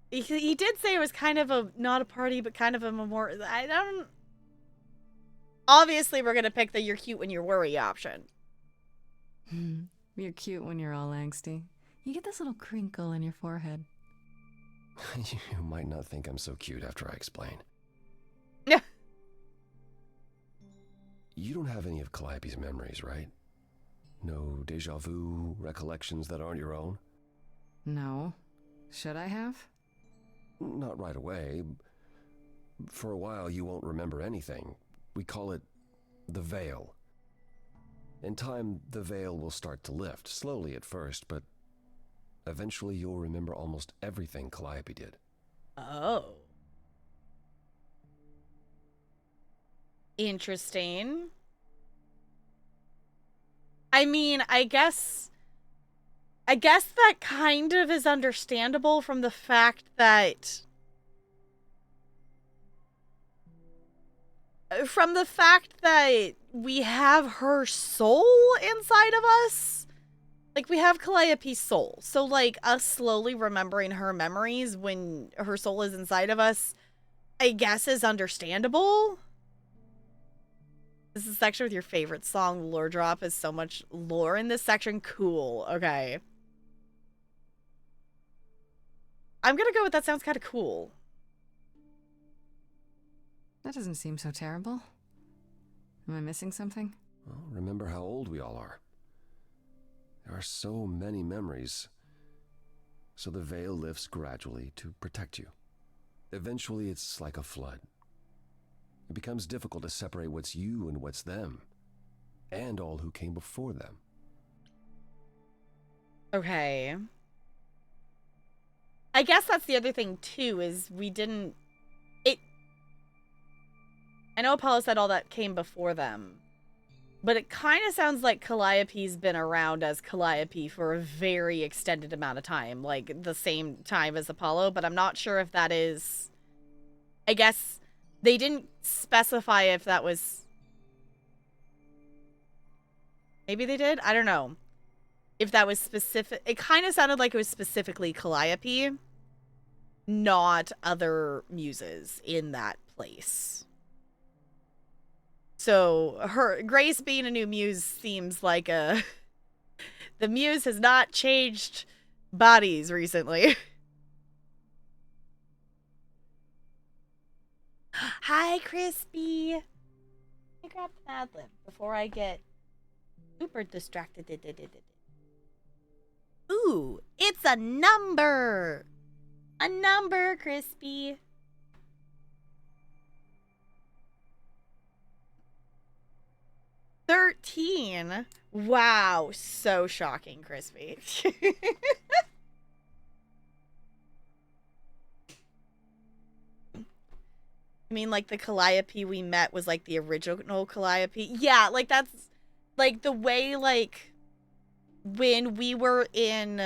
he did say it was kind of a, not a party, but kind of a memorial. I don't... Obviously, we're going to pick the you're cute when you're worry option. You're cute when you're all angsty. You get this little crinkle in your forehead. You might not think I'm so cute after I explain. Yeah. You don't have any of Calliope's memories, right? No deja vu recollections that aren't your own? No. Should I have? Not right away. For a while, you won't remember anything. We call it the veil. In time, the veil will start to lift, slowly at first, but eventually you'll remember almost everything Calliope did. Oh. Interesting. I mean, I guess that kind of is understandable from the fact that we have her soul inside of us. Like, we have Calliope's soul. So, like, us slowly remembering her memories when her soul is inside of us, I guess is understandable. This is a section with your favorite song, Lore Drop. Is so much lore in this section. Cool. Okay. I'm gonna go with that sounds kind of cool. That doesn't seem so terrible. Am I missing something? Well, remember how old we all are. There are so many memories. So the veil lifts gradually to protect you. Eventually, it's like a flood. it becomes difficult to separate what's you and what's them, and all who came before them. Okay. I guess that's the other thing, too, is we didn't... I know Apollo said all that came before them, but it kind of sounds like Calliope's been around as Calliope for a very extended amount of time, like the same time as Apollo, but I'm not sure if that is... I guess they didn't specify if that was... Maybe they did? I don't know. If that was specific... It kind of sounded like it was specifically Calliope, not other muses in that place. So Grace being a new muse seems like the muse has not changed bodies recently. Hi, Crispy. Let me grab the Mad Lib before I get super distracted. Ooh, it's a number. A number, Crispy. $13. Wow, so shocking, Crispy. I mean, like, the Calliope we met was, like, the original Calliope. Yeah, like, that's, like, the way, like, when we were in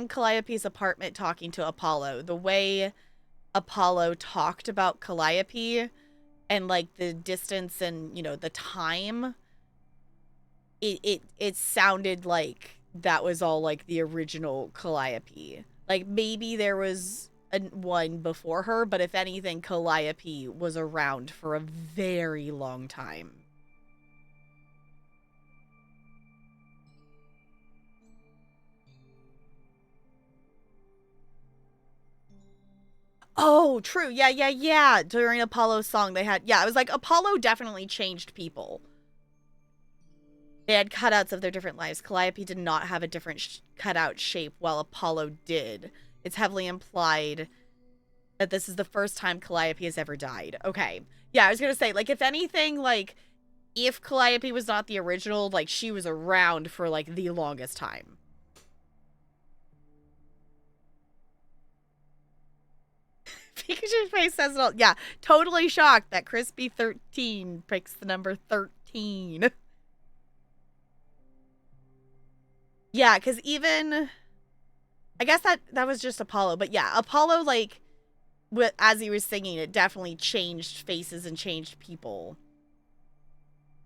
Calliope's apartment talking to Apollo, the way Apollo talked about Calliope and, like, the distance and, you know, the time, it sounded like that was all, like, the original Calliope. Like, maybe there was one before her, but if anything, Calliope was around for a very long time. Oh, true. Yeah. During Apollo's song, they had... Yeah, it was like Apollo definitely changed people. They had cutouts of their different lives. Calliope did not have a different cutout shape, while Apollo did. It's heavily implied that this is the first time Calliope has ever died. Okay. Yeah, I was going to say, like, if anything, like, if Calliope was not the original, like, she was around for, like, the longest time. Pikachu's face says it all. Yeah, totally shocked that Crispy 13 picks the number 13. Yeah, because even... I guess that was just Apollo. But yeah, Apollo, like, as he was singing, it definitely changed faces and changed people.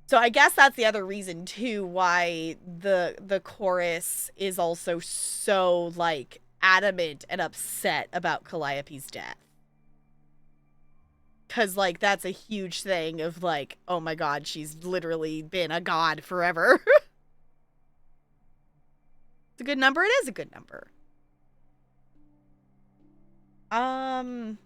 So I guess that's the other reason, too, why the chorus is also so, like, adamant and upset about Calliope's death. Because, like, that's a huge thing of, like, oh my god, she's literally been a god forever. It's a good number. It is a good number. I'm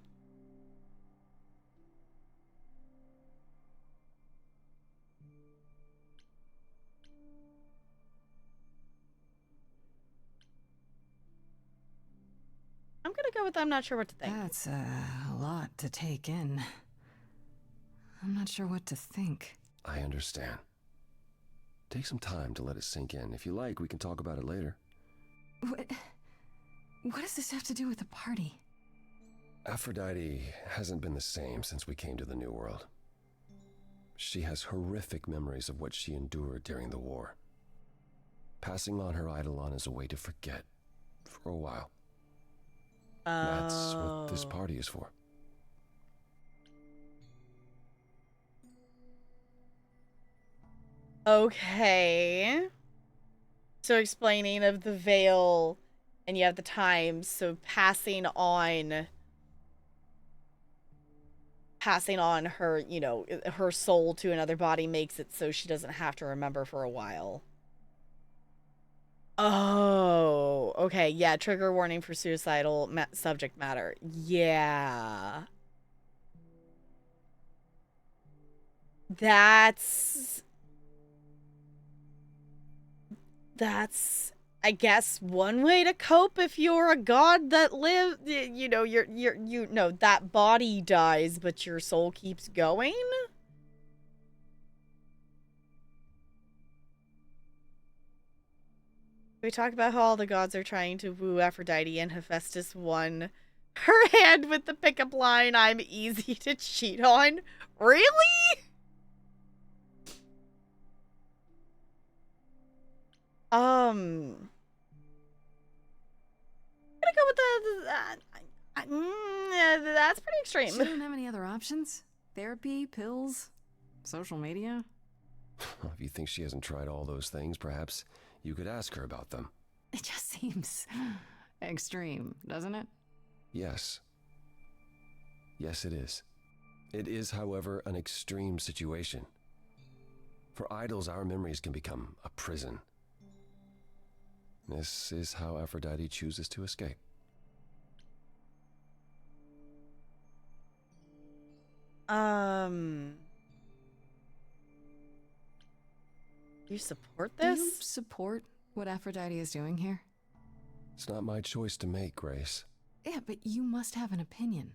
gonna go with I'm not sure what to think. That's a lot to take in. I'm not sure what to think. I understand. Take some time to let it sink in. If you like, we can talk about it later. What does this have to do with the party? Aphrodite hasn't been the same since we came to the New World. She has horrific memories of what she endured during the war. Passing on her Eidolon is a way to forget, for a while. That's what this party is for. Okay. So explaining of the veil, and you have the times, so passing on her, you know, her soul to another body makes it so she doesn't have to remember for a while. Oh, okay. Yeah, trigger warning for suicidal subject matter. Yeah. That's I guess one way to cope if you're a god that live, you know, that body dies, but your soul keeps going. We talk about how all the gods are trying to woo Aphrodite, and Hephaestus won her hand with the pickup line, "I'm easy to cheat on." Really? I'm gonna go with that's pretty extreme. She don't have any other options? Therapy, pills, social media? If you think she hasn't tried all those things, perhaps you could ask her about them. It just seems extreme, doesn't it? Yes. Yes, it is. It is, however, an extreme situation. For idols, our memories can become a prison. This is how Aphrodite chooses to escape. You support this? Do you support what Aphrodite is doing here? It's not my choice to make, Grace. Yeah, but you must have an opinion.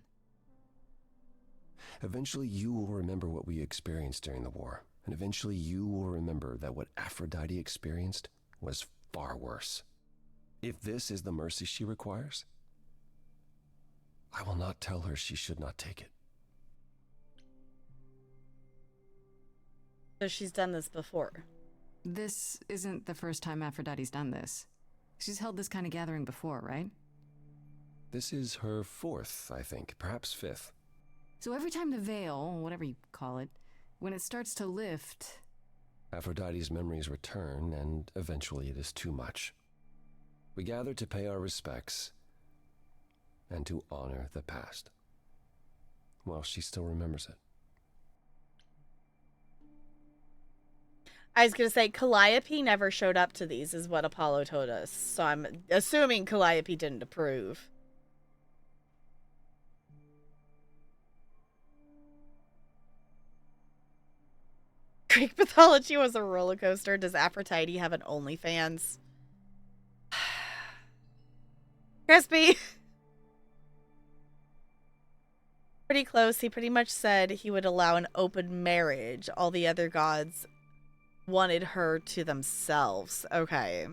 Eventually you will remember what we experienced during the war, and eventually you will remember that what Aphrodite experienced was far worse. If this is the mercy she requires, I will not tell her she should not take it. So she's done this before. This isn't the first time Aphrodite's done this. She's held this kind of gathering before, right? This is her fourth, I think, perhaps fifth. So every time the veil, whatever you call it, when it starts to lift... Aphrodite's memories return, and eventually it is too much. We gather to pay our respects and to honor the past. Well, she still remembers it. I was going to say, Calliope never showed up to these, is what Apollo told us. So I'm assuming Calliope didn't approve. Greek mythology was a roller coaster. Does Aphrodite have an OnlyFans? Crispy! Pretty close. He pretty much said he would allow an open marriage. All the other gods wanted her to themselves. Okay.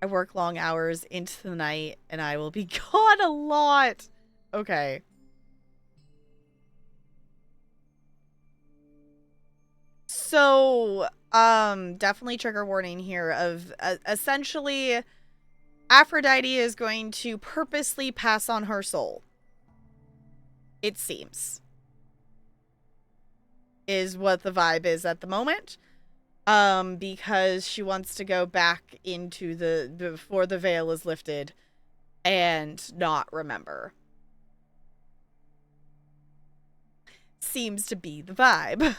I work long hours into the night and I will be gone a lot. Okay. So, definitely trigger warning here of essentially Aphrodite is going to purposely pass on her soul. It seems. Is what the vibe is at the moment. Because she wants to go back into before the veil is lifted and not remember. Seems to be the vibe.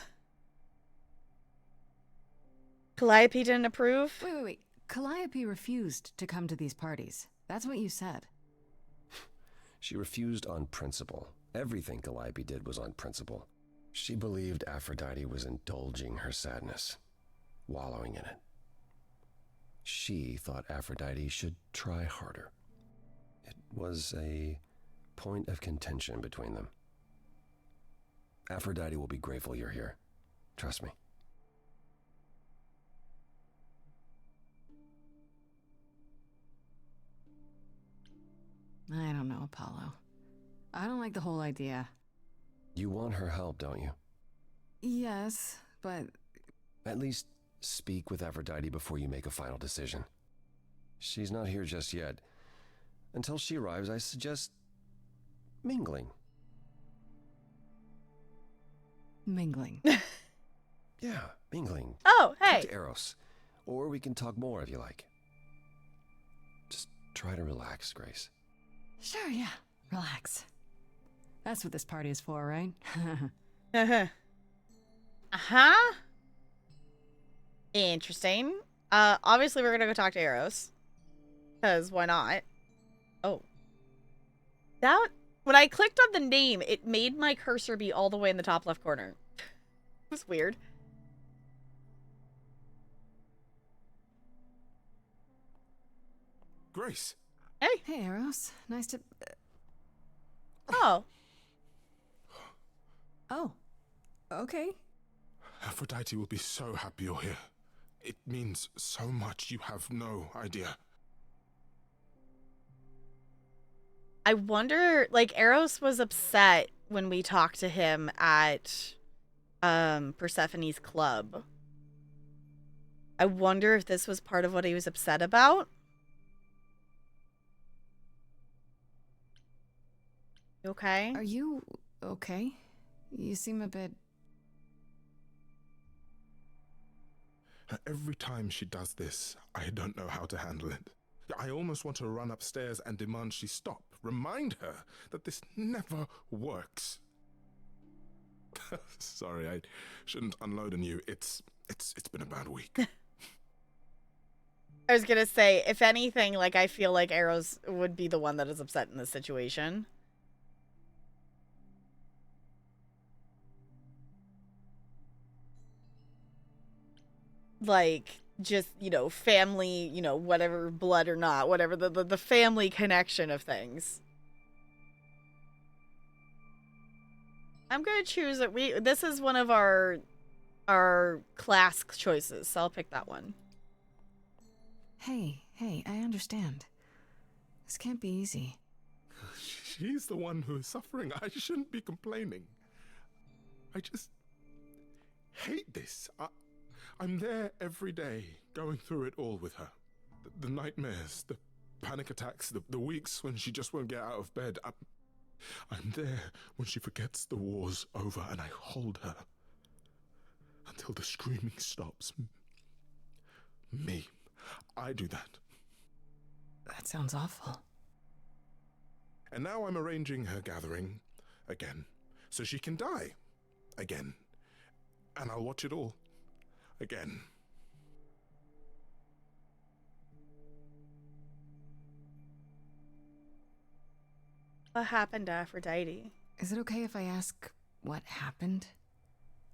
Calliope didn't approve? Wait. Calliope refused to come to these parties. That's what you said. She refused on principle. Everything Calliope did was on principle. She believed Aphrodite was indulging her sadness, wallowing in it. She thought Aphrodite should try harder. It was a point of contention between them. Aphrodite will be grateful you're here. Trust me. I don't know, Apollo. I don't like the whole idea. You want her help, don't you? Yes, but... At least speak with Aphrodite before you make a final decision. She's not here just yet. Until she arrives, I suggest mingling. Mingling. Yeah, mingling. Oh, hey. Talk to Eros. Or we can talk more if you like. Just try to relax, Grace. Sure, yeah. Relax. That's what this party is for, right? Uh-huh. Interesting. Obviously we're gonna go talk to Eros. Because why not? Oh. When I clicked on the name, it made my cursor be all the way in the top left corner. It was weird. Grace. Hey. Hey, Eros. Nice to... Oh. Oh. Okay. Aphrodite will be so happy you're here. It means so much, you have no idea. I wonder, like, Eros was upset when we talked to him at Persephone's club. I wonder if this was part of what he was upset about. You okay? Are you okay? You seem a bit... Every time she does this, I don't know how to handle it. I almost want to run upstairs and demand she stop. Remind her that this never works. Sorry, I shouldn't unload on you. It's been a bad week. I was gonna say, if anything, like, I feel like Eros would be the one that is upset in this situation. Like, just, you know, family, you know, whatever, blood or not, whatever, the family connection of things. I'm gonna choose it. This is one of our class choices, so I'll pick that one. Hey, I understand. This can't be easy. She's the one who is suffering. I shouldn't be complaining. I just hate this. I'm there every day, going through it all with her. The nightmares, the panic attacks, the weeks when she just won't get out of bed. I'm there when she forgets the war's over, and I hold her until the screaming stops. Me. I do that. That sounds awful. And now I'm arranging her gathering again, so she can die again. And I'll watch it all again. What happened to Aphrodite? Is it okay if I ask what happened?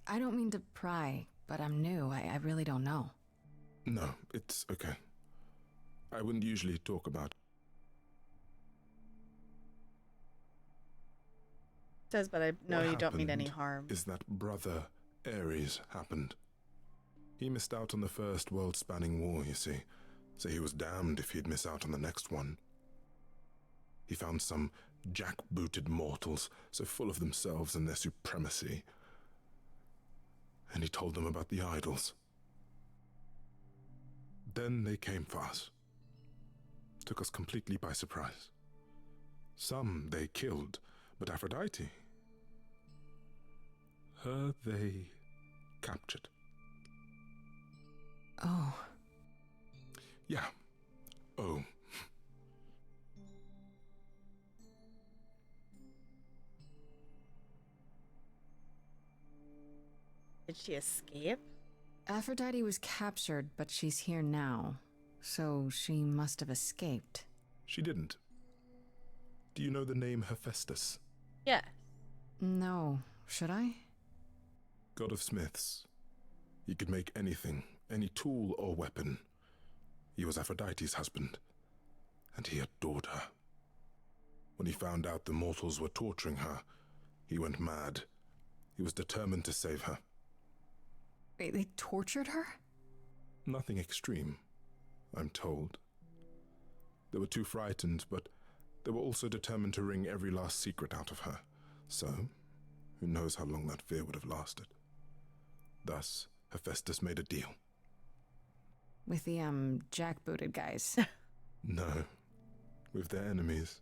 I don't mean to pry, but I'm new. I really don't know. No, it's okay. I wouldn't usually talk about it. Says, but I know What you don't mean any happened harm. is that Brother Ares happened. He missed out on the first world-spanning war, you see, so he was damned if he'd miss out on the next one. He found some jackbooted mortals, so full of themselves and their supremacy, and he told them about the idols. Then they came for us. Took us completely by surprise. Some they killed, but Aphrodite, her they captured. Oh. Yeah. Oh. Did she escape? Aphrodite was captured, but she's here now. So she must have escaped. She didn't. Do you know the name Hephaestus? Yeah. No. Should I? God of smiths. He could make anything, any tool or weapon. He was Aphrodite's husband, and he adored her. When he found out the mortals were torturing her, he went mad. He was determined to save her. Wait, they tortured her? Nothing extreme, I'm told. They were too frightened, but they were also determined to wring every last secret out of her. So, who knows how long that fear would have lasted. Thus, Hephaestus made a deal. With the, jackbooted guys. No, with their enemies.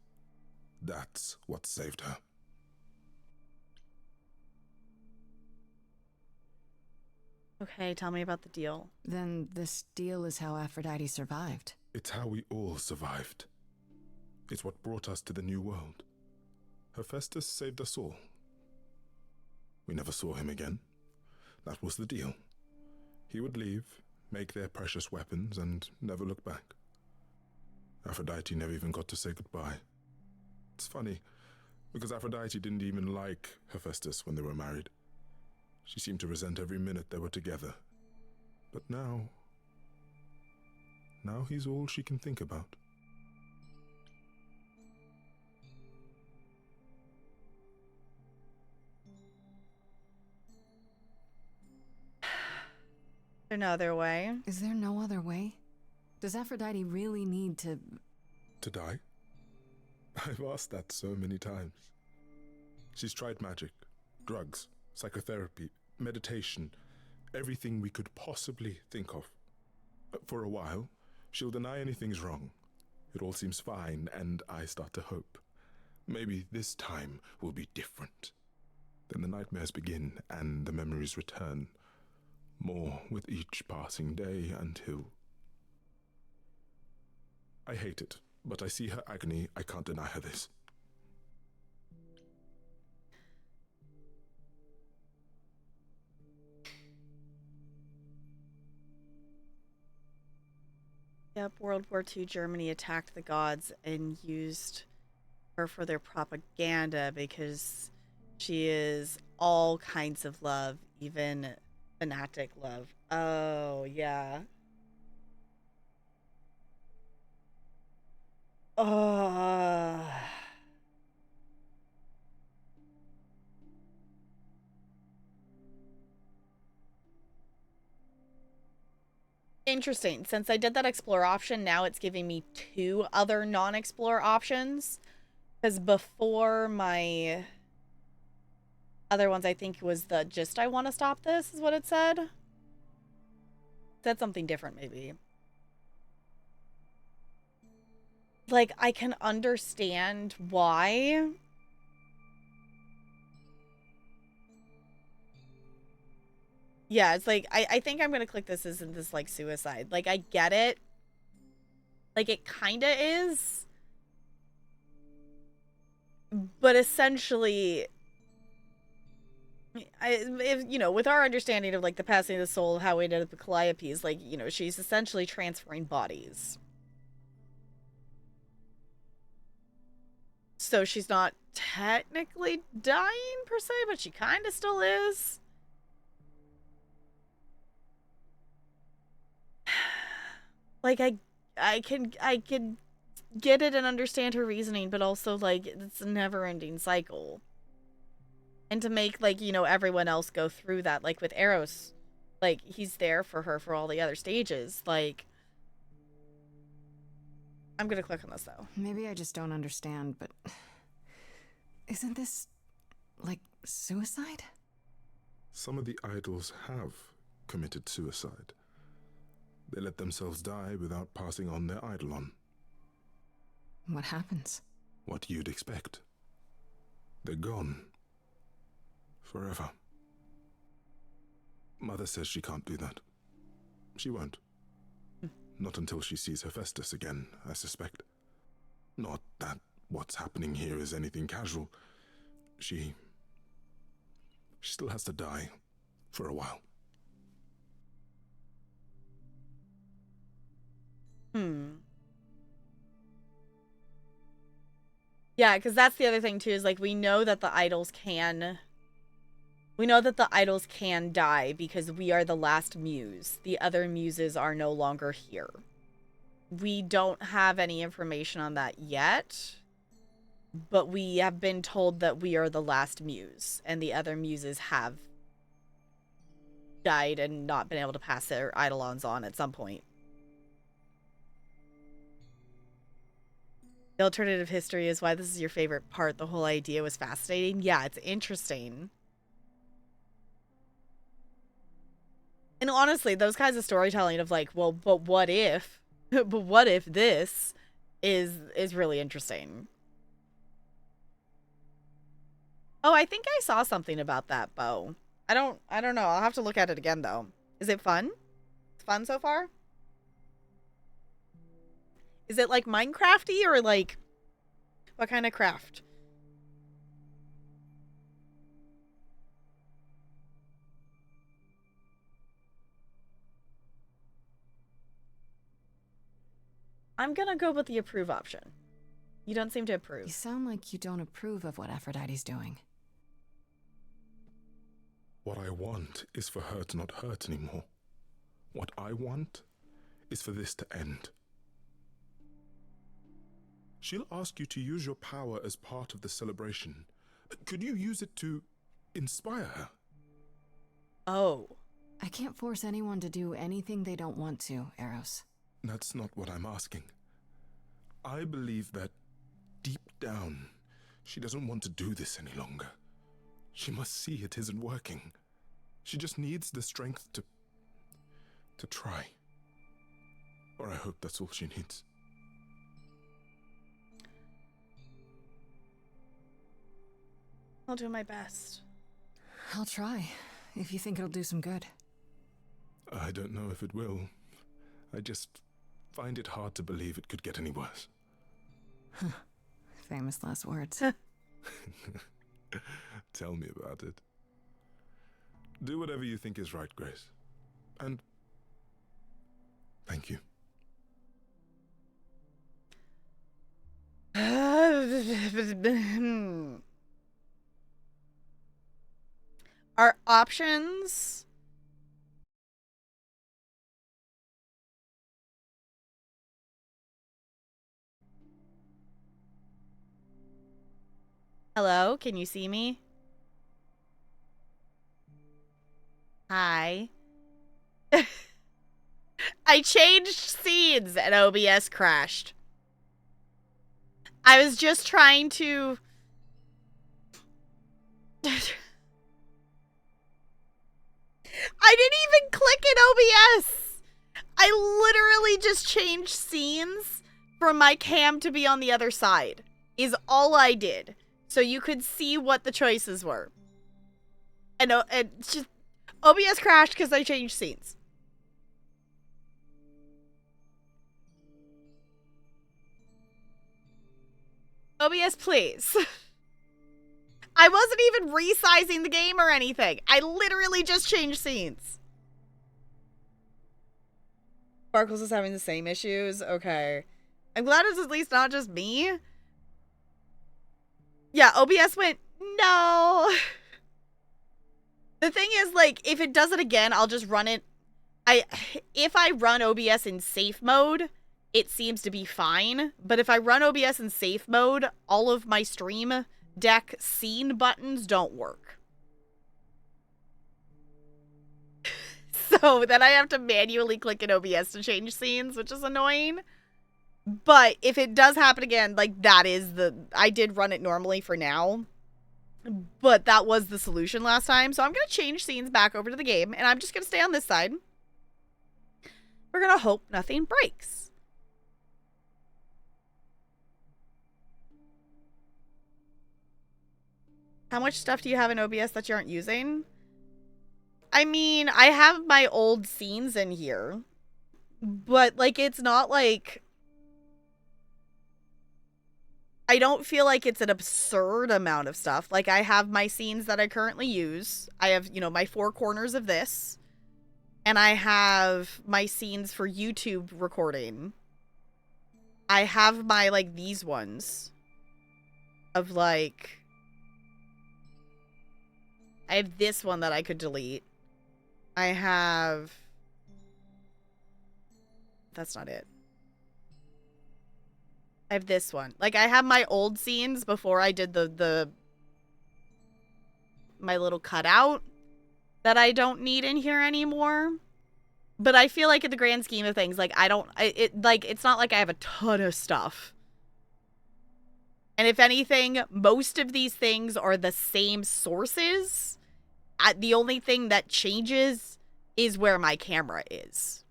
That's what saved her. Okay, tell me about the deal. Then this deal is how Aphrodite survived. It's how we all survived. It's what brought us to the new world. Hephaestus saved us all. We never saw him again. That was the deal. He would leave, make their precious weapons, and never look back. Aphrodite never even got to say goodbye. It's funny, because Aphrodite didn't even like Hephaestus when they were married. She seemed to resent every minute they were together. But now he's all she can think about. Another way. Is there no other way? Does Aphrodite really need to... To die? I've asked that so many times. She's tried magic, drugs, psychotherapy, meditation, everything we could possibly think of. For a while, she'll deny anything's wrong. It all seems fine, and I start to hope. Maybe this time will be different. Then the nightmares begin, and the memories return. More with each passing day until... I hate it, but I see her agony. I can't deny her this. Yep, World War II Germany attacked the gods and used her for their propaganda because she is all kinds of love, even fanatic love. Oh, yeah. Interesting. Since I did that explore option, now it's giving me 2 other non-explore options. Because before my other ones, I think was the just I want to stop this is what it said. It said something different, maybe. Like, I can understand why. Yeah, it's like, I think I'm going to click this isn't this, like, suicide. Like, I get it. Like, it kind of is. But essentially, if, you know, with our understanding of, like, the passing of the soul, how we ended up with Calliope's, like, you know, she's essentially transferring bodies. So she's not technically dying, per se, but she kind of still is. Like, I can get it and understand her reasoning, but also, like, it's a never-ending cycle. And to make, like, you know, everyone else go through that, like, with Eros, like, he's there for her for all the other stages, like... I'm gonna click on this, though. Maybe I just don't understand, but... Isn't this, like, suicide? Some of the idols have committed suicide. They let themselves die without passing on their eidolon. What happens? What you'd expect. They're gone. Forever. Mother says she can't do that. She won't. Not until she sees Hephaestus again, I suspect. Not that what's happening here is anything casual. She still has to die for a while. Yeah, because that's the other thing, too, is, like, we know that the idols can... We know that the idols can die because we are the last muse. The other muses are no longer here. We don't have any information on that yet, but we have been told that we are the last muse, and the other muses have died and not been able to pass their eidolons on at some point. The alternative history is why this is your favorite part. The whole idea was fascinating. Yeah, it's interesting. And honestly, those kinds of storytelling of like, well, but what if? But what if this is really interesting. Oh, I think I saw something about that, Bo. I don't know. I'll have to look at it again though. Is it fun? It's fun so far? Is it like Minecrafty or like what kind of craft? I'm gonna go with the approve option. You don't seem to approve. You sound like you don't approve of what Aphrodite's doing. What I want is for her to not hurt anymore. What I want is for this to end. She'll ask you to use your power as part of the celebration. Could you use it to inspire her? Oh, I can't force anyone to do anything they don't want to, Eros. That's not what I'm asking. I believe that deep down, she doesn't want to do this any longer. She must see it isn't working. She just needs the strength to try. Or I hope that's all she needs. I'll do my best. I'll try, if you think it'll do some good. I don't know if it will. I just find it hard to believe it could get any worse. Famous last words. Tell me about it. Do whatever you think is right, Grace. And thank you. Our options. Hello, can you see me? Hi. I changed scenes and OBS crashed. I was just trying to... I didn't even click in OBS. I literally just changed scenes from my cam to be on the other side. Is all I did. So you could see what the choices were. And it's just... OBS crashed because I changed scenes. OBS, please. I wasn't even resizing the game or anything. I literally just changed scenes. Sparkles is having the same issues. Okay. I'm glad it's at least not just me. Yeah, OBS went, no. The thing is, like, if it does it again, I'll just run it. If I run OBS in safe mode, it seems to be fine. But if I run OBS in safe mode, all of my stream deck scene buttons don't work. So then I have to manually click in OBS to change scenes, which is annoying. But if it does happen again, like, that is the... I did run it normally for now. But that was the solution last time. So I'm going to change scenes back over to the game. And I'm just going to stay on this side. We're going to hope nothing breaks. How much stuff do you have in OBS that you aren't using? I mean, I have my old scenes in here. But, like, it's not like... I don't feel like it's an absurd amount of stuff. Like, I have my scenes that I currently use. I have, you know, my 4 corners of this. And I have my scenes for YouTube recording. I have my, like, these ones. Of, like... I have this one that I could delete. I have... That's not it. I have this one. Like, I have my old scenes before I did my little cutout that I don't need in here anymore. But I feel like in the grand scheme of things, like, it's not like I have a ton of stuff. And if anything, most of these things are the same sources. The only thing that changes is where my camera is.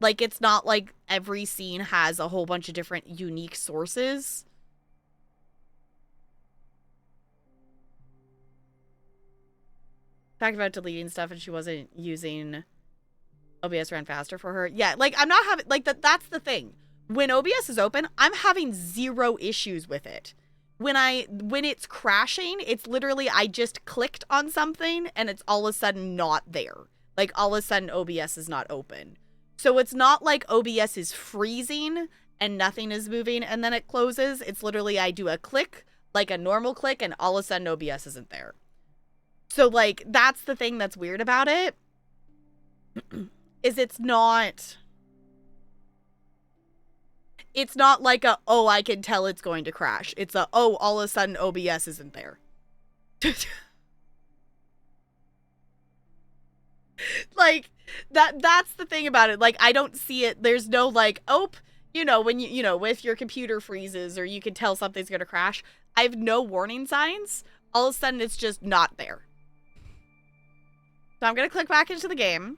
Like, it's not like every scene has a whole bunch of different unique sources. Talked about deleting stuff and she wasn't using OBS ran faster for her. Yeah, like, I'm not having, like, that's the thing. When OBS is open, I'm having 0 issues with it. When it's crashing, it's literally, I just clicked on something and it's all of a sudden not there. Like, all of a sudden OBS is not open. So it's not like OBS is freezing and nothing is moving and then it closes. It's literally, I do a click, like a normal click, and all of a sudden OBS isn't there. So, like, that's the thing that's weird about it. Is it's not like a, oh, I can tell it's going to crash. It's a, oh, all of a sudden OBS isn't there. Like, that's the thing about it. Like, I don't see it. There's no, like, oh, you know, when you know, if your computer freezes or you can tell something's going to crash, I have no warning signs. All of a sudden, it's just not there. So I'm going to click back into the game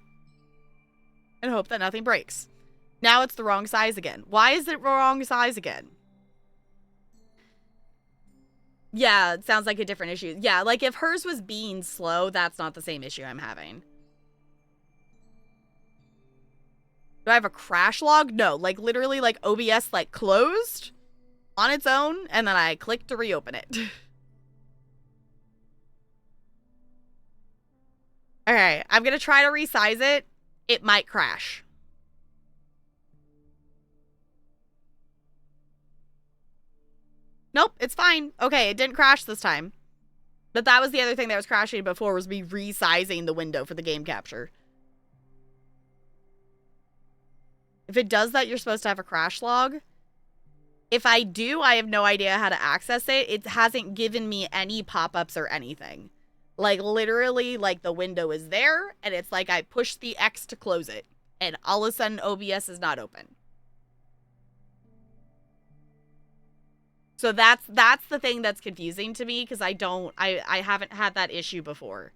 and hope that nothing breaks. Now it's the wrong size again. Why is it wrong size again? Yeah, it sounds like a different issue. Yeah, like if hers was being slow, that's not the same issue I'm having. Do I have a crash log? No, like literally like OBS like closed on its own and then I clicked to reopen it. Okay, I'm gonna try to resize it. It might crash. Nope, it's fine. Okay, it didn't crash this time. But that was the other thing that was crashing before, was me resizing the window for the game capture. If it does that, you're supposed to have a crash log. If I do, I have no idea how to access it. It hasn't given me any pop-ups or anything. Like, literally, like, the window is there, and it's like I push the X to close it. And all of a sudden, OBS is not open. So that's the thing that's confusing to me, because I haven't had that issue before.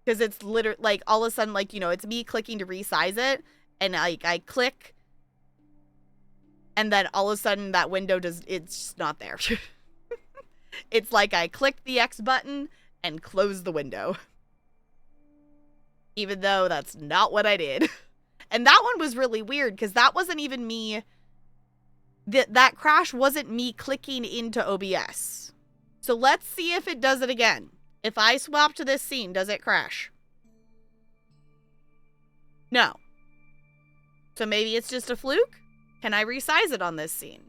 Because it's literally, like, all of a sudden, like, you know, it's me clicking to resize it, and like I click, and then all of a sudden that window it's just not there. It's like I clicked the X button and closed the window. Even though that's not what I did. And that one was really weird, because that wasn't even me. That crash wasn't me clicking into OBS. So let's see if it does it again. If I swap to this scene, does it crash? No. So maybe it's just a fluke? Can I resize it on this scene?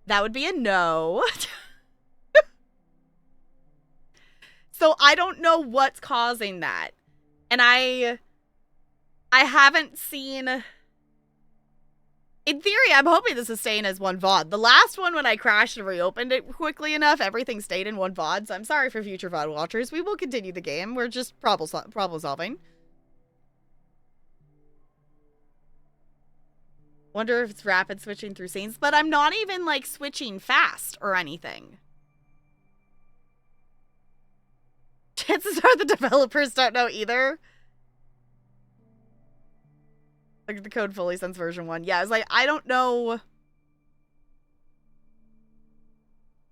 That would be a no. So I don't know what's causing that. And I haven't seen... In theory, I'm hoping this is staying as one VOD. The last one, when I crashed and reopened it quickly enough, everything stayed in one VOD. So I'm sorry for future VOD watchers. We will continue the game. We're just problem solving. Wonder if it's rapid switching through scenes, but I'm not even like switching fast or anything. Chances are the developers don't know either. Like the code fully since version 1. Yeah, I was like, I don't know.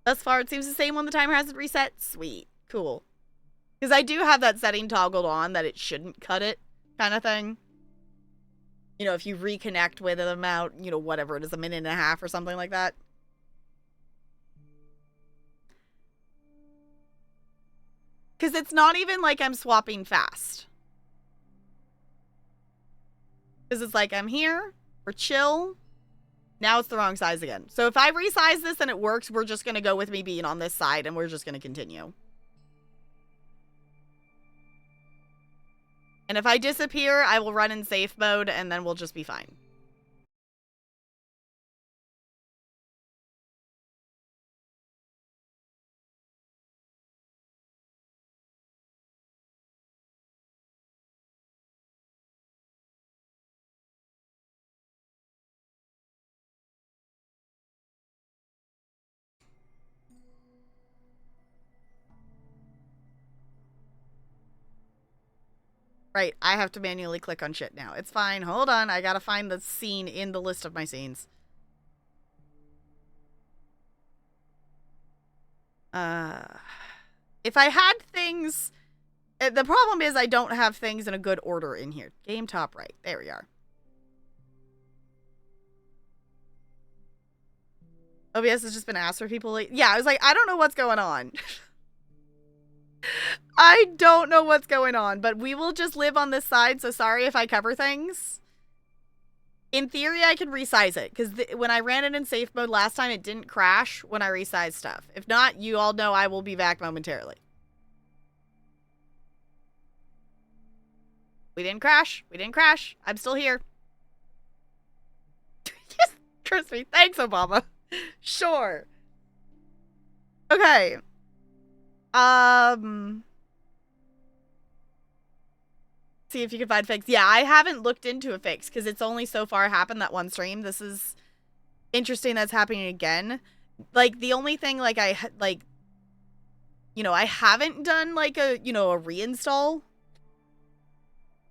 Thus far, it seems the same when the timer hasn't reset. Sweet. Cool. Because I do have that setting toggled on that it shouldn't cut it kind of thing. You know, if you reconnect with them out, you know, whatever it is, a minute and a half or something like that. Because it's not even like I'm swapping fast. Because it's like, I'm here, we're chill. Now it's the wrong size again. So if I resize this and it works, we're just going to go with me being on this side and we're just going to continue. And if I disappear, I will run in safe mode and then we'll just be fine. Right, I have to manually click on shit now. It's fine. Hold on. I gotta find the scene in the list of my scenes. If I had things... The problem is I don't have things in a good order in here. Game top right. There we are. OBS has just been asked for people... Yeah, I was like, I don't know what's going on. I don't know what's going on, but we will just live on this side, so sorry if I cover things. In theory, I can resize it, because when I ran it in safe mode last time, it didn't crash when I resized stuff. If not, you all know I will be back momentarily. We didn't crash. We didn't crash. I'm still here. Yes, Crispy. Thanks, Obama. Sure. Okay. See if you can find fix. Yeah, I haven't looked into a fix because it's only so far happened that one stream. This is interesting that's happening again. Like, the only thing, like, I haven't done, like, a reinstall.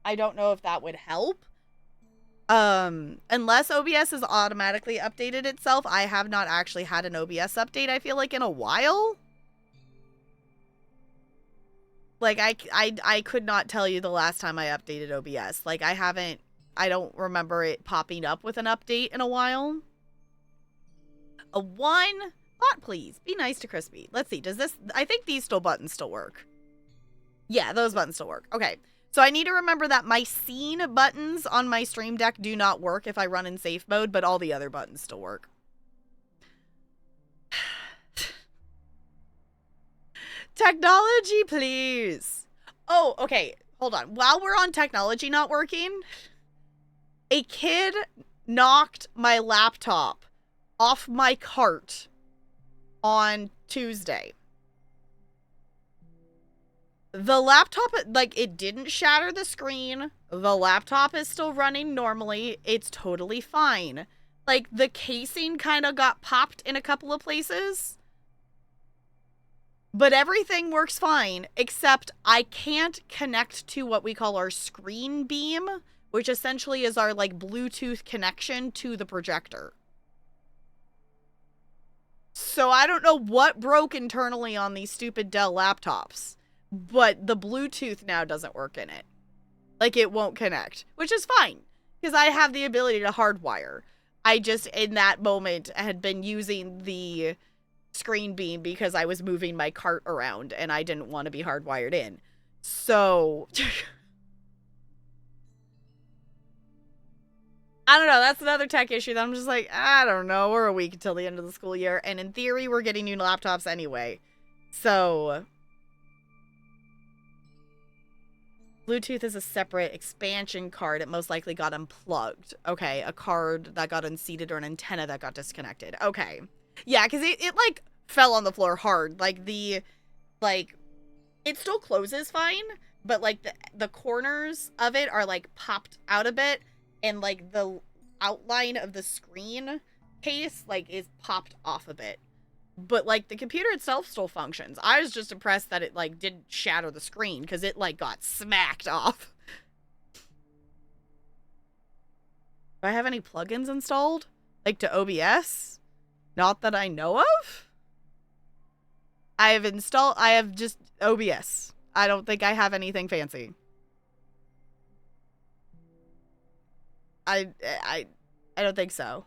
I don't know if that would help. Unless OBS has automatically updated itself, I have not actually had an OBS update, I feel like, in a while. Like, I could not tell you the last time I updated OBS. Like, I don't remember it popping up with an update in a while. A 1 bot, please. Be nice to Crispy. Let's see. I think these buttons still work. Yeah, those buttons still work. Okay. So I need to remember that my scene buttons on my Stream Deck do not work if I run in safe mode, but all the other buttons still work. Technology, please. Oh, okay. Hold on. While we're on technology not working, a kid knocked my laptop off my cart on Tuesday. The laptop, like, it didn't shatter the screen. The laptop is still running normally. It's totally fine. Like, the casing kind of got popped in a couple of places. But everything works fine, except I can't connect to what we call our screen beam, which essentially is our, like, Bluetooth connection to the projector. So I don't know what broke internally on these stupid Dell laptops, but the Bluetooth now doesn't work in it. Like, it won't connect, which is fine, because I have the ability to hardwire. I just, in that moment, had been using the screen beam because I was moving my cart around and I didn't want to be hardwired in. So I don't know, that's another tech issue that I'm just like, I don't know, we're a week until the end of the school year, and in theory we're getting new laptops anyway. So Bluetooth is a separate expansion card. It most likely got unplugged. Okay, a card that got unseated or an antenna that got disconnected. Okay. Yeah, because it like, fell on the floor hard. Like, it still closes fine, but, like, the corners of it are, like, popped out a bit, and, like, the outline of the screen case, like, is popped off a bit. But, like, the computer itself still functions. I was just impressed that it, like, didn't shatter the screen, because it, like, got smacked off. Do I have any plugins installed? Like, to OBS? Not that I know of. I have just OBS. I don't think I have anything fancy. I don't think so.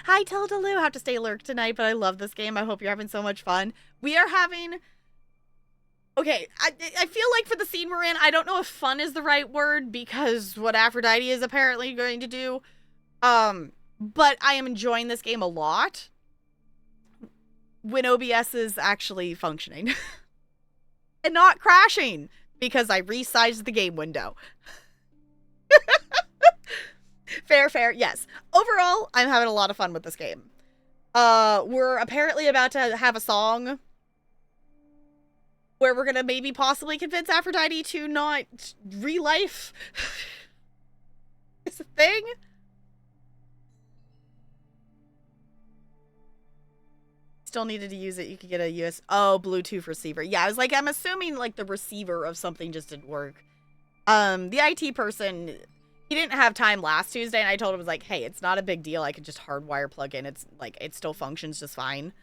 Hi, Tildaloo. I have to stay lurk tonight, but I love this game. I hope you're having so much fun. We are having... Okay, I feel like for the scene we're in, I don't know if fun is the right word, because what Aphrodite is apparently going to do. But I am enjoying this game a lot when OBS is actually functioning and not crashing because I resized the game window. Fair. Yes. Overall, I'm having a lot of fun with this game. We're apparently about to have a song where we're going to maybe possibly convince Aphrodite to not relife. It's a thing. Still needed to use it. You could get a Bluetooth receiver. Yeah, I was like, I'm assuming like the receiver of something just didn't work. The IT person, he didn't have time last Tuesday, and I told him, I was like, hey, it's not a big deal. I could just hardwire plug in. It's like, it still functions just fine.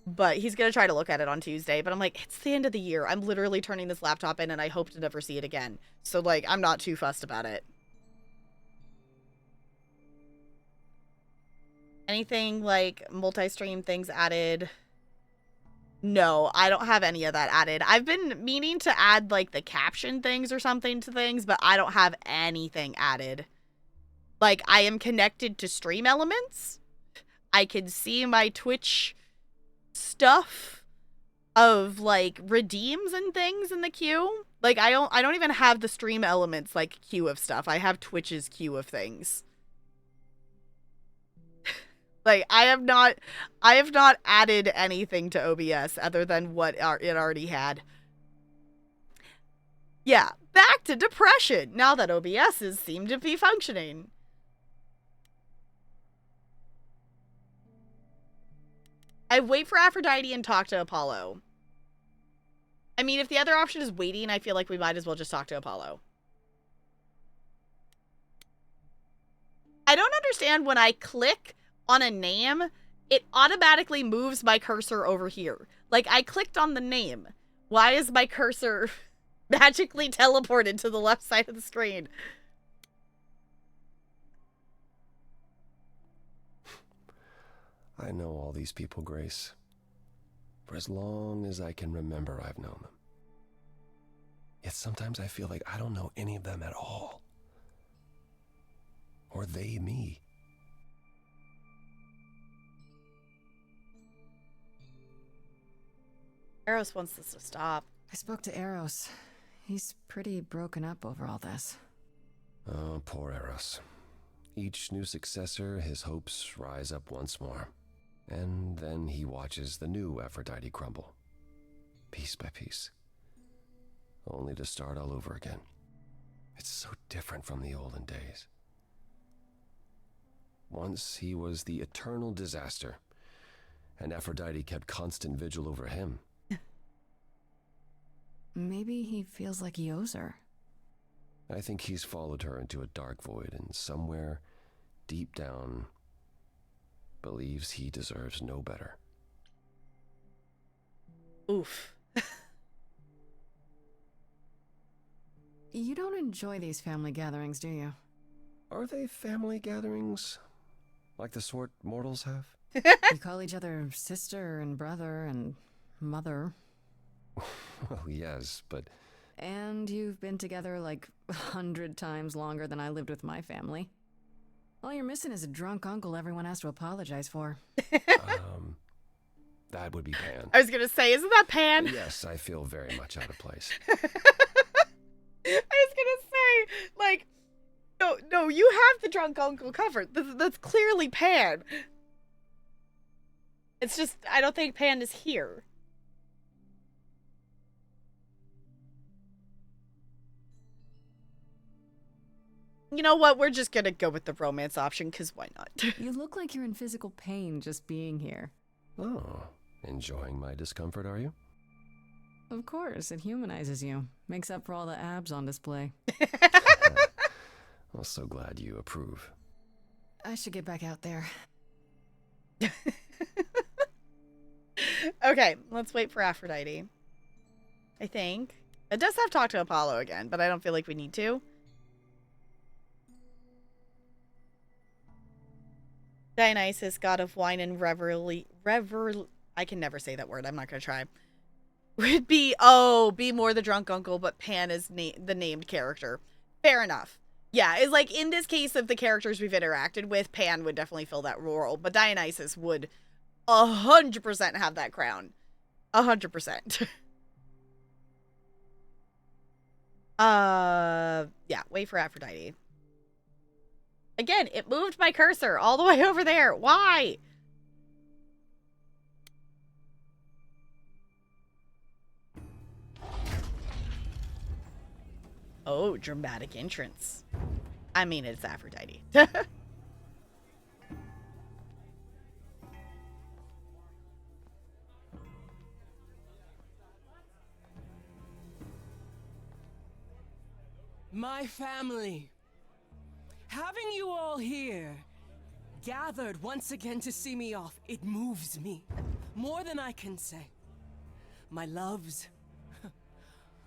But he's going to try to look at it on Tuesday. But I'm like, it's the end of the year. I'm literally turning this laptop in, and I hope to never see it again. So, like, I'm not too fussed about it. Anything like multi-stream things added? No, I don't have any of that added. I've been meaning to add like the caption things or something to things, but I don't have anything added Like, I am connected to Stream Elements. I can see my Twitch stuff of, like, redeems and things in the queue. Like, I don't even have the Stream Elements, like, queue of stuff. I have Twitch's queue of things. Like, I have not added anything to OBS other than what it already had. Yeah, back to depression, now that OBSs seem to be functioning. I wait for Aphrodite and talk to Apollo. I mean, if the other option is waiting, I feel like we might as well just talk to Apollo. I don't understand when I click on a name, it automatically moves my cursor over here. Like, I clicked on the name. Why is my cursor magically teleported to the left side of the screen? I know all these people, Grace. For as long as I can remember, I've known them. Yet sometimes I feel like I don't know any of them at all. Or they me. Eros wants this to stop. I spoke to Eros. He's pretty broken up over all this. Oh, poor Eros. Each new successor, his hopes rise up once more. And then he watches the new Aphrodite crumble. Piece by piece. Only to start all over again. It's so different from the olden days. Once he was the eternal disaster, and Aphrodite kept constant vigil over him. Maybe he feels like he owes her. I think he's followed her into a dark void, and somewhere, deep down, believes he deserves no better. Oof. You don't enjoy these family gatherings, do you? Are they family gatherings? Like the sort mortals have? You call each other sister and brother and mother. Well, yes, but... And you've been together like 100 times longer than I lived with my family. All you're missing is a drunk uncle everyone has to apologize for. That would be Pan. I was gonna say, isn't that Pan? Yes, I feel very much out of place. I was gonna say, like, no, you have the drunk uncle covered. That's clearly Pan. It's just, I don't think Pan is here. You know what? We're just gonna go with the romance option, because why not? You look like you're in physical pain just being here. Oh, enjoying my discomfort, are you? Of course, it humanizes you. Makes up for all the abs on display. I'm so glad you approve. I should get back out there. Okay, let's wait for Aphrodite. I think. It does have talk to Apollo again, but I don't feel like we need to. Dionysus, god of wine and revelry, I can never say that word, I'm not gonna try. Would be more the drunk uncle, but Pan is the named character. Fair enough. Yeah, it's like, in this case of the characters we've interacted with, Pan would definitely fill that role, but Dionysus would 100% have that crown. 100%. Yeah, wait for Aphrodite. Again, it moved my cursor all the way over there. Why? Oh, dramatic entrance. I mean, it's Aphrodite. My family. Having you all here, gathered once again to see me off, it moves me. More than I can say. My loves,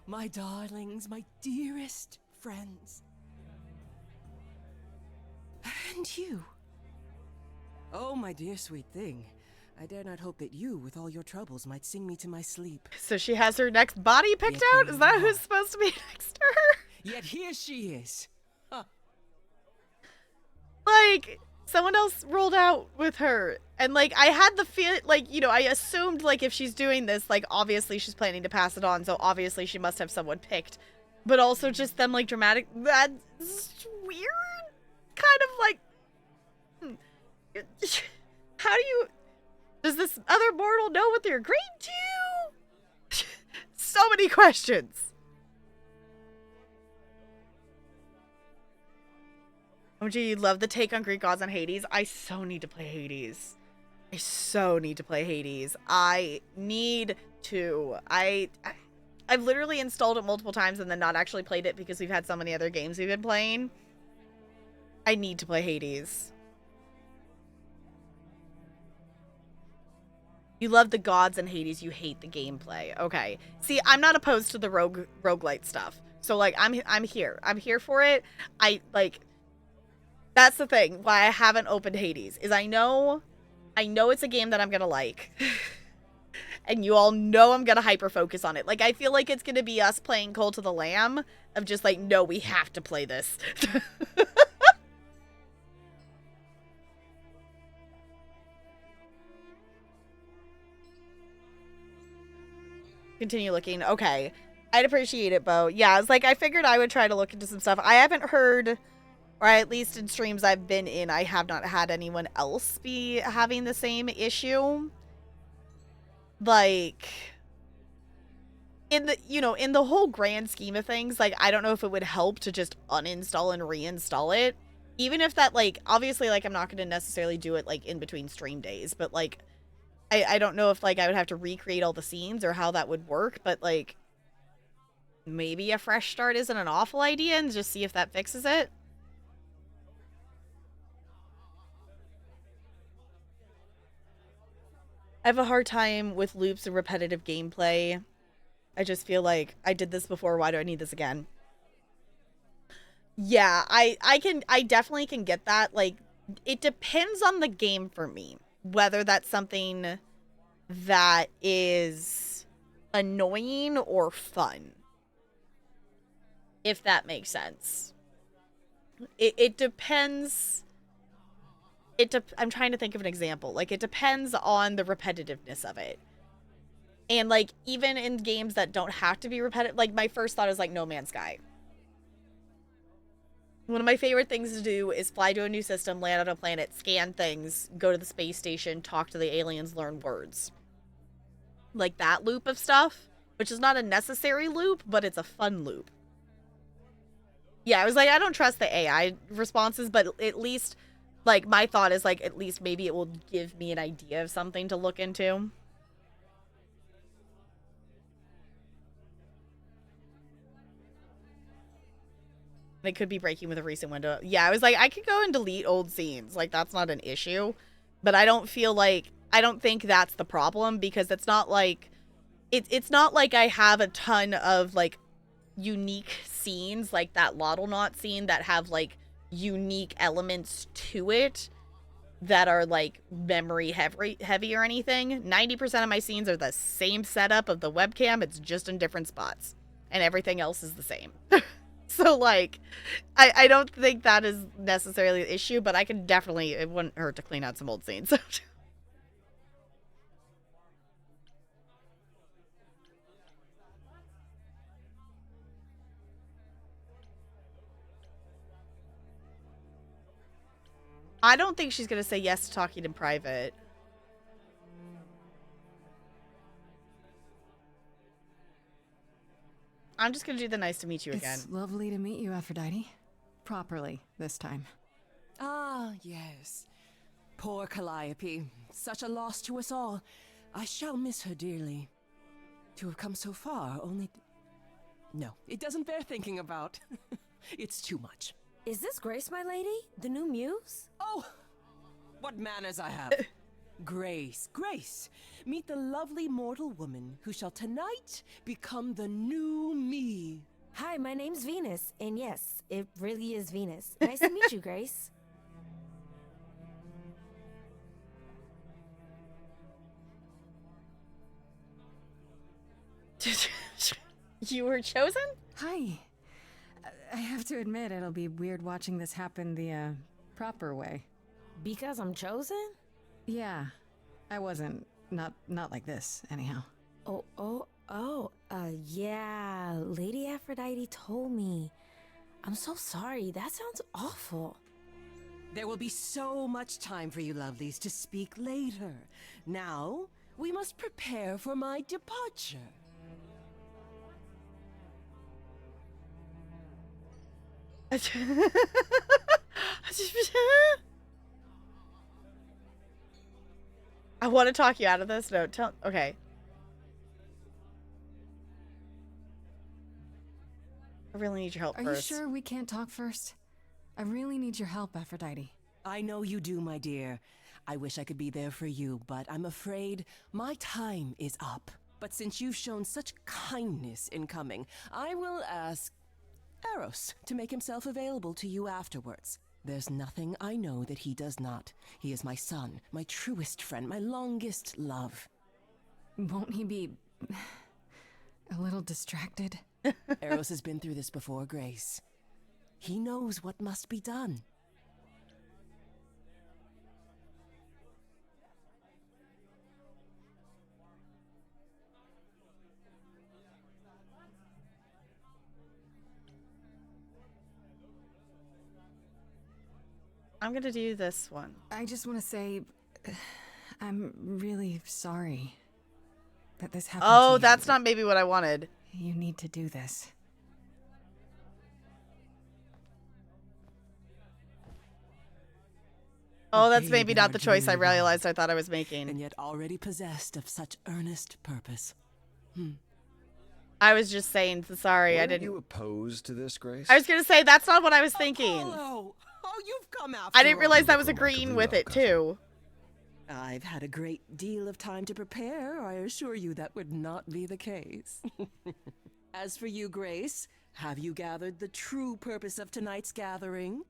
my darlings, my dearest friends. And you. Oh, my dear sweet thing. I dare not hope that you, with all your troubles, might sing me to my sleep. So she has her next body picked out? Is that who's supposed to be next to her? Yet here she is. Huh. Like, someone else rolled out with her. And, like, I had the feel, like, you know, I assumed, like, if she's doing this, like, obviously she's planning to pass it on, so obviously she must have someone picked. But also just them, like, dramatic, that's weird. Kind of like, how do you, does this other mortal know what they're agreeing to? So many questions. OG, you love the take on Greek gods on Hades. I so need to play Hades. I so need to play Hades. I need to. I've literally installed it multiple times and then not actually played it because we've had so many other games we've been playing. I need to play Hades. You love the gods in Hades, you hate the gameplay. Okay. See, I'm not opposed to the roguelite stuff. So, like, I'm here. I'm here for it. That's the thing why I haven't opened Hades, is I know it's a game that I'm gonna like. And you all know I'm gonna hyper-focus on it. Like, I feel like it's gonna be us playing Cult of the Lamb, of just like, no, we have to play this. Continue looking. Okay. I'd appreciate it, Bo. Yeah, it's like I figured I would try to look into some stuff. I haven't heard, or at least in streams I've been in, I have not had anyone else be having the same issue. Like, in the, you know, in the whole grand scheme of things, like, I don't know if it would help to just uninstall and reinstall it. Even if that, like, obviously, like, I'm not going to necessarily do it, like, in between stream days, but, like, I don't know if, like, I would have to recreate all the scenes or how that would work, but, like, maybe a fresh start isn't an awful idea and just see if that fixes it. I have a hard time with loops and repetitive gameplay. I just feel like I did this before, why do I need this again? Yeah, I definitely can get that. Like, it depends on the game for me. Whether that's something that is annoying or fun. If that makes sense. It depends. I'm trying to think of an example. Like, it depends on the repetitiveness of it. And, like, even in games that don't have to be repetitive, like, my first thought is, like, No Man's Sky. One of my favorite things to do is fly to a new system, land on a planet, scan things, go to the space station, talk to the aliens, learn words. Like that loop of stuff, which is not a necessary loop, but it's a fun loop. Yeah, I was like, I don't trust the AI responses, but at least, like, my thought is, like, at least maybe it will give me an idea of something to look into. They could be breaking with a recent window. Yeah, I was like, I could go and delete old scenes. Like, that's not an issue. But I don't feel like, I don't think that's the problem, because it's not like, it's not like I have a ton of, like, unique scenes, like that Lottle Knot scene, that have, like, unique elements to it that are, like, memory heavy or anything. 90% of my scenes are the same setup of the webcam. It's just in different spots. And everything else is the same. So, like, I don't think that is necessarily the issue, but I can definitely, it wouldn't hurt to clean out some old scenes. I don't think she's going to say yes to talking in private. I'm just going to do the nice to meet you again. It's lovely to meet you, Aphrodite. Properly, this time. Ah, yes. Poor Calliope. Such a loss to us all. I shall miss her dearly. To have come so far, only... No, it doesn't bear thinking about. It's too much. Is this Grace, my lady? The new muse? Oh! What manners I have. Grace, Grace, meet the lovely mortal woman who shall tonight become the new me. Hi, my name's Venus, and yes, it really is Venus. Nice to meet you, Grace. You were chosen? Hi. I have to admit, it'll be weird watching this happen the proper way. Because I'm chosen? Yeah. I wasn't. Not like this, anyhow. Yeah. Lady Aphrodite told me. I'm so sorry. That sounds awful. There will be so much time for you lovelies to speak later. Now, we must prepare for my departure. I want to talk you out of this. No, tell. Okay. I really need your help Are first. you sure we can't talk first? I really need your help, Aphrodite. I know you do, my dear. I wish I could be there for you, but I'm afraid my time is up. But since you've shown such kindness in coming, I will ask Eros to make himself available to you afterwards. There's nothing I know that he does not. He is my son, my truest friend, my longest love. Won't he be a little distracted? Eros has been through this before, Grace. He knows what must be done. I'm gonna do this one. I just want to say, I'm really sorry that this happened to Oh, you. that's not maybe what I wanted. You need to do this. Oh, that's maybe Baby, not the choice I dear love, realized I thought I was making. and yet already possessed of such earnest purpose. I was just saying sorry. I Weren't didn't. you opposed to this, Grace? I was gonna say that's not what I was thinking. Apollo! Oh, you've come after I didn't all. realize I was agreeing with it too. I've had a great deal of time to prepare. I assure you that would not be the case. As for you, Grace, have you gathered the true purpose of tonight's gathering?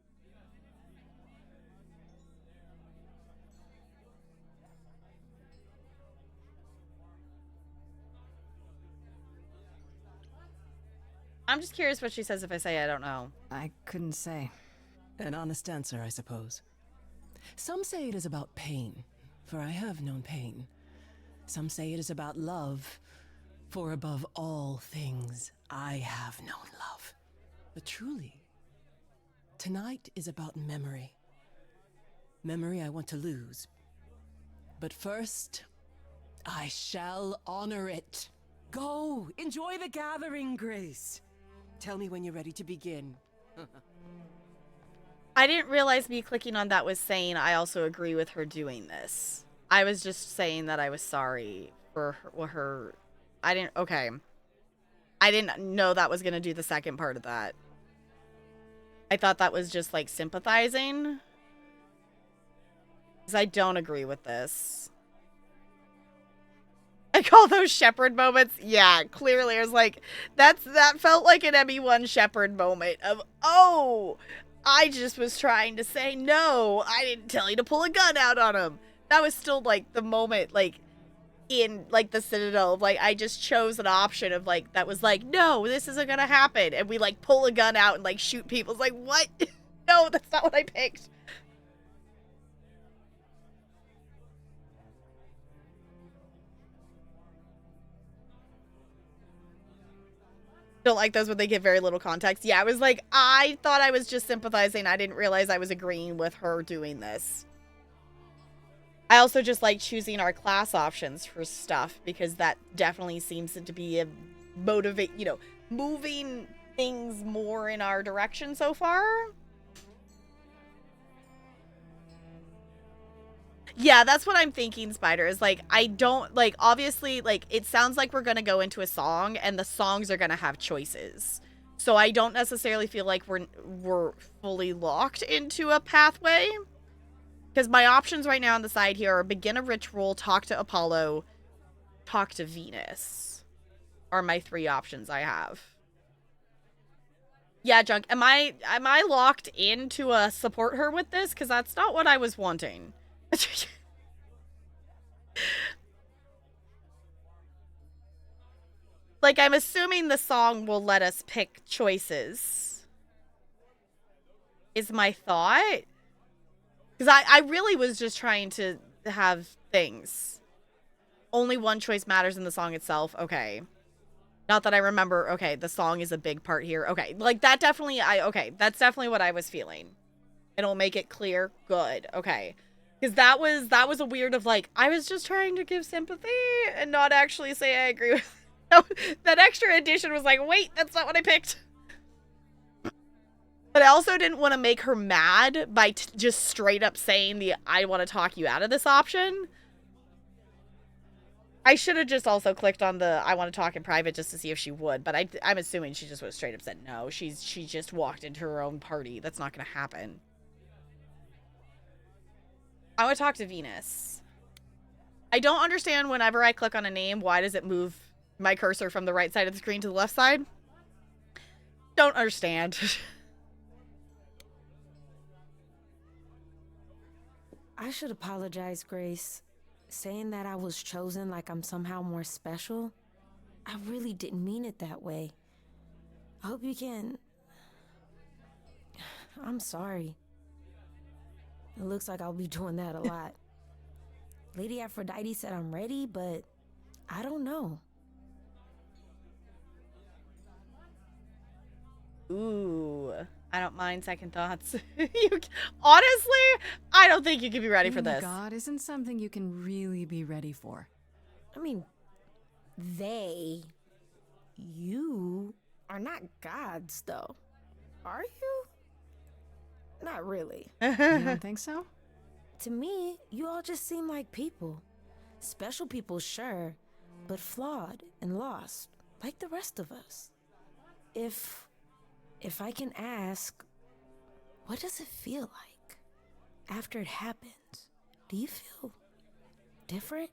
I'm just curious what she says if I say I don't know. I couldn't say. An honest answer, I suppose. Some say it is about pain, for I have known pain. Some say it is about love, for above all things, I have known love. But truly, tonight is about memory. Memory I want to lose. But first, I shall honor it. Go, enjoy the gathering, Grace. Tell me when you're ready to begin. I didn't realize me clicking on that was saying I also agree with her doing this. I was just saying that I was sorry for her. I didn't. Okay. I didn't know that was going to do the second part of that. I thought that was just like sympathizing. Because I don't agree with this. I call those shepherd moments. Yeah, clearly. I was like, that felt like an ME1 shepherd moment of, oh, I just was trying to say no. I didn't tell you to pull a gun out on him. That was still like the moment, like in like the Citadel of like, I just chose an option of like, that was like, no, this isn't going to happen. And we like pull a gun out and like shoot people. It's like, what? No, that's not what I picked. Don't like those when they give very little context. Yeah, I was like, I thought I was just sympathizing. I didn't realize I was agreeing with her doing this. I also just like choosing our class options for stuff because that definitely seems to be a motivate, you know, moving things more in our direction so far. Yeah, that's what I'm thinking, Spider, is like, I don't, like, obviously, like, it sounds like we're going to go into a song, and the songs are going to have choices. So I don't necessarily feel like we're fully locked into a pathway. Because my options right now on the side here are begin a ritual, talk to Apollo, talk to Venus. Are my three options I have. Yeah, Junk, am I locked into a support her with this? Because that's not what I was wanting. Like, I'm assuming the song will let us pick choices. Is my thought. Because I really was just trying to have things. Only one choice matters in the song itself. Okay. Not that I remember. Okay, the song is a big part here. Okay, like that definitely, okay, that's definitely what I was feeling. It'll make it clear. Good. Okay. Because that was a weird of like, I was just trying to give sympathy and not actually say I agree with that extra addition was like, wait, that's not what I picked. But I also didn't want to make her mad by just straight up saying the I want to talk you out of this option. I should have just also clicked on the I want to talk in private just to see if she would, but I'm assuming she just would have straight up said no. She just walked into her own party. That's not going to happen. I want to talk to Venus. I don't understand whenever I click on a name, why does it move my cursor from the right side of the screen to the left side? Don't understand. I should apologize, Grace. Saying that I was chosen like I'm somehow more special, I really didn't mean it that way. I hope you can... I'm sorry. It looks like I'll be doing that a lot. Lady Aphrodite said I'm ready, but I don't know. Ooh, I don't mind second thoughts. Honestly, I don't think you could be ready for this. God isn't something you can really be ready for. I mean, you are not gods, though. Are you? Not really. You don't think so? To me, you all just seem like people. Special people, sure, but flawed and lost, like the rest of us. If I can ask, what does it feel like after it happens? Do you feel different?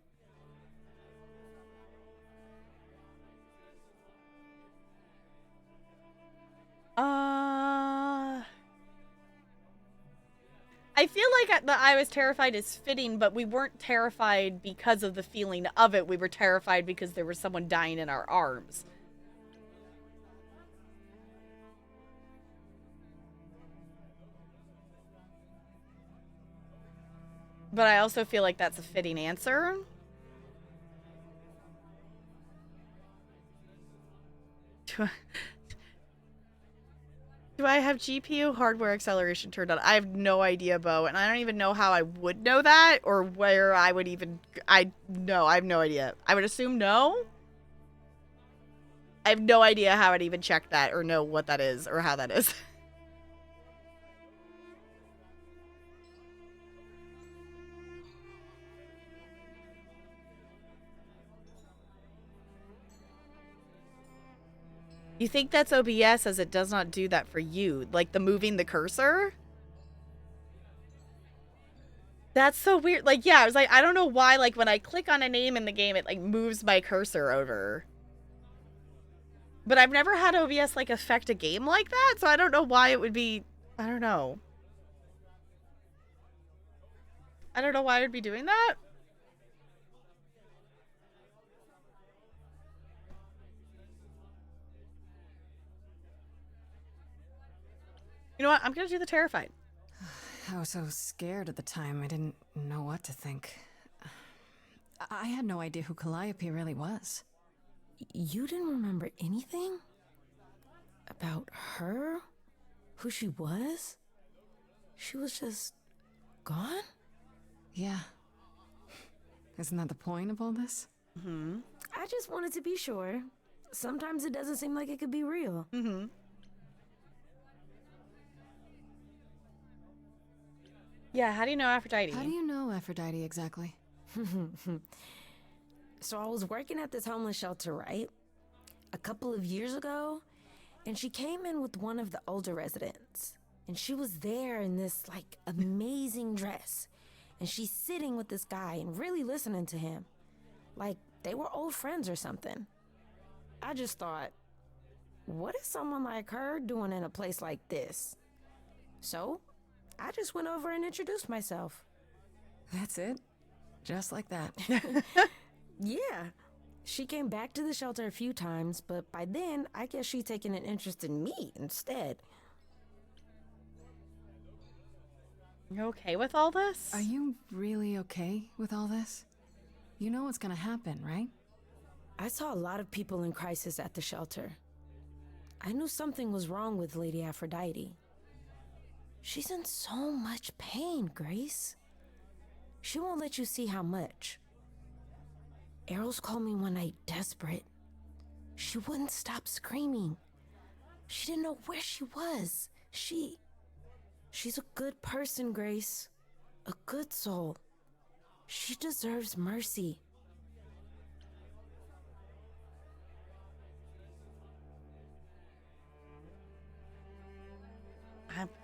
I feel like the I was terrified is fitting, but we weren't terrified because of the feeling of it. We were terrified because there was someone dying in our arms. But I also feel like that's a fitting answer. Do I have GPU hardware acceleration turned on? I have no idea, Bo, and I don't even know how I would know that or where I would even... I have no idea. I would assume no. I have no idea how I'd even check that or know what that is or how that is. You think that's OBS as it does not do that for you? Like the moving the cursor? That's so weird. Like, yeah, I was like, I don't know why, like, when I click on a name in the game, it, like, moves my cursor over. But I've never had OBS, like, affect a game like that, so I don't know why it would be... I don't know. I don't know why it would be doing that. You know what? I'm gonna do the terrified. I was so scared at the time, I didn't know what to think. I had no idea who Calliope really was. You didn't remember anything? About her? Who she was? She was just... gone? Yeah. Isn't that the point of all this? Mm-hmm. I just wanted to be sure. Sometimes it doesn't seem like it could be real. Mm-hmm. Yeah, how do you know Aphrodite? How do you know Aphrodite exactly? So I was working at this homeless shelter, right? A couple of years ago, and she came in with one of the older residents. And she was there in this, like, amazing dress. And she's sitting with this guy and really listening to him. Like, they were old friends or something. I just thought, what is someone like her doing in a place like this? So, I just went over and introduced myself. That's it? Just like that. Yeah. She came back to the shelter a few times, but by then, I guess she'd taken an interest in me instead. You okay with all this? Are you really okay with all this? You know what's gonna happen, right? I saw a lot of people in crisis at the shelter. I knew something was wrong with Lady Aphrodite. She's in so much pain, Grace. She won't let you see how much. Eros called me one night desperate. She wouldn't stop screaming. She didn't know where she was. She's a good person, Grace. A good soul. She deserves mercy.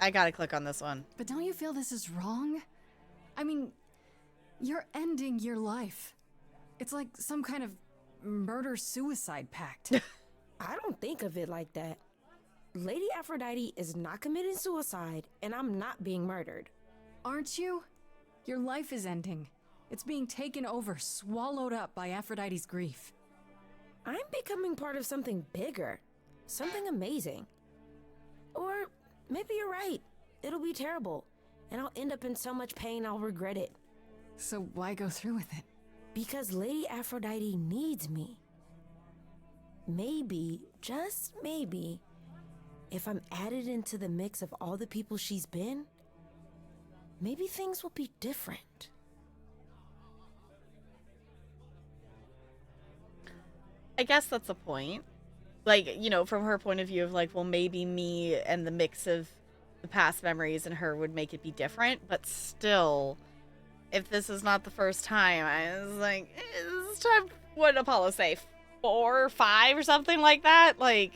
I gotta click on this one. But don't you feel this is wrong? I mean, you're ending your life. It's like some kind of murder-suicide pact. I don't think of it like that. Lady Aphrodite is not committing suicide, and I'm not being murdered. Aren't you? Your life is ending. It's being taken over, swallowed up by Aphrodite's grief. I'm becoming part of something bigger. Something amazing. Or maybe you're right. It'll be terrible, and I'll end up in so much pain I'll regret it. So why go through with it? Because Lady Aphrodite needs me. Maybe, just maybe, if I'm added into the mix of all the people she's been, maybe things will be different. I guess that's a point. Like, you know, from her point of view of like, well, maybe me and the mix of the past memories and her would make it be different, but still, if this is not the first time, I was like, this time, what did Apollo say? 4 or 5 or something like that? Like,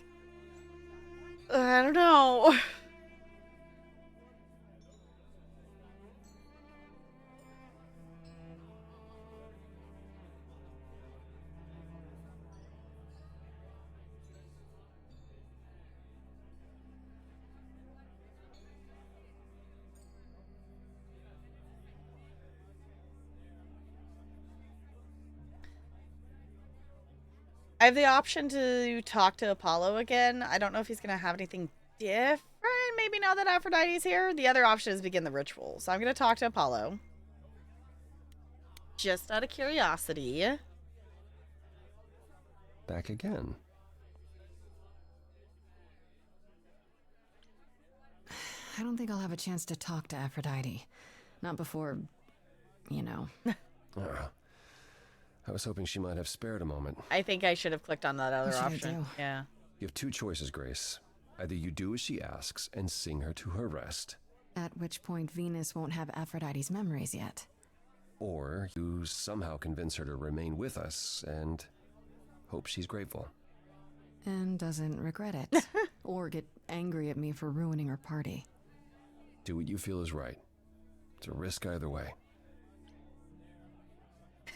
I don't know. I have the option to talk to Apollo again. I don't know if he's going to have anything different. Maybe now that Aphrodite's here. The other option is begin the ritual. So I'm going to talk to Apollo. Just out of curiosity. Back again. I don't think I'll have a chance to talk to Aphrodite. Not before, you know. I was hoping she might have spared a moment. I think I should have clicked on that other What should I option. do? Yeah. You have 2 choices, Grace. Either you do as she asks and sing her to her rest, At which point Venus won't have Aphrodite's memories yet. or you somehow convince her to remain with us and hope she's grateful. And doesn't regret it. Or get angry at me for ruining her party. Do what you feel is right. It's a risk either way.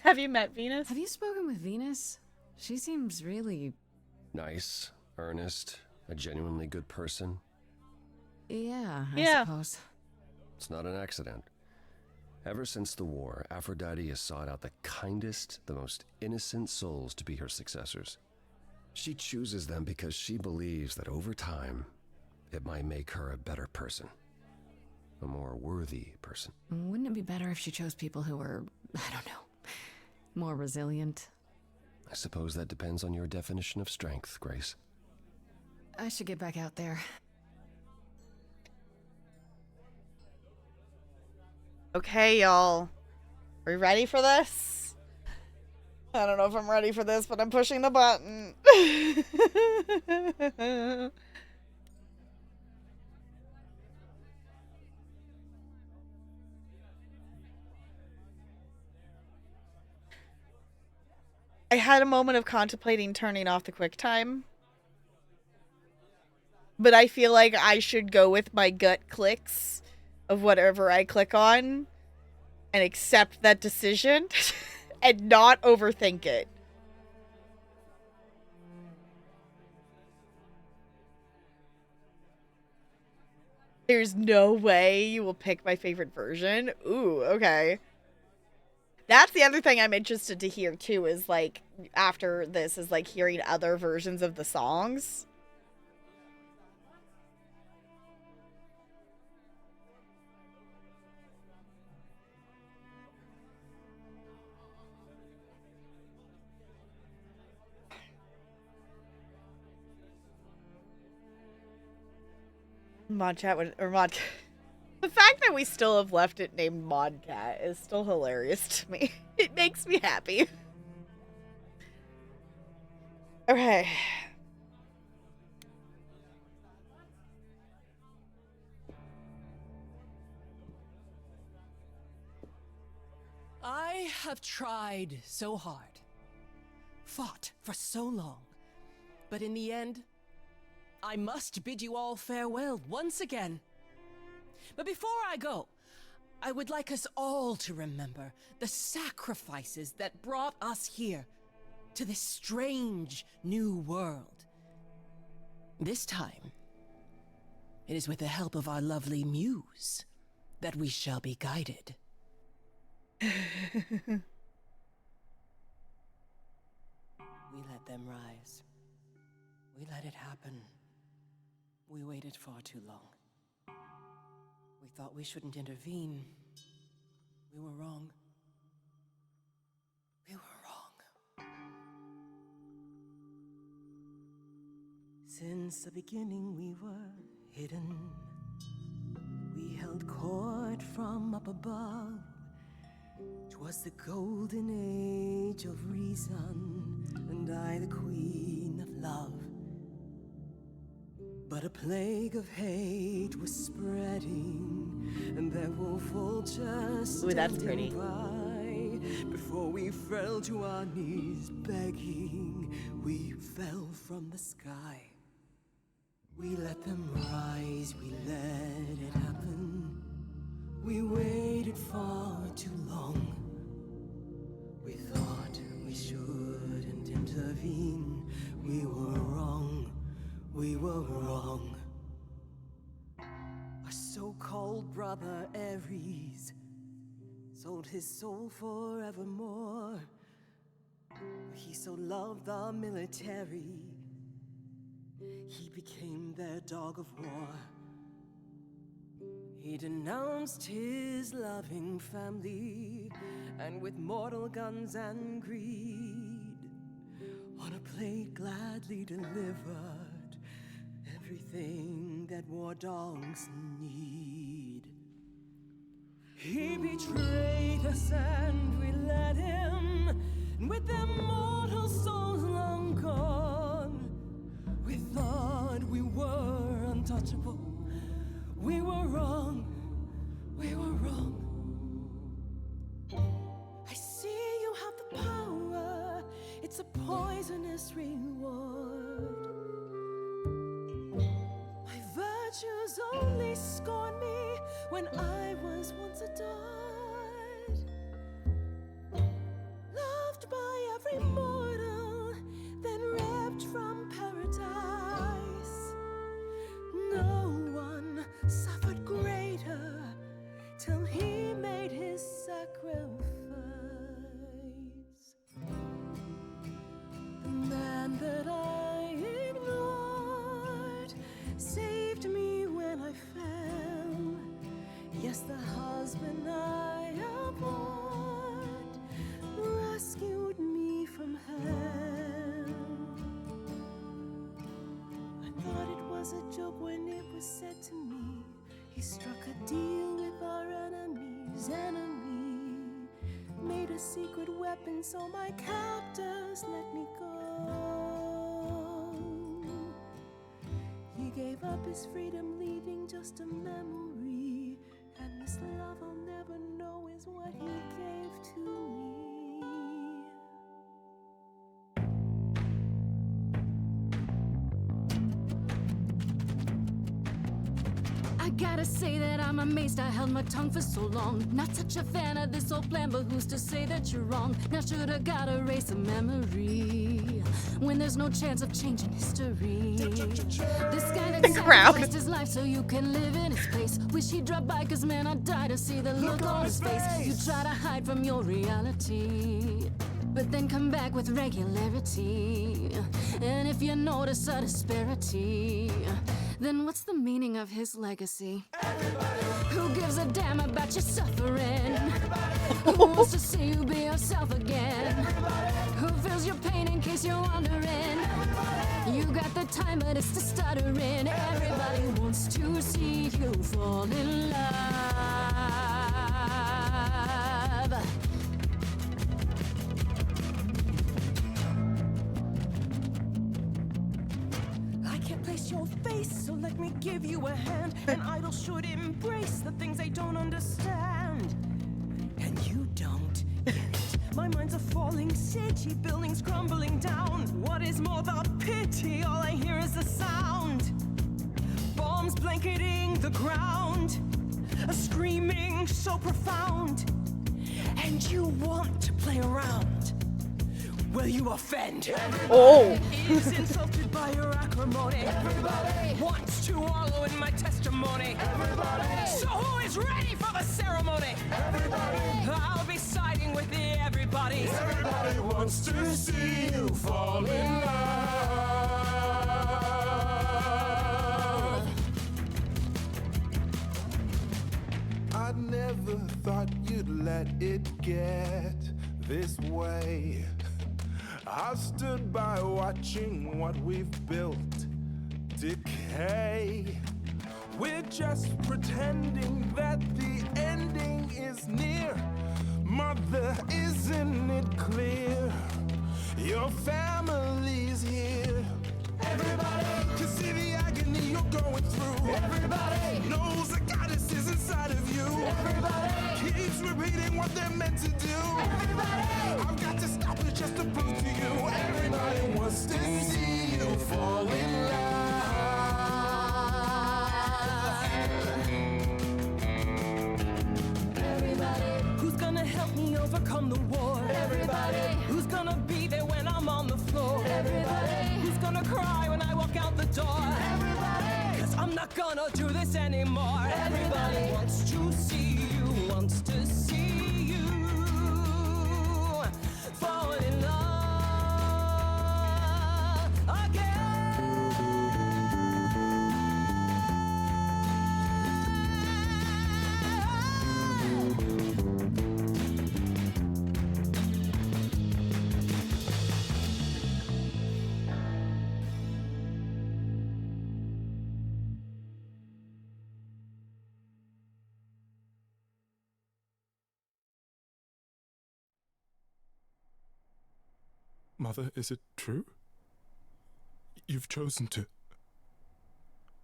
Have you met Venus? Have you spoken with Venus? She seems really... Nice, earnest, a genuinely good person. Yeah, I Yeah. suppose. It's not an accident. Ever since the war, Aphrodite has sought out the kindest, the most innocent souls to be her successors. She chooses them because she believes that over time, it might make her a better person. A more worthy person. Wouldn't it be better if she chose people who were, I don't know, more resilient? I suppose that depends on your definition of strength, Grace. I should get back out there. Okay, y'all. Are we ready for this? I don't know if I'm ready for this, but I'm pushing the button. I had a moment of contemplating turning off the QuickTime. But I feel like I should go with my gut clicks of whatever I click on and accept that decision and not overthink it. There's no way you will pick my favorite version. Ooh, okay. That's the other thing I'm interested to hear too, is like after this is like hearing other versions of the songs. Modcat would, or Mod. The fact that we still have left it named Modcat is still hilarious to me. It makes me happy. Okay. I have tried so hard, fought for so long, but in the end, I must bid you all farewell once again. But before I go, I would like us all to remember the sacrifices that brought us here to this strange new world. This time, it is with the help of our lovely muse that we shall be guided. We let them rise. We let it happen. We waited far too long. We thought we shouldn't intervene. We were wrong. We were wrong. Since the beginning we were hidden. We held court from up above. 'Twas the golden age of reason, and I the queen of love. But a plague of hate was spreading, and there were vultures standing by. Before we fell to our knees begging, we fell from the sky. We let them rise, we let it happen. We waited far too long. We thought we shouldn't intervene. We were wrong. We were wrong. Our so-called brother Ares sold his soul forevermore. He so loved the military, he became their dog of war. He denounced his loving family, and with mortal guns and greed, on a plate gladly delivered everything that war dogs need. He betrayed us and we let him, and with their mortal souls long gone, we thought we were untouchable. We were wrong. We were wrong. I see you have the power. It's a poisonous reward. My virtues only scorn me when I was once adored. Loved by every mortal, then ripped from paradise. No one suffered greater till he made his sacrifice. The man that I ignored saved me when I fell. Yes, the husband I abhorred rescued me from hell. I thought it was a joke when it was said to me, he struck a deal with our enemy's enemy, made a secret weapon so my captors let me go. He gave up his freedom, leaving just a memory, and this love I'll never know is what he gave to me. I gotta say that I'm amazed I held my tongue for so long. Not such a fan of this old plan, but who's to say that you're wrong? Now shoulda gotta erase a memory when there's no chance of changing history. This guy that sacrificed his life so you can live in his place. Wish he'd drop by, cause man, I'd die to see the look on his face. You try to hide from your reality, but then come back with regularity. And if you notice a disparity, then what's the meaning of his legacy? Who gives a damn about your suffering? Who wants to see you be yourself again? Who feels your pain in case you're wondering? You got the time, but it's the stuttering. Everybody wants to see you fall in love. I can't place your face, so let me give you a hand. An idol should embrace the things they don't understand. And you don't get it. My mind's a falling city, buildings crumbling down. What is more, the pity, all I hear is the sound. Bombs blanketing the ground, a screaming so profound. And you want to play around. Will you offend? Oh. Is insulted by your acrimony. Everybody wants to wallow in my testimony. Everybody. So who is ready for the ceremony? Everybody. I'll be siding with the everybody. Everybody wants to see you fall in love. I never thought you'd let it get this way. I stood by watching what we've built decay. We're just pretending that the ending is near. Mother, isn't it clear? Your family's here. Everybody can see the agony you're going through. Everybody knows the goddess is inside of you. Everybody keeps repeating what they're meant to do. Everybody, I've got to stop it just to prove to you. Everybody wants to see you fall in love. Everybody, who's gonna help me overcome the war? Everybody, who's gonna be there when I'm on the floor? Everybody, who's gonna cry when I walk out the door? Everybody, 'cause I'm not gonna do this anymore. Everybody wants to see you, wants to see you fall in love again. Mother, is it true? You've chosen to...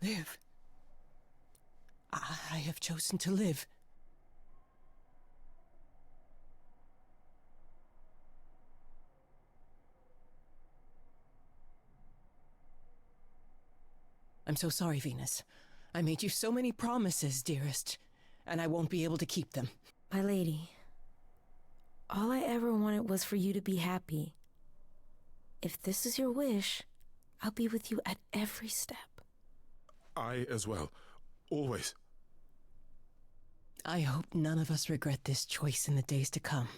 Live. I have chosen to live. I'm so sorry, Venus. I made you so many promises, dearest, and I won't be able to keep them. My lady, all I ever wanted was for you to be happy. If this is your wish, I'll be with you at every step. I as well. Always. I hope none of us regret this choice in the days to come.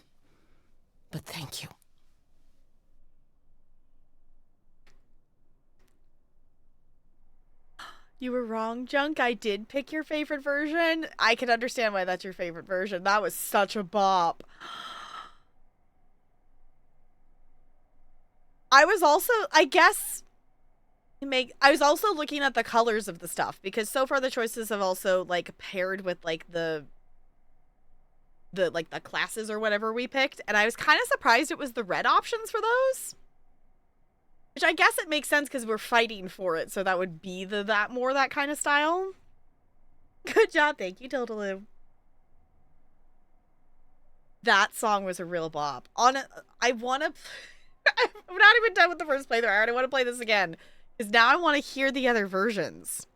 But thank you. You were wrong, Junk. I did pick your favorite version. I can understand why that's your favorite version. That was such a bop. I was also, I guess, I was also looking at the colors of the stuff, because so far the choices have also, like, paired with, like, the classes or whatever we picked, and I was kind of surprised it was the red options for those. Which I guess it makes sense because we're fighting for it, so that would be that kind of style. Good job, thank you, Tiltaloo. That song was a real bop. I'm not even done with the first playthrough. I already want to play this again. Because now I want to hear the other versions.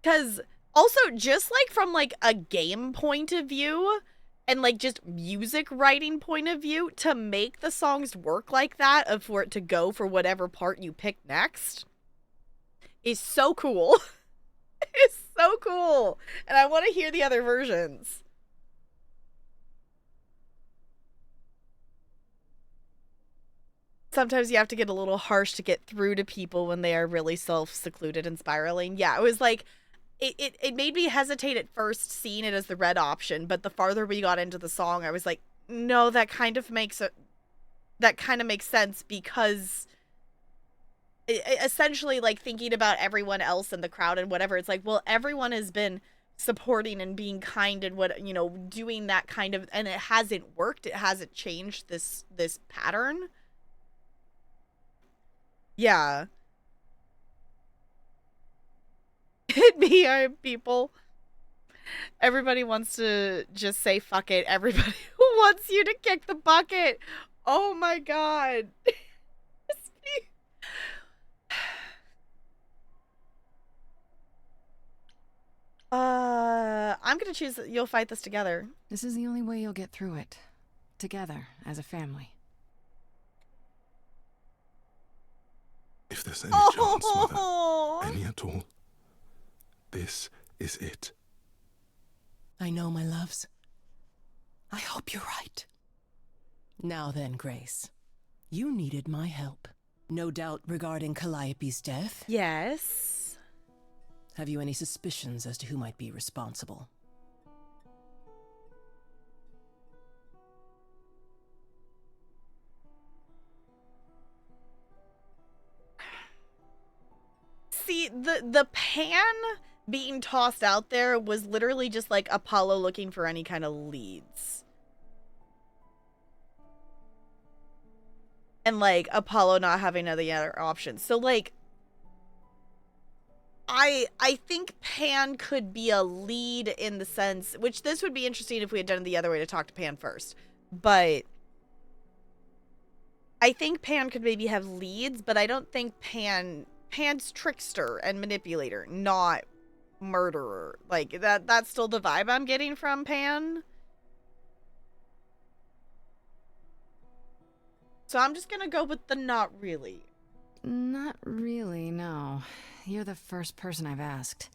Because also, just like from like a game point of view and like just music writing point of view, to make the songs work like that, of for it to go for whatever part you pick next, is so cool. It's so cool. And I want to hear the other versions. sometimes you have to get a little harsh to get through to people when they are really self-secluded and spiraling. Yeah, it was like, it made me hesitate at first seeing it as the red option, but the farther we got into the song, I was like, no, that kind of makes sense, because essentially, like, thinking about everyone else in the crowd and whatever, it's like, well, everyone has been supporting and being kind and what, you know, doing that kind of, and it hasn't worked. It hasn't changed this pattern. Yeah. Hit me, people. Everybody wants to just say fuck it. Everybody wants you to kick the bucket. Oh my god. I'm gonna choose you'll fight this together. This is the only way you'll get through it. Together, as a family. If there's any chance, Mother, any at all, this is it. I know, my loves. I hope you're right. Now then, Grace. You needed my help. No doubt regarding Calliope's death? Yes. Have you any suspicions as to who might be responsible? See, the pan being tossed out there was literally just like Apollo looking for any kind of leads. And like Apollo not having any other options. So like I think Pan could be a lead in the sense, which this would be interesting if we had done it the other way to talk to Pan first. But I think Pan could maybe have leads, but I don't think Pan's trickster and manipulator, not murderer. Like that's still the vibe I'm getting from Pan. So I'm just gonna go with the not really. Not really, no. You're the first person I've asked.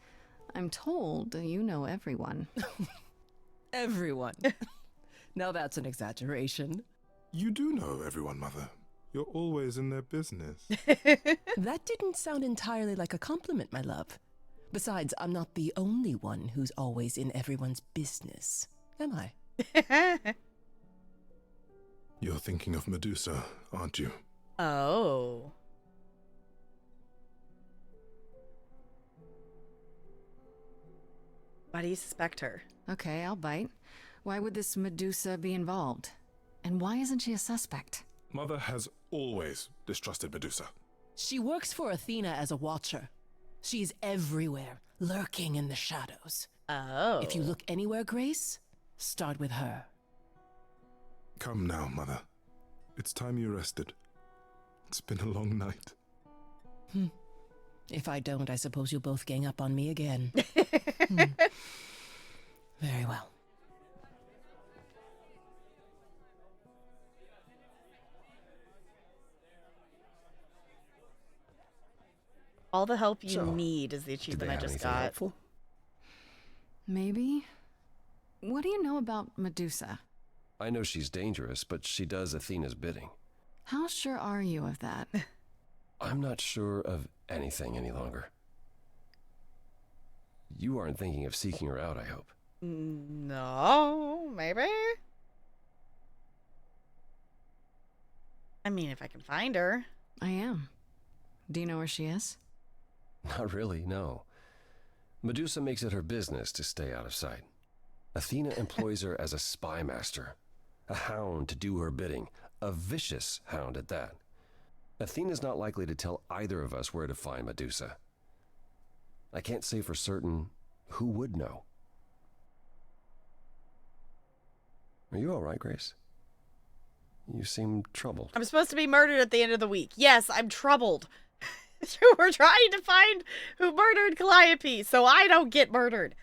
I'm told you know everyone. Everyone? Now that's an exaggeration. You do know everyone, Mother. You're always in their business. That didn't sound entirely like a compliment, my love. Besides, I'm not the only one who's always in everyone's business, am I? You're thinking of Medusa, aren't you? Oh. Why do you suspect her? Okay, I'll bite. Why would this Medusa be involved? And why isn't she a suspect? Mother has always distrusted Medusa. She works for Athena as a watcher. She's everywhere, lurking in the shadows. Oh. If you look anywhere, Grace, start with her. Come now, Mother. It's time you rested. It's been a long night. If I don't, I suppose you'll both gang up on me again. Very well. All the help you need is the achievement I just got. Helpful? Maybe? What do you know about Medusa? I know she's dangerous, but she does Athena's bidding. How sure are you of that? I'm not sure of anything any longer. You aren't thinking of seeking her out, I hope. No, maybe? I mean, if I can find her. I am. Do you know where she is? Not really, no. Medusa makes it her business to stay out of sight. Athena employs her as a spy master, a hound to do her bidding, a vicious hound at that. Athena's not likely to tell either of us where to find Medusa. I can't say for certain who would know. Are you all right, Grace? You seem troubled. I'm supposed to be murdered at the end of the week. Yes, I'm troubled. We're trying to find who murdered Calliope, so I don't get murdered.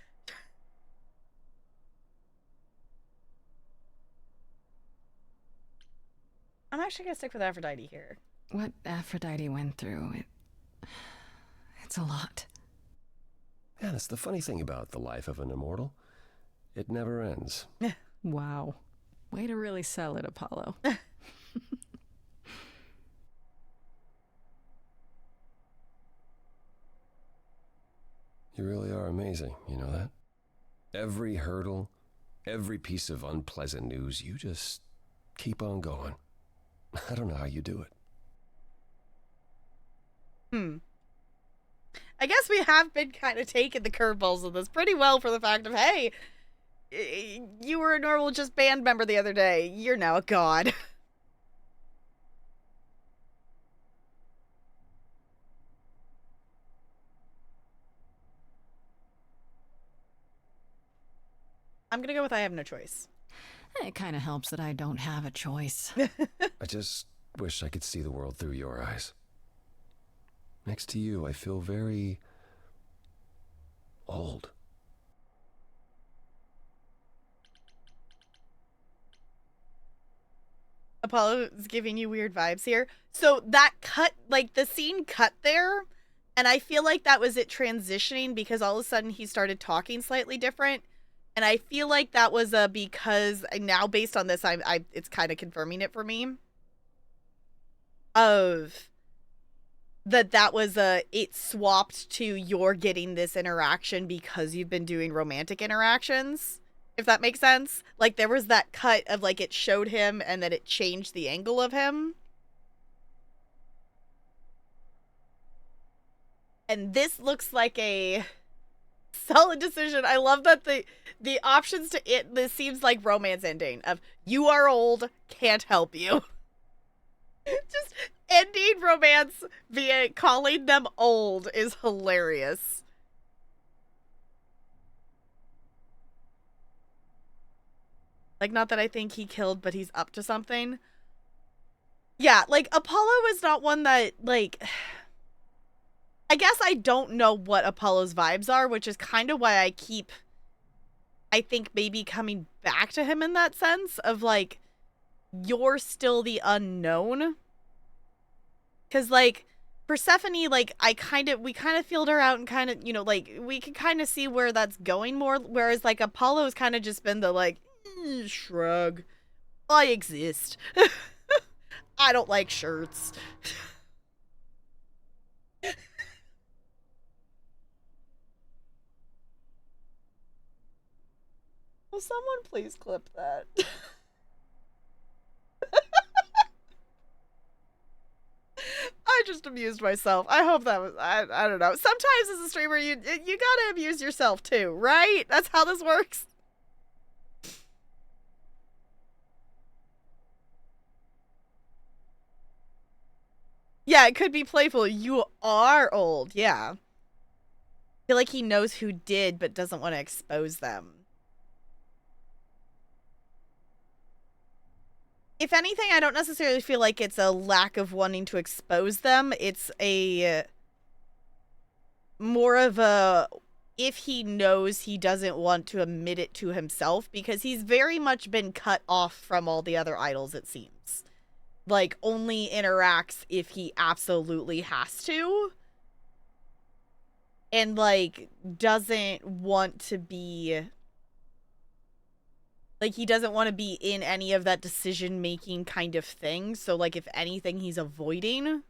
I'm actually going to stick with Aphrodite here. What Aphrodite went through, it's a lot. Yeah, that's the funny thing about the life of an immortal. It never ends. Wow. Way to really sell it, Apollo. You really are amazing, you know that? Every hurdle, every piece of unpleasant news, you just keep on going. I don't know how you do it. I guess we have been kind of taking the curveballs of this pretty well for the fact of, hey, you were a normal just band member the other day. You're now a god. I'm gonna go with I have no choice. It kind of helps that I don't have a choice. I just wish I could see the world through your eyes. Next to you, I feel very old. Apollo is giving you weird vibes here. So that cut, like the scene cut there, and I feel like that was it transitioning because all of a sudden he started talking slightly different. And I feel like that was because now based on this, it's kind of confirming it for me. Of that was it swapped to you're getting this interaction because you've been doing romantic interactions, if that makes sense. Like there was that cut of like it showed him and then it changed the angle of him. And this looks like a solid decision. I love that the options to it, this seems like romance ending of you are old, can't help you. Just ending romance via calling them old is hilarious. Like, not that I think he killed, but he's up to something. Yeah, like, Apollo is not one that, like... I guess I don't know what Apollo's vibes are, which is kind of why I keep, I think, maybe coming back to him in that sense of, like, you're still the unknown. Because, like, Persephone, like, we kind of feeled her out and kind of, you know, like, we can kind of see where that's going more, whereas, like, Apollo's kind of just been the, like, shrug. I exist. I don't like shirts. Will someone please clip that? I just amused myself. I hope that was, I don't know. Sometimes as a streamer, you gotta amuse yourself too, right? That's how this works. Yeah, it could be playful. You are old, yeah. I feel like he knows who did, but doesn't want to expose them. If anything, I don't necessarily feel like it's a lack of wanting to expose them. It's a more of a if he knows he doesn't want to admit it to himself, because he's very much been cut off from all the other idols, it seems. Like, only interacts if he absolutely has to. And, like, doesn't want to be... Like, he doesn't want to be in any of that decision-making kind of thing. So, like, if anything, he's avoiding.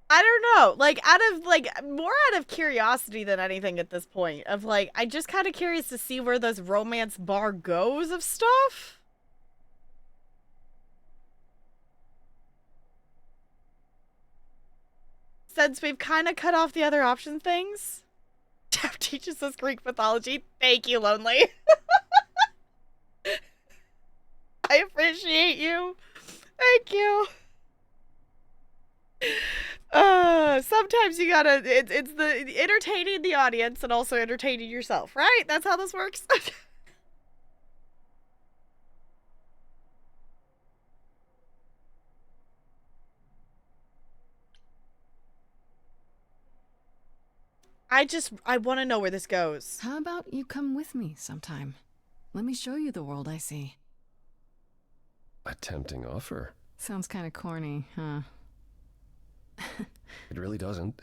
I don't know, like, more out of curiosity than anything at this point, of, like, I'm just kind of curious to see where this romance bar goes of stuff. Since we've kind of cut off the other option things. Jeff teaches us Greek mythology. Thank you, Lonely. I appreciate you. Thank you. Sometimes you gotta, it's the entertaining the audience and also entertaining yourself, right? That's how this works. I want to know where this goes. How about you come with me sometime? Let me show you the world I see. A tempting offer. Sounds kind of corny, huh? It really doesn't.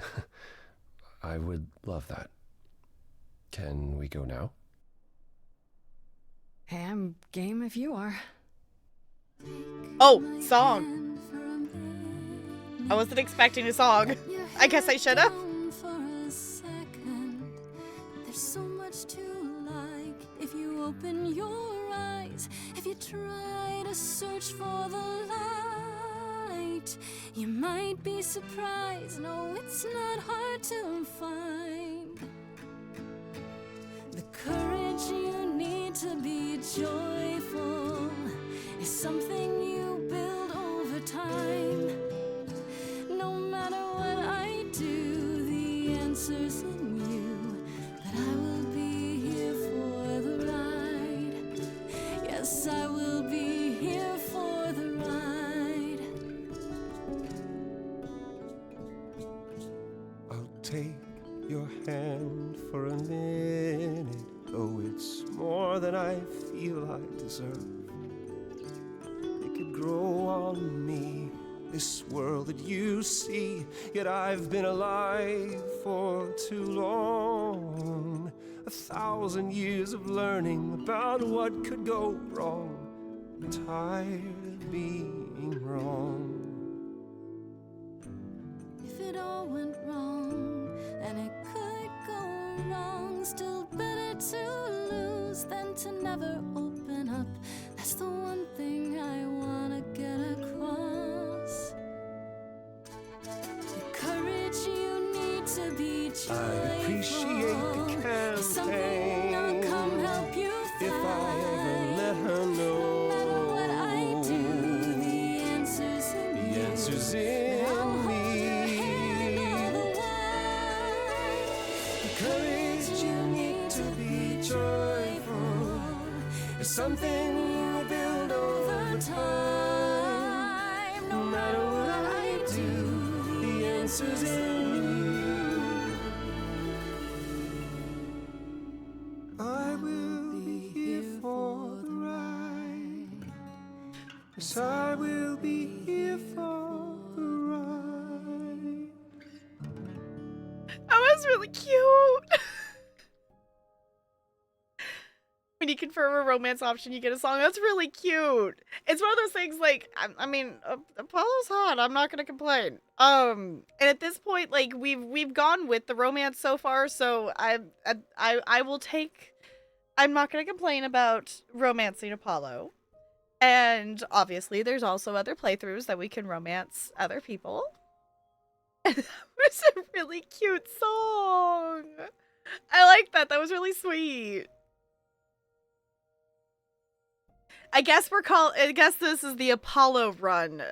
I would love that. Can we go now? Hey, I'm game if you are. Oh, song. I wasn't expecting a song. I guess I should have. There's so much to like if you open your eyes. If you try to search for the light, you might be surprised. No, it's not hard to find. The courage you need to be joyful is something you build over time. No matter what I do, the answer's in you. But I will be here for the ride. Yes, I will be here for the ride. I'll take your hand for a minute. Oh, it's more than I feel I deserve. It could grow on me, this world that you see. Yet I've been alive for too long. 1,000 years of learning about what could go wrong. I'm tired of being wrong. If it all went wrong, and it could go wrong, still better to lose than to never open up. That's the one thing I wanna get across. The courage you need to be joyful. I appreciate the Something I'll campaign. come help you find. If I ever let her know, no matter what I do, the answer's in the you. answer's in I'll hold me. your hand all the while. The courage you need to be joyful is something you build over time. No matter what I do, the answer's in you. I will be here for the ride. Yes, I will be here for the ride. That was really cute. When you confirm a romance option, you get a song. That's really cute. It's one of those things like, I mean, Apollo's hot. I'm not gonna complain. And at this point, like we've gone with the romance so far, so I will take. I'm not gonna complain about romancing Apollo. And obviously, there's also other playthroughs that we can romance other people. And that was a really cute song. I like that. That was really sweet. I guess this is the Apollo run,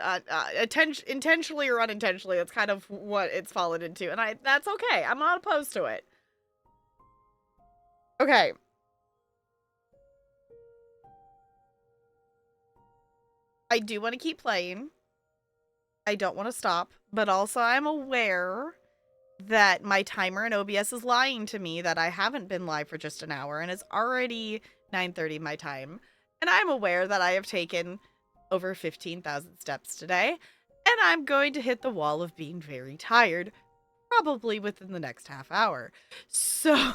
intentionally or unintentionally. That's kind of what it's fallen into, and that's okay. I'm not opposed to it. Okay. I do want to keep playing. I don't want to stop, but also I'm aware that my timer in OBS is lying to me that I haven't been live for just an hour, and it's already 9:30 my time. And I'm aware that I have taken over 15,000 steps today, and I'm going to hit the wall of being very tired, probably within the next half hour. So,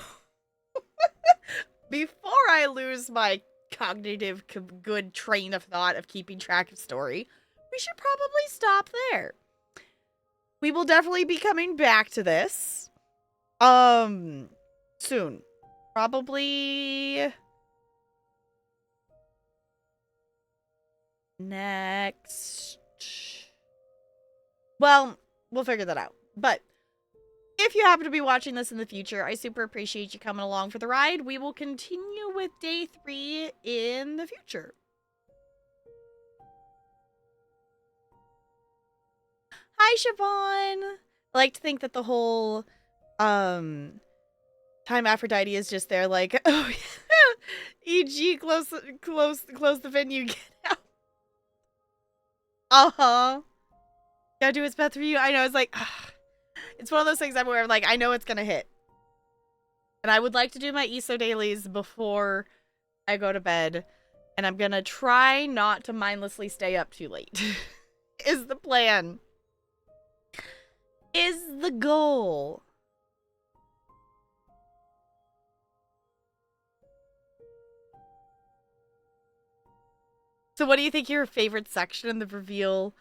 before I lose my cognitive good train of thought of keeping track of story, we should probably stop there. We will definitely be coming back to this, soon. Probably next. Well, we'll figure that out. But if you happen to be watching this in the future, I super appreciate you coming along for the ride. We will continue with day 3 in the future. Hi, Siobhan. I like to think that the whole time Aphrodite is just there like, oh yeah, EG, close the venue, get out. Gotta do what's best for you. I know, it's like, it's one of those things where I'm like, I know it's gonna hit. And I would like to do my ESO dailies before I go to bed. And I'm gonna try not to mindlessly stay up too late. Is the plan. is the goal. So what do you think your favorite section in the reveal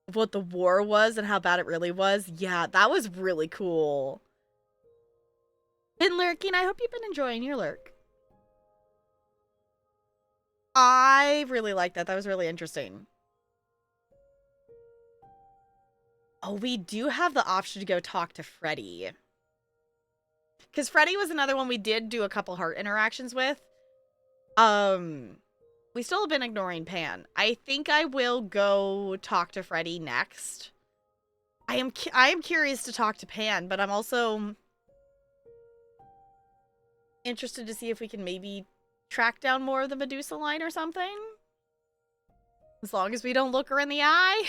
of what the war was and how bad it really was? Yeah, that was really cool. Been lurking. I hope you've been enjoying your lurk. I really liked that. That was really interesting. Oh, we do have the option to go talk to Freddy. Because Freddy was another one we did do a couple heart interactions with. We still have been ignoring Pan. I think I will go talk to Freddy next. I am curious to talk to Pan, but I'm also interested to see if we can maybe track down more of the Medusa line or something. As long as we don't look her in the eye.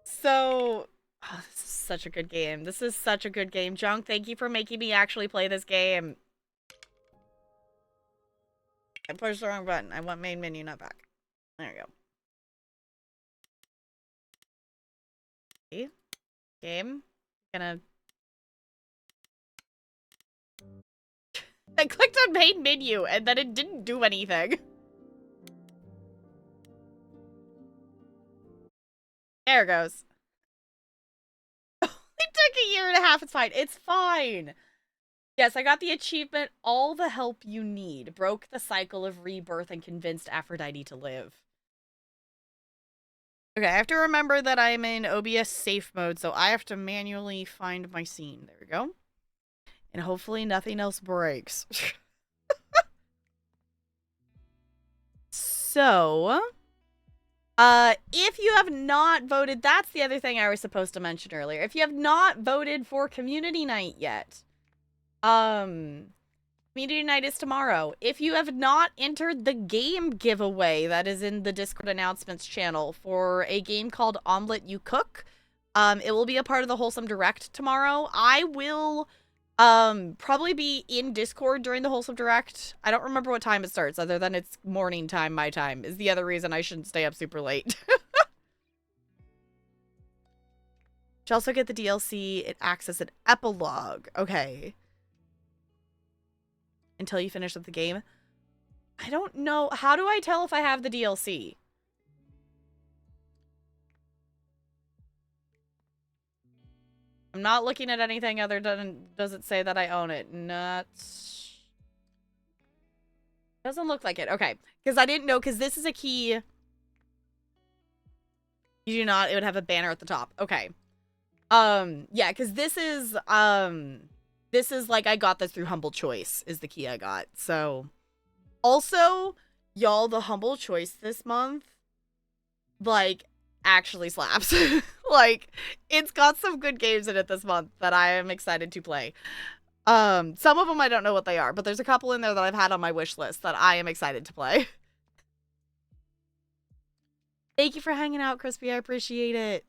So, oh, this is such a good game. This is such a good game. Junk, thank you for making me actually play this game. I pushed the wrong button. I want main menu, not back. There we go. Okay. Game. Gonna... I clicked on main menu and then it didn't do anything. There it goes. It took a year and a half. It's fine. It's fine. Yes, I got the achievement. All the help you need. Broke the cycle of rebirth and convinced Aphrodite to live. Okay, I have to remember that I'm in OBS safe mode, so I have to manually find my scene. There we go. And hopefully nothing else breaks. So, if you have not voted, that's the other thing I was supposed to mention earlier. If you have not voted for Community Night yet, Community Night is tomorrow. If you have not entered the game giveaway that is in the Discord announcements channel for a game called Omelet You Cook, it will be a part of the Wholesome Direct tomorrow. I will probably be in Discord during the Wholesome Direct. I don't remember what time it starts, other than it's morning time, my time, is the other reason I shouldn't stay up super late. You also get the DLC. It acts as an epilogue. Okay. Until you finish with the game. I don't know. How do I tell if I have the DLC? I'm not looking at anything other than, does it say that I own it? Nuts. Doesn't look like it. Okay. Because I didn't know, because this is a key. You do not. It would have a banner at the top. Okay. Yeah, because this is like, I got this through Humble Choice is the key I got. So, also, y'all, the Humble Choice this month, like, actually slaps. Like, it's got some good games in it this month that I am excited to play. Some of them I don't know what they are, but there's a couple in there that I've had on my wish list that I am excited to play. Thank you for hanging out, Crispy. I appreciate it.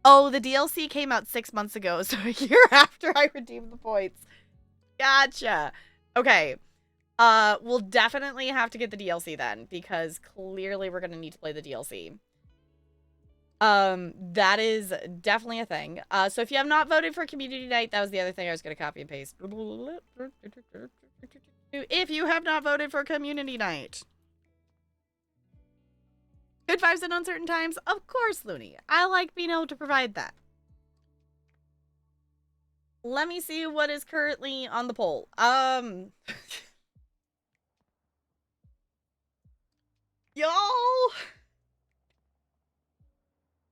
Oh, the DLC came out 6 months ago, so a year after I redeemed the points. Gotcha. Okay. We'll definitely have to get the DLC then, because clearly we're going to need to play the DLC. That is definitely a thing. So if you have not voted for Community Night, that was the other thing I was going to copy and paste. If you have not voted for Community Night. Good vibes in uncertain times? Of course, Looney. I like being able to provide that. Let me see what is currently on the poll. Y'all,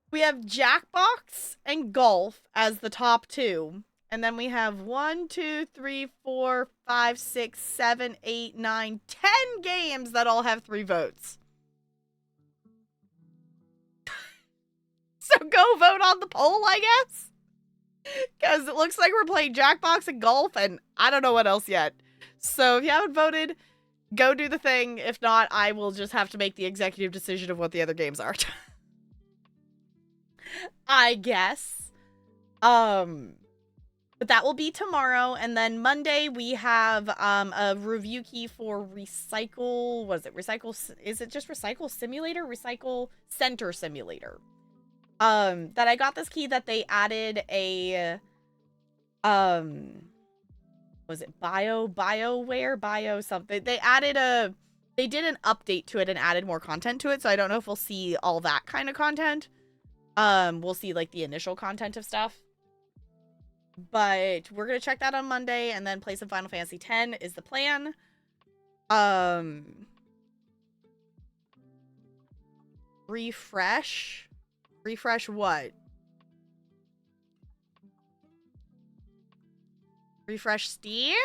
we have Jackbox and Golf as the top two. And then we have 1, 2, 3, 4, 5, 6, 7, 8, 9, 10 games that all have 3 votes. So go vote on the poll, I guess. Because it looks like we're playing Jackbox and Golf, and I don't know what else yet. So if you haven't voted, go do the thing. If not, I will just have to make the executive decision of what the other games are. I guess. But that will be tomorrow, and then Monday we have a review key for Recycle. Was it Recycle? Is it just Recycle Simulator? Recycle Center Simulator. That I got this key that they added a was it BioWare Bio something? They did an update to it and added more content to it, so I don't know if we'll see all that kind of content. We'll see like the initial content of stuff. But we're going to check that on Monday and then play some Final Fantasy X is the plan. Refresh? Refresh what? Refresh Steam?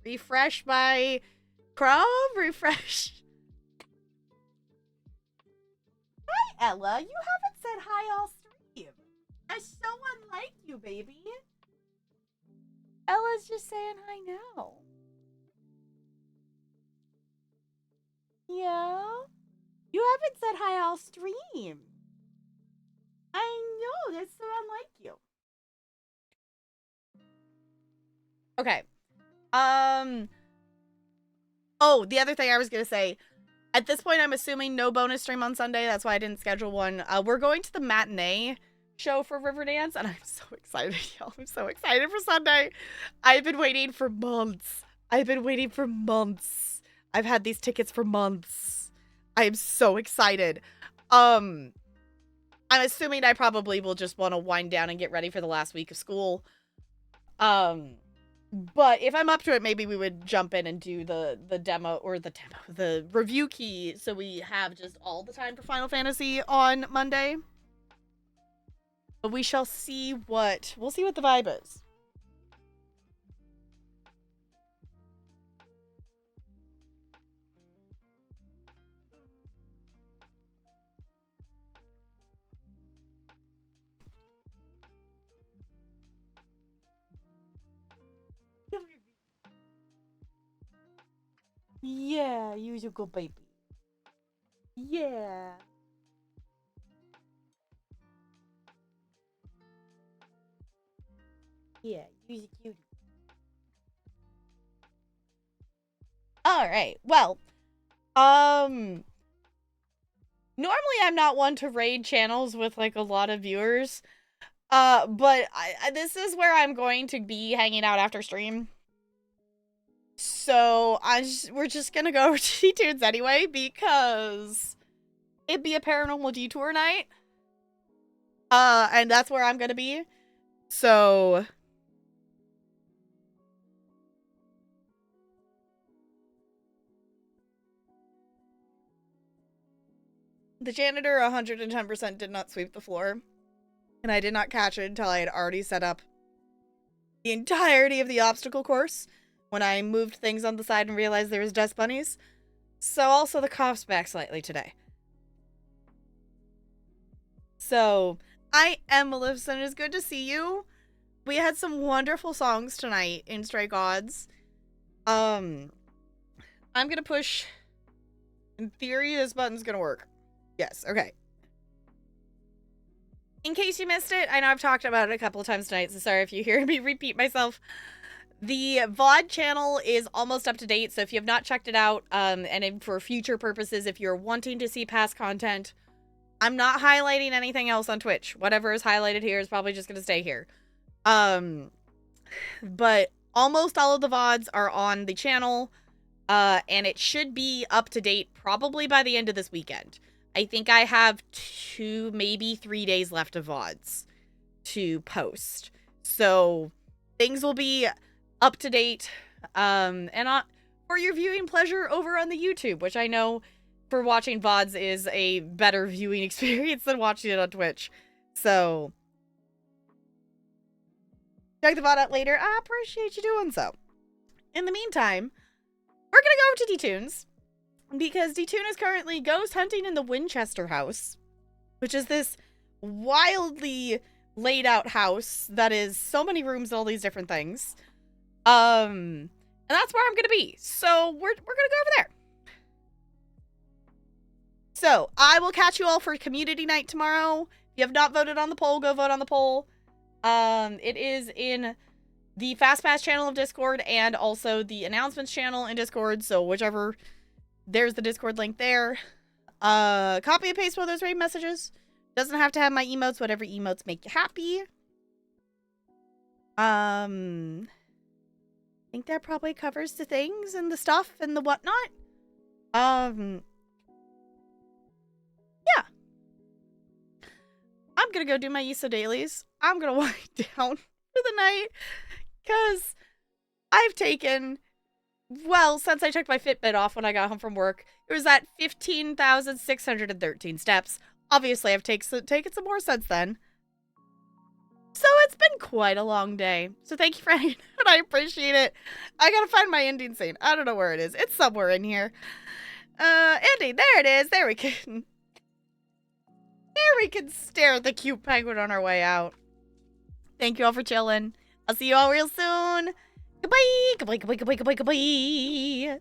Refresh my Chrome? Refresh. Hi, Ella. You haven't said hi all stream. That's so unlike you, baby. Ella's just saying hi now. Yeah? You haven't said hi all stream. I know, that's so unlike you. Okay. Oh, the other thing I was gonna say. At this point, I'm assuming no bonus stream on Sunday. That's why I didn't schedule one. We're going to the matinee show for Riverdance, and I'm so excited, y'all. I'm so excited for Sunday. I've been waiting for months. I've had these tickets for months. I am so excited. I'm assuming I probably will just want to wind down and get ready for the last week of school. But if I'm up to it, maybe we would jump in and do the review key, so we have just all the time for Final Fantasy on Monday. But we'll see what the vibe is. Yeah, you're a good baby. Yeah. Yeah, you're a cutie. Alright, well. Normally I'm not one to raid channels with, like, a lot of viewers. But this is where I'm going to be hanging out after stream. So, we're just gonna go over to D-Tunes anyway, because it'd be a paranormal detour night. And that's where I'm gonna be. So... The janitor 110% did not sweep the floor. And I did not catch it until I had already set up the entirety of the obstacle course when I moved things on the side and realized there was dust bunnies. So also the cough's back slightly today. So, I am Maleficent. It is good to see you. We had some wonderful songs tonight in Stray Gods. I'm gonna push... In theory, this button's gonna work. Yes, okay. In case you missed it, I know I've talked about it a couple of times tonight, so sorry if you hear me repeat myself. The VOD channel is almost up to date, so if you have not checked it out, and for future purposes, if you're wanting to see past content, I'm not highlighting anything else on Twitch. Whatever is highlighted here is probably just going to stay here. But almost all of the VODs are on the channel, and it should be up to date probably by the end of this weekend. I think I have 2, maybe 3 days left of VODs to post. So things will be up to date. And for your viewing pleasure over on the YouTube, which I know for watching VODs is a better viewing experience than watching it on Twitch. So check the VOD out later. I appreciate you doing so. In the meantime, we're going to go over to D-Tunes. Because D-Tune is currently ghost hunting in the Winchester house, which is this wildly laid out house that is so many rooms and all these different things. And that's where I'm going to be. So we're going to go over there. So I will catch you all for community night tomorrow. If you have not voted on the poll, go vote on the poll. It is in the FastPass channel of Discord and also the announcements channel in Discord. So whichever, there's the Discord link there. Copy and paste one of those raid messages. Doesn't have to have my emotes, whatever emotes make you happy. I think that probably covers the things and the stuff and the whatnot. Yeah. I'm gonna go do my ESO dailies. I'm gonna wind down for the night. Because I've taken, well, since I took my Fitbit off when I got home from work, it was at 15,613 steps. Obviously, I've taken some more since then. So it's been quite a long day. So thank you for hanging out. I appreciate it. I gotta find my ending scene. I don't know where it is. It's somewhere in here. Ending. There it is. There we can stare at the cute penguin on our way out. Thank you all for chilling. I'll see you all real soon. Goodbye. Goodbye, goodbye, goodbye, goodbye, goodbye.